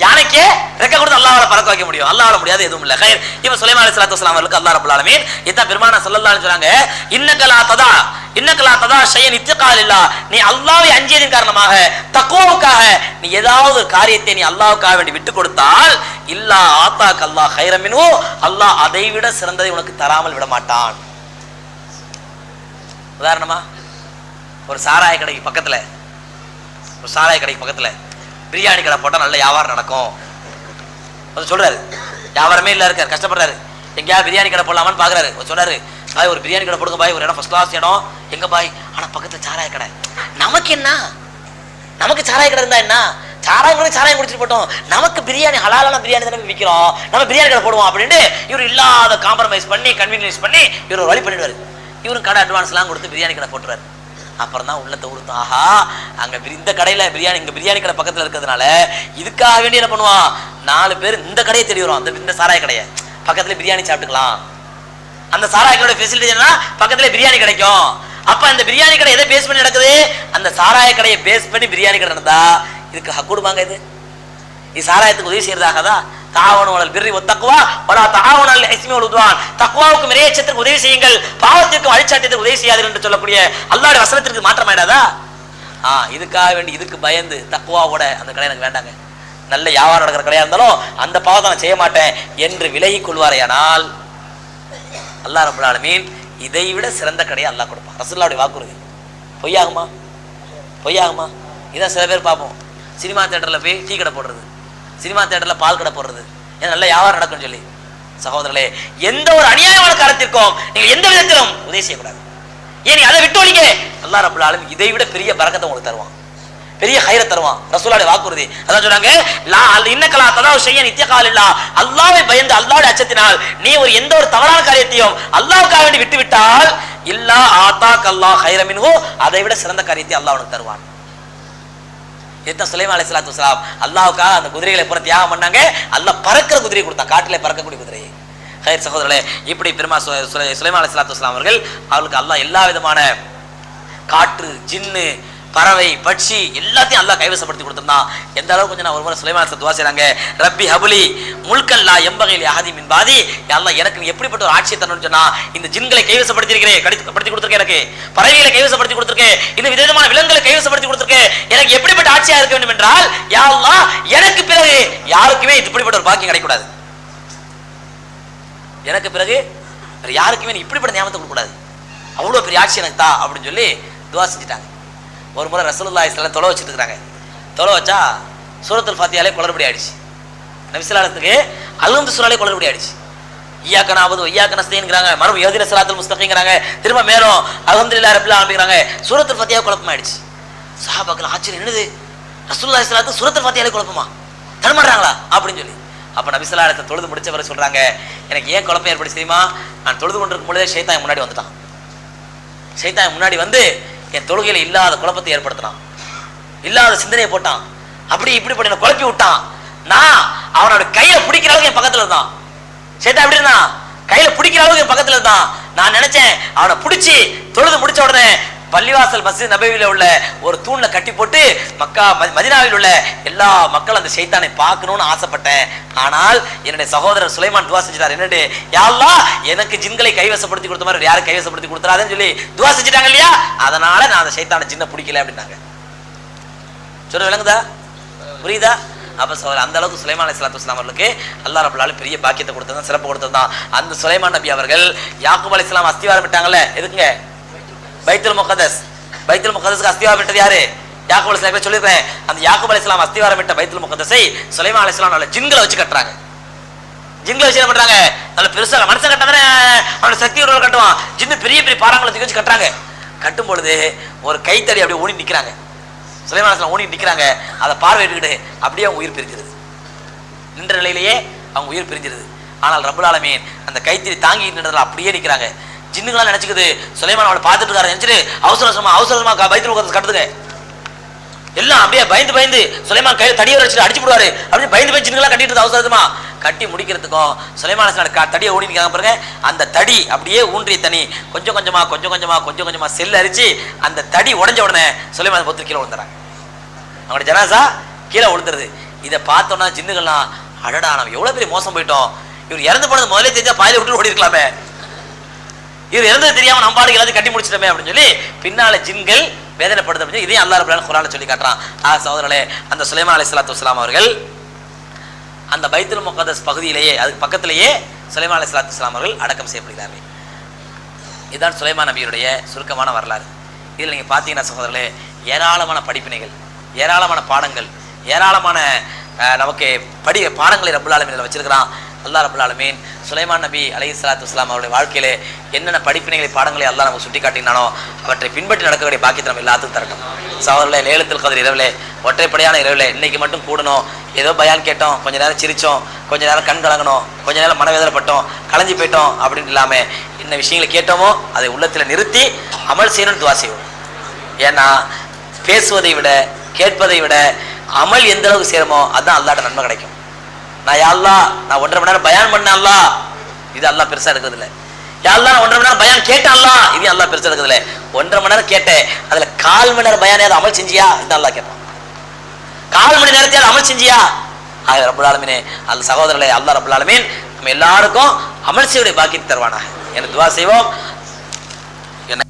யானைக்கே ரெக்கை கொடுத்து அல்லாஹ்வால பறக்க வைக்க முடியும். அல்லாஹ்வால முடியாது எதுவும் இல்லை. கைர் இவன் சுலைமான் அலைஹிஸ்ஸலாத்து வஸ்ஸலாம் அவர்களுக்கு அல்லாஹ் ரப்பல் ஆலமீன் இதான் பெருமானார் ஸல்லல்லாஹு அலைஹி சொல்றாங்க, இன்னகலா ததா ஷையன் இத்திகாலில்லா, நீ அல்லாஹ்வை அஞ்சியதின் காரணமாக தக்வாவுக்காக நீ ஏதாவது ஒரு காரியத்தை நீ அல்லாஹ்வுக்காக வேண்டி விட்டு கொடுத்தால் இல்லா ஆத்தாக் அல்லாஹ் கைரம் மின்ஹு, அல்லாஹ் அதை விட சிறந்ததை உனக்கு தராமல் விட மாட்டான். உதாரணமா ஒரு சாராய கடைக்கு பக்கத்துல பிரியாணி கடை போட்டா நல்ல வியாபாரம் நடக்கும் சொல்றாரு. வியாபாரமே இல்ல இருக்காரு, கஷ்டப்படுறாரு. எங்கேயாவது பிரியாணி கடை போடலாமான்னு பாக்குறாரு. சொல்றாரு, பாய் ஒரு பிரியாணி கடை போடுங்க பாய், ஒரு இடம் ஃபர்ஸ்ட் கிளாஸ் இடம் எங்க பாய், ஆனா பக்கத்துல சாராய கடை. நமக்கு என்ன, நமக்கு சாராய கடை இருந்தா என்ன, சாராயம் குடிச்சிட்டு போட்டோம், நமக்கு பிரியாணி ஹலாலான பிரியாணி தானே விற்கிறோம், நம்ம பிரியாணி கடை போடுவோம் அப்படின்னு இவர் இல்லாத காம்ப்ரமைஸ் பண்ணி கன்வீனியன்ஸ் பண்ணி இவர் ஒரு வழி பண்ணிடுவாரு. இவரும் கடை அட்வான்ஸ்லாம் கொடுத்து பிரியாணி கடை போட்டுருவாரு. அப்புறம் தான் உள்ளத்தை உறுத்தும், ஆஹா அங்க இந்த கடையில பிரியாணி, இங்க பிரியாணி கடை பக்கத்துல இருக்கிறதுனால இதுக்காக வேண்டி என்ன பண்ணுவான், 4 பேர் இந்த கடையை தேடி வரும், இந்த சாராய கடையை பக்கத்துல பிரியாணி சாப்பிட்டுக்கலாம். அந்த சாராய கடையோட ஃபெசிலிட்டி என்ன, பக்கத்துல பிரியாணி கிடைக்கும். அப்ப அந்த பிரியாணி கடை எதை பேஸ் பண்ணி நடக்குது, அந்த சாராய கடையை பேஸ் பண்ணி பிரியாணி கடை நடந்தா இதுக்கு ஹக்குடுமாங்க. இது சாராயத்துக்கு உதவி செய்யறதாகதா, தாவணல் பிர்ரி வத்தக்வா வலா தாவணல் இஸ்மி வல் உத்வான், தக்வாவுக்கும் இறையச்சத்திற்கு உதவி செய்யுங்கள், பாவத்திற்கும் அழிச்சாட்டியத்திற்கு உதவி செய்யாதீர்கள் என்று சொல்லக்கூடிய அல்லாஹ்வுடைய வசனத்திற்கு மாற்றமாயிடாதா? இதுக்காக வேண்டி இதுக்கு பயந்து தக்வாவோட அந்த கடை எனக்கு வேண்டாங்க, நல்ல வியாபாரம் நடக்கிற கடையா இருந்தாலும் அந்த பாவத்தை நான் செய்ய மாட்டேன் என்று விலகி கொள்வாரையானால் அல்லாஹ் ரப்பல் ஆலமீன் இதை விட சிறந்த கடையை அல்லாஹ் கொடுப்பான். ரசூலுல்லாஹ்வுடைய வாக்குறுதி பொய்யாகுமா? பொய்யாகுமா? இதான் சில பேர் பார்ப்போம், சினிமா தியேட்டர்ல போய் டீ கடை போடுறது, சினிமா தியேட்டர்ல பால் கடை போடுறது, ஏன் நல்ல வியாபாரம் நடக்கும்னு சொல்லி. சகோதரர்களே, எந்த ஒரு அநியாயமான காரணத்திற்கும் நீங்கள் எந்த விதத்திலும் உதவி செய்யக்கூடாது. ஏன் நீ அதை விட்டு ஒழிக்க, அல்லாஹ் ரப்பல் ஆலமீன் இதை விட பெரிய பரக்கத்தை உங்களுக்கு தருவான், பெரிய ஹைரத் தருவான். ரசூலுல்லாஹ்வுடைய வாக்குறுதி அதான் சொல்றாங்க, இன்னக்கலா ததாவு ஷையன் இத்தியகாலில்லா, அல்லாஹ்வை பயந்து அல்லாஹ்வுடைய அச்சத்தினால் நீ எந்த ஒரு தவறான காரியத்தையும் அல்லாஹ்வுக்காக வேண்டி விட்டு விட்டால் இல்லா ஆதாக் அல்லாஹ் ஹைர மின்ஹு, அதை விட சிறந்த காரியத்தை அல்லாஹ் உனக்கு தருவான். இதுதான் சுலைமான் அலைஹிஸ்ஸலாத்து வஸலாம் அல்லாஹ்வுக்காக அந்த குதிரைகளை பூரா தியாகம் பண்ணாங்க. அல்லாஹ் பறக்கிற குதிரை கொடுத்தான், காட்டிலே பறக்கக்கூடிய குதிரையை. ஹைர் சகோதரர்களே, இப்படி பெருமா சுலைமான் அலைஹிஸ்ஸலாத்து வஸலாம் அவர்களுக்கு அல்லாஹ் எல்லா விதமான காற்று, ஜின்னு, பறவை, பட்சி எல்லாத்தையும் அல்லாஹ் கைவசப்படுத்தி கொடுத்திருந்தான். எந்த அளவுக்கு கொஞ்சம் நான் ஒரு முறை சுலைமான் துவா செய்றாங்க, ரப்பி ஹபுலி முல்கல்லா எம்பகையில் யாதி மின் பாதி, அல்லாஹ் எனக்கு நீ எப்படிப்பட்ட ஒரு ஆட்சியை தரணும்னு சொன்னா, இந்த ஜின்களை கைவசப்படுத்தி இருக்கிறேன், படுத்தி கொடுத்துருக்கேன், எனக்கு பறவைகளை கைவசப்படுத்தி கொடுத்துருக்கேன், இந்த விதமான விலங்குகளை கைவசப்படுத்தி கொடுத்துருக்கேன், எனக்கு எப்படிப்பட்ட ஆட்சியா இருக்க வேண்டும் என்றால் யா அல்லாஹ் எனக்கு பிறகு யாருக்குமே இப்படிப்பட்ட ஒரு பாக்கியம் கிடைக்கூடாது, எனக்கு பிறகு யாருக்குமே நீ இப்படிப்பட்ட நியமத்தை கொடுக்கூடாது, அவ்வளவு பெரிய ஆட்சி எனக்கு தா அப்படின்னு சொல்லி துவா செஞ்சுட்டாங்க. ஒரு முறை ரசூலுல்லாஹி ஸல்லல்லாஹு அலைஹி வஸல்லம் தொலை வச்சுட்டு இருக்காங்க, தொலை வச்சா சூரத்துல் ஃபாத்திஹாலே குளறுபடி ஆயிடுச்சு. நபி ஸல்லல்லாஹு அலைஹி வஸல்லம் அல்ஹம்து சூராலே குளறுபடி ஆயிடுச்சு. இய்யாக நஅபுது வ இய்யாக நஸ்தஈன்ங்கறாங்க, மறுபடியும் இஹ்தின ஸிராத்தல் முஸ்தகீம்ங்கறாங்க, திரும்ப மேலும் அல்ஹம்துலில்லாஹி ரப்பில் ஆலமீன்ங்கறாங்க. சூரத்துல் ஃபாத்திஹா குழப்பமாயிடுச்சு. சஹாபாக்கள் ஆச்சரியம், என்னது ரசூலுல்லாஹி ஸல்லல்லாஹு அலைஹி வஸல்லம் சூரத்துல் ஃபாத்திஹாலே குழப்பமா, தடுமாறுறாங்களா அப்படின்னு சொல்லி. அப்ப நபி ஸல்லல்லாஹு அலைஹி வஸல்லம் தொழுது முடிச்சவரை சொல்றாங்க, எனக்கு ஏன் குழப்பம் ஏற்படுச்சு தெரியுமா, நான் தொழுது கொண்டிருக்கும் பொழுதே ஷைத்தான் முன்னாடி வந்துட்டான், ஷைத்தான் முன்னாடி வந்து என் தொழுகையில இல்லாத குழப்பத்தை ஏற்படுத்தினான், இல்லாத சிந்தனையை போட்டான், அப்படி இப்படி பண்ணி குழப்பி விட்டான். நான் அவனோட கையில பிடிக்கிற அளவுக்கு என் பக்கத்துல இருந்தான், ஷைத்தான் எப்படி இருந்தான், கையில பிடிக்கிற அளவுக்கு என் பக்கத்துல இருந்தான். நான் நினைச்சேன் அவனை பிடிச்சி தொழுது முடிச்ச உடனே பள்ளிவாசல் மஸ்ஜித் நபவியில உள்ள ஒரு தூண்ல கட்டி போட்டு மக்கா மதீனாவில் உள்ள எல்லா மக்களும் அந்த ஷைத்தானை பார்க்கணும்னு ஆசைப்பட்டேன். ஆனால் என்னுடைய சகோதரர் சுலைமான் துவா செஞ்சிட்டார், என்னண்டு யா அல்லாஹ் எனக்கு ஜின்களை கைவசப்படுத்தி கொடுத்த மாதிரி யாரும் கைவசப்படுத்தி கொடுத்துறாதுன்னு சொல்லி துவா செஞ்சிட்டாங்க இல்லையா, அதனால நான் அந்த ஷைத்தானை ஜின்னை பிடிக்கல அப்படின்னாங்க. சொல்ல விளங்குதா, புரியுதா? அப்ப அந்த அளவுக்கு சுலைமான் அலைஹிஸ்ஸலாத்து வஸலாம் அவர்களுக்கு அல்லாஹ் ரப்பல் ஆலமீன் பெரிய பாக்கியத்தை கொடுத்ததான், சிறப்பு கொடுத்ததான். அந்த சுலைமான் நபி அவர்கள் யாக்கூப் அலைஹிஸ்ஸலாம் அஸ்திவாரம் விட்டாங்கல்ல, எதுக்குங்க, பைத்துல் முகத்தஸ். பைத்துல் முகத்தஸ்க்கு அஸ்திவாரம் விட்டது யாரு, யாக்கூப் அலைஹிஸ்ஸலாம் சொல்லிருக்கேன். அந்த யாக்கூப் அலைஹிஸ்ஸலாம் அஸ்திவாரம் விட்ட பைத்துல் முகத்தஸை சுலைமான் அலைஹிஸ்ஸலாம் நல்ல ஜின்களை வச்சு கட்டுறாங்க. ஜின்களை வச்சு என்ன பண்றாங்க, நல்ல பெருசா மனுஷன் கட்டாதானே அவனோட சக்தி உள்ள கட்டுவான், ஜின்னு பெரிய பெரிய பாறாங்களை தூக்கி வச்சு கட்டுறாங்க. கட்டும் பொழுது ஒரு கைத்தடி அப்படியே ஊனி நிக்கிறாங்க, சுலைமான் அலைஹிஸ்ஸலாம் ஊனி நிக்கிறாங்க. அதை பார்வையிட்டுக்கிட்டு அப்படியே அவங்க உயிர் பிரிஞ்சிருது, நின்ற நிலையிலேயே அவங்க உயிர் பிரிஞ்சிருது. ஆனால் ரப்பல் ஆலமீன் அந்த கைத்தடி தாங்கி நின்றதுல அப்படியே நிக்கிறாங்க. ஜின்னுங்களா நினைச்சுக்குது சுலைமான் அவளை பார்த்துட்டு இருக்காரு நினைச்சிட்டு அவசரமா பைத்துல் முகத்தஸ் கட்டுதுங்க. எல்லாம் அப்படியே பயந்து சுலைமான் கையில தடியை வச்சுட்டு அடிச்சு போடுவாரு அப்படின்னு பயந்து ஜின்னுங்களா கட்டிட்டு அவசரமா கட்டி முடிக்கிறதுக்கும் சுலைமான் அலைஹிஸ்ஸலாம் தடியை ஓடி நிற்காங்க பாருங்க. அந்த தடி அப்படியே ஊன்றிய தனி கொஞ்சம் கொஞ்சமா செல் அரிச்சு அந்த தடி உடஞ்ச உடனே சுலைமான் பொத்து கீழே விழுந்துறாங்க, அவங்களோட ஜனாசா கீழே விழுந்துருது. இதை பார்த்தோன்னா ஜின்னுகள்லாம் அடடா நம்ம எவ்வளவு பெரிய மோசம் போயிட்டோம், இவர் இறந்து போனது முதலே தெரிஞ்சா பாயில விட்டு ஓடி இருக்கலாமே, இவர் இறந்தது தெரியாம நம்பாடு எல்லாத்தையும் கட்டி முடிச்சிட்டோமே அப்படின்னு சொல்லி பின்னால ஜின்கள் வேதனைப்படுது அப்படின்னு இதையும் அல்லாஹ் ரப்பல் ஆலமீன் குர்ஆன்ல சொல்லி காட்டுறான். சகோதரர்களே, அந்த சுலைமான் அலைஹிஸ்ஸலாத்து வஸலாம் அவர்கள் அந்த பைத்துல் முகத்தஸ் பகுதியிலேயே அதுக்கு பக்கத்திலேயே சுலைமான் அலைஹிஸ்ஸலாத்து வஸலாம் அவர்கள் அடக்கம் செய்யப்படுகிறார்கள். இதுதான் சுலைமான் நபியுடைய சுருக்கமான வரலாறு. இதில் நீங்க பார்த்தீங்கன்னா சகோதரர்களே, ஏராளமான படிப்பினைகள், ஏராளமான பாடங்கள், ஏராளமான நமக்கு பாடங்களை ரப்பல் ஆலமீன் வச்சிருக்கிறான். அல்லாஹ் ரப்பல் ஆலமீன் சுலைமான் நபி அலைஹிஸ்ஸலாத்து வஸ்ஸலாம் அவருடைய வாழ்க்கையிலே என்னென்ன படிப்பினைகளை பாடங்களை அல்லாஹ் நமக்கு சுட்டி காட்டினானோ அவற்றை பின்பற்றி நடக்கக்கூடிய பாக்கியத்தை நம்ம எல்லாத்துக்கும் தரட்டும். சகோதரர்களே, லைலத்துல் கத்ர் இரவிலே, ஒற்றைப்படையான இரவிலே இன்னைக்கு மட்டும் கூடணும், ஏதோ பயான் கேட்டோம், கொஞ்ச நேரம் சிரிச்சோம், கொஞ்ச நேரம் கண் கலங்கணும், கொஞ்ச நேரம் மனவேதனைப்பட்டோம், கலைஞ்சு போயிட்டோம் அப்படின்னு இல்லாமல் என்ன விஷயங்களை கேட்டோமோ அதை உள்ளத்தில் நிறுத்தி அமல் செய்யணும்னு துவா செய்வோம். ஏன்னா பேசுவதை விட கேட்பதை விட அமல் எந்த அளவுக்கு செய்யறோமோ அதுதான் அல்லாஹ்ட்ட நன்மை கிடைக்கும். நான் யா அல்லாஹ் நான் 1.5 மணி நேரம் பயான் பண்ண அல்லாஹ், இது அல்லாஹ் பெருசா எடுக்கிறது இல்லை. யா அல்லாஹ் நான் 1.5 மணி நேரம் பயான் கேட்டேன் அல்லாஹ், இது அல்லாஹ் பெருசா எடுக்கிறது இல்லை. 1.5 மணி நேரம் கேட்டேன், அதுல 1/4 மணி நேரம் பயானே அதை அமல் செஞ்சியா, இது அல்லாஹ் கேட்பான். 1/4 மணி நேரத்தை அதை அமல் செஞ்சியா. ஆக ரப்பல் ஆலமீனே, அந்த சகோதரர்களே, அல்லாஹ் ரப்பல் ஆலமீன் நம்ம எல்லாருக்கும் அமல் செய்யக்கூடிய பாக்கியத்தை தருவானாக. எனக்கு துவா செய்வோம். என்ன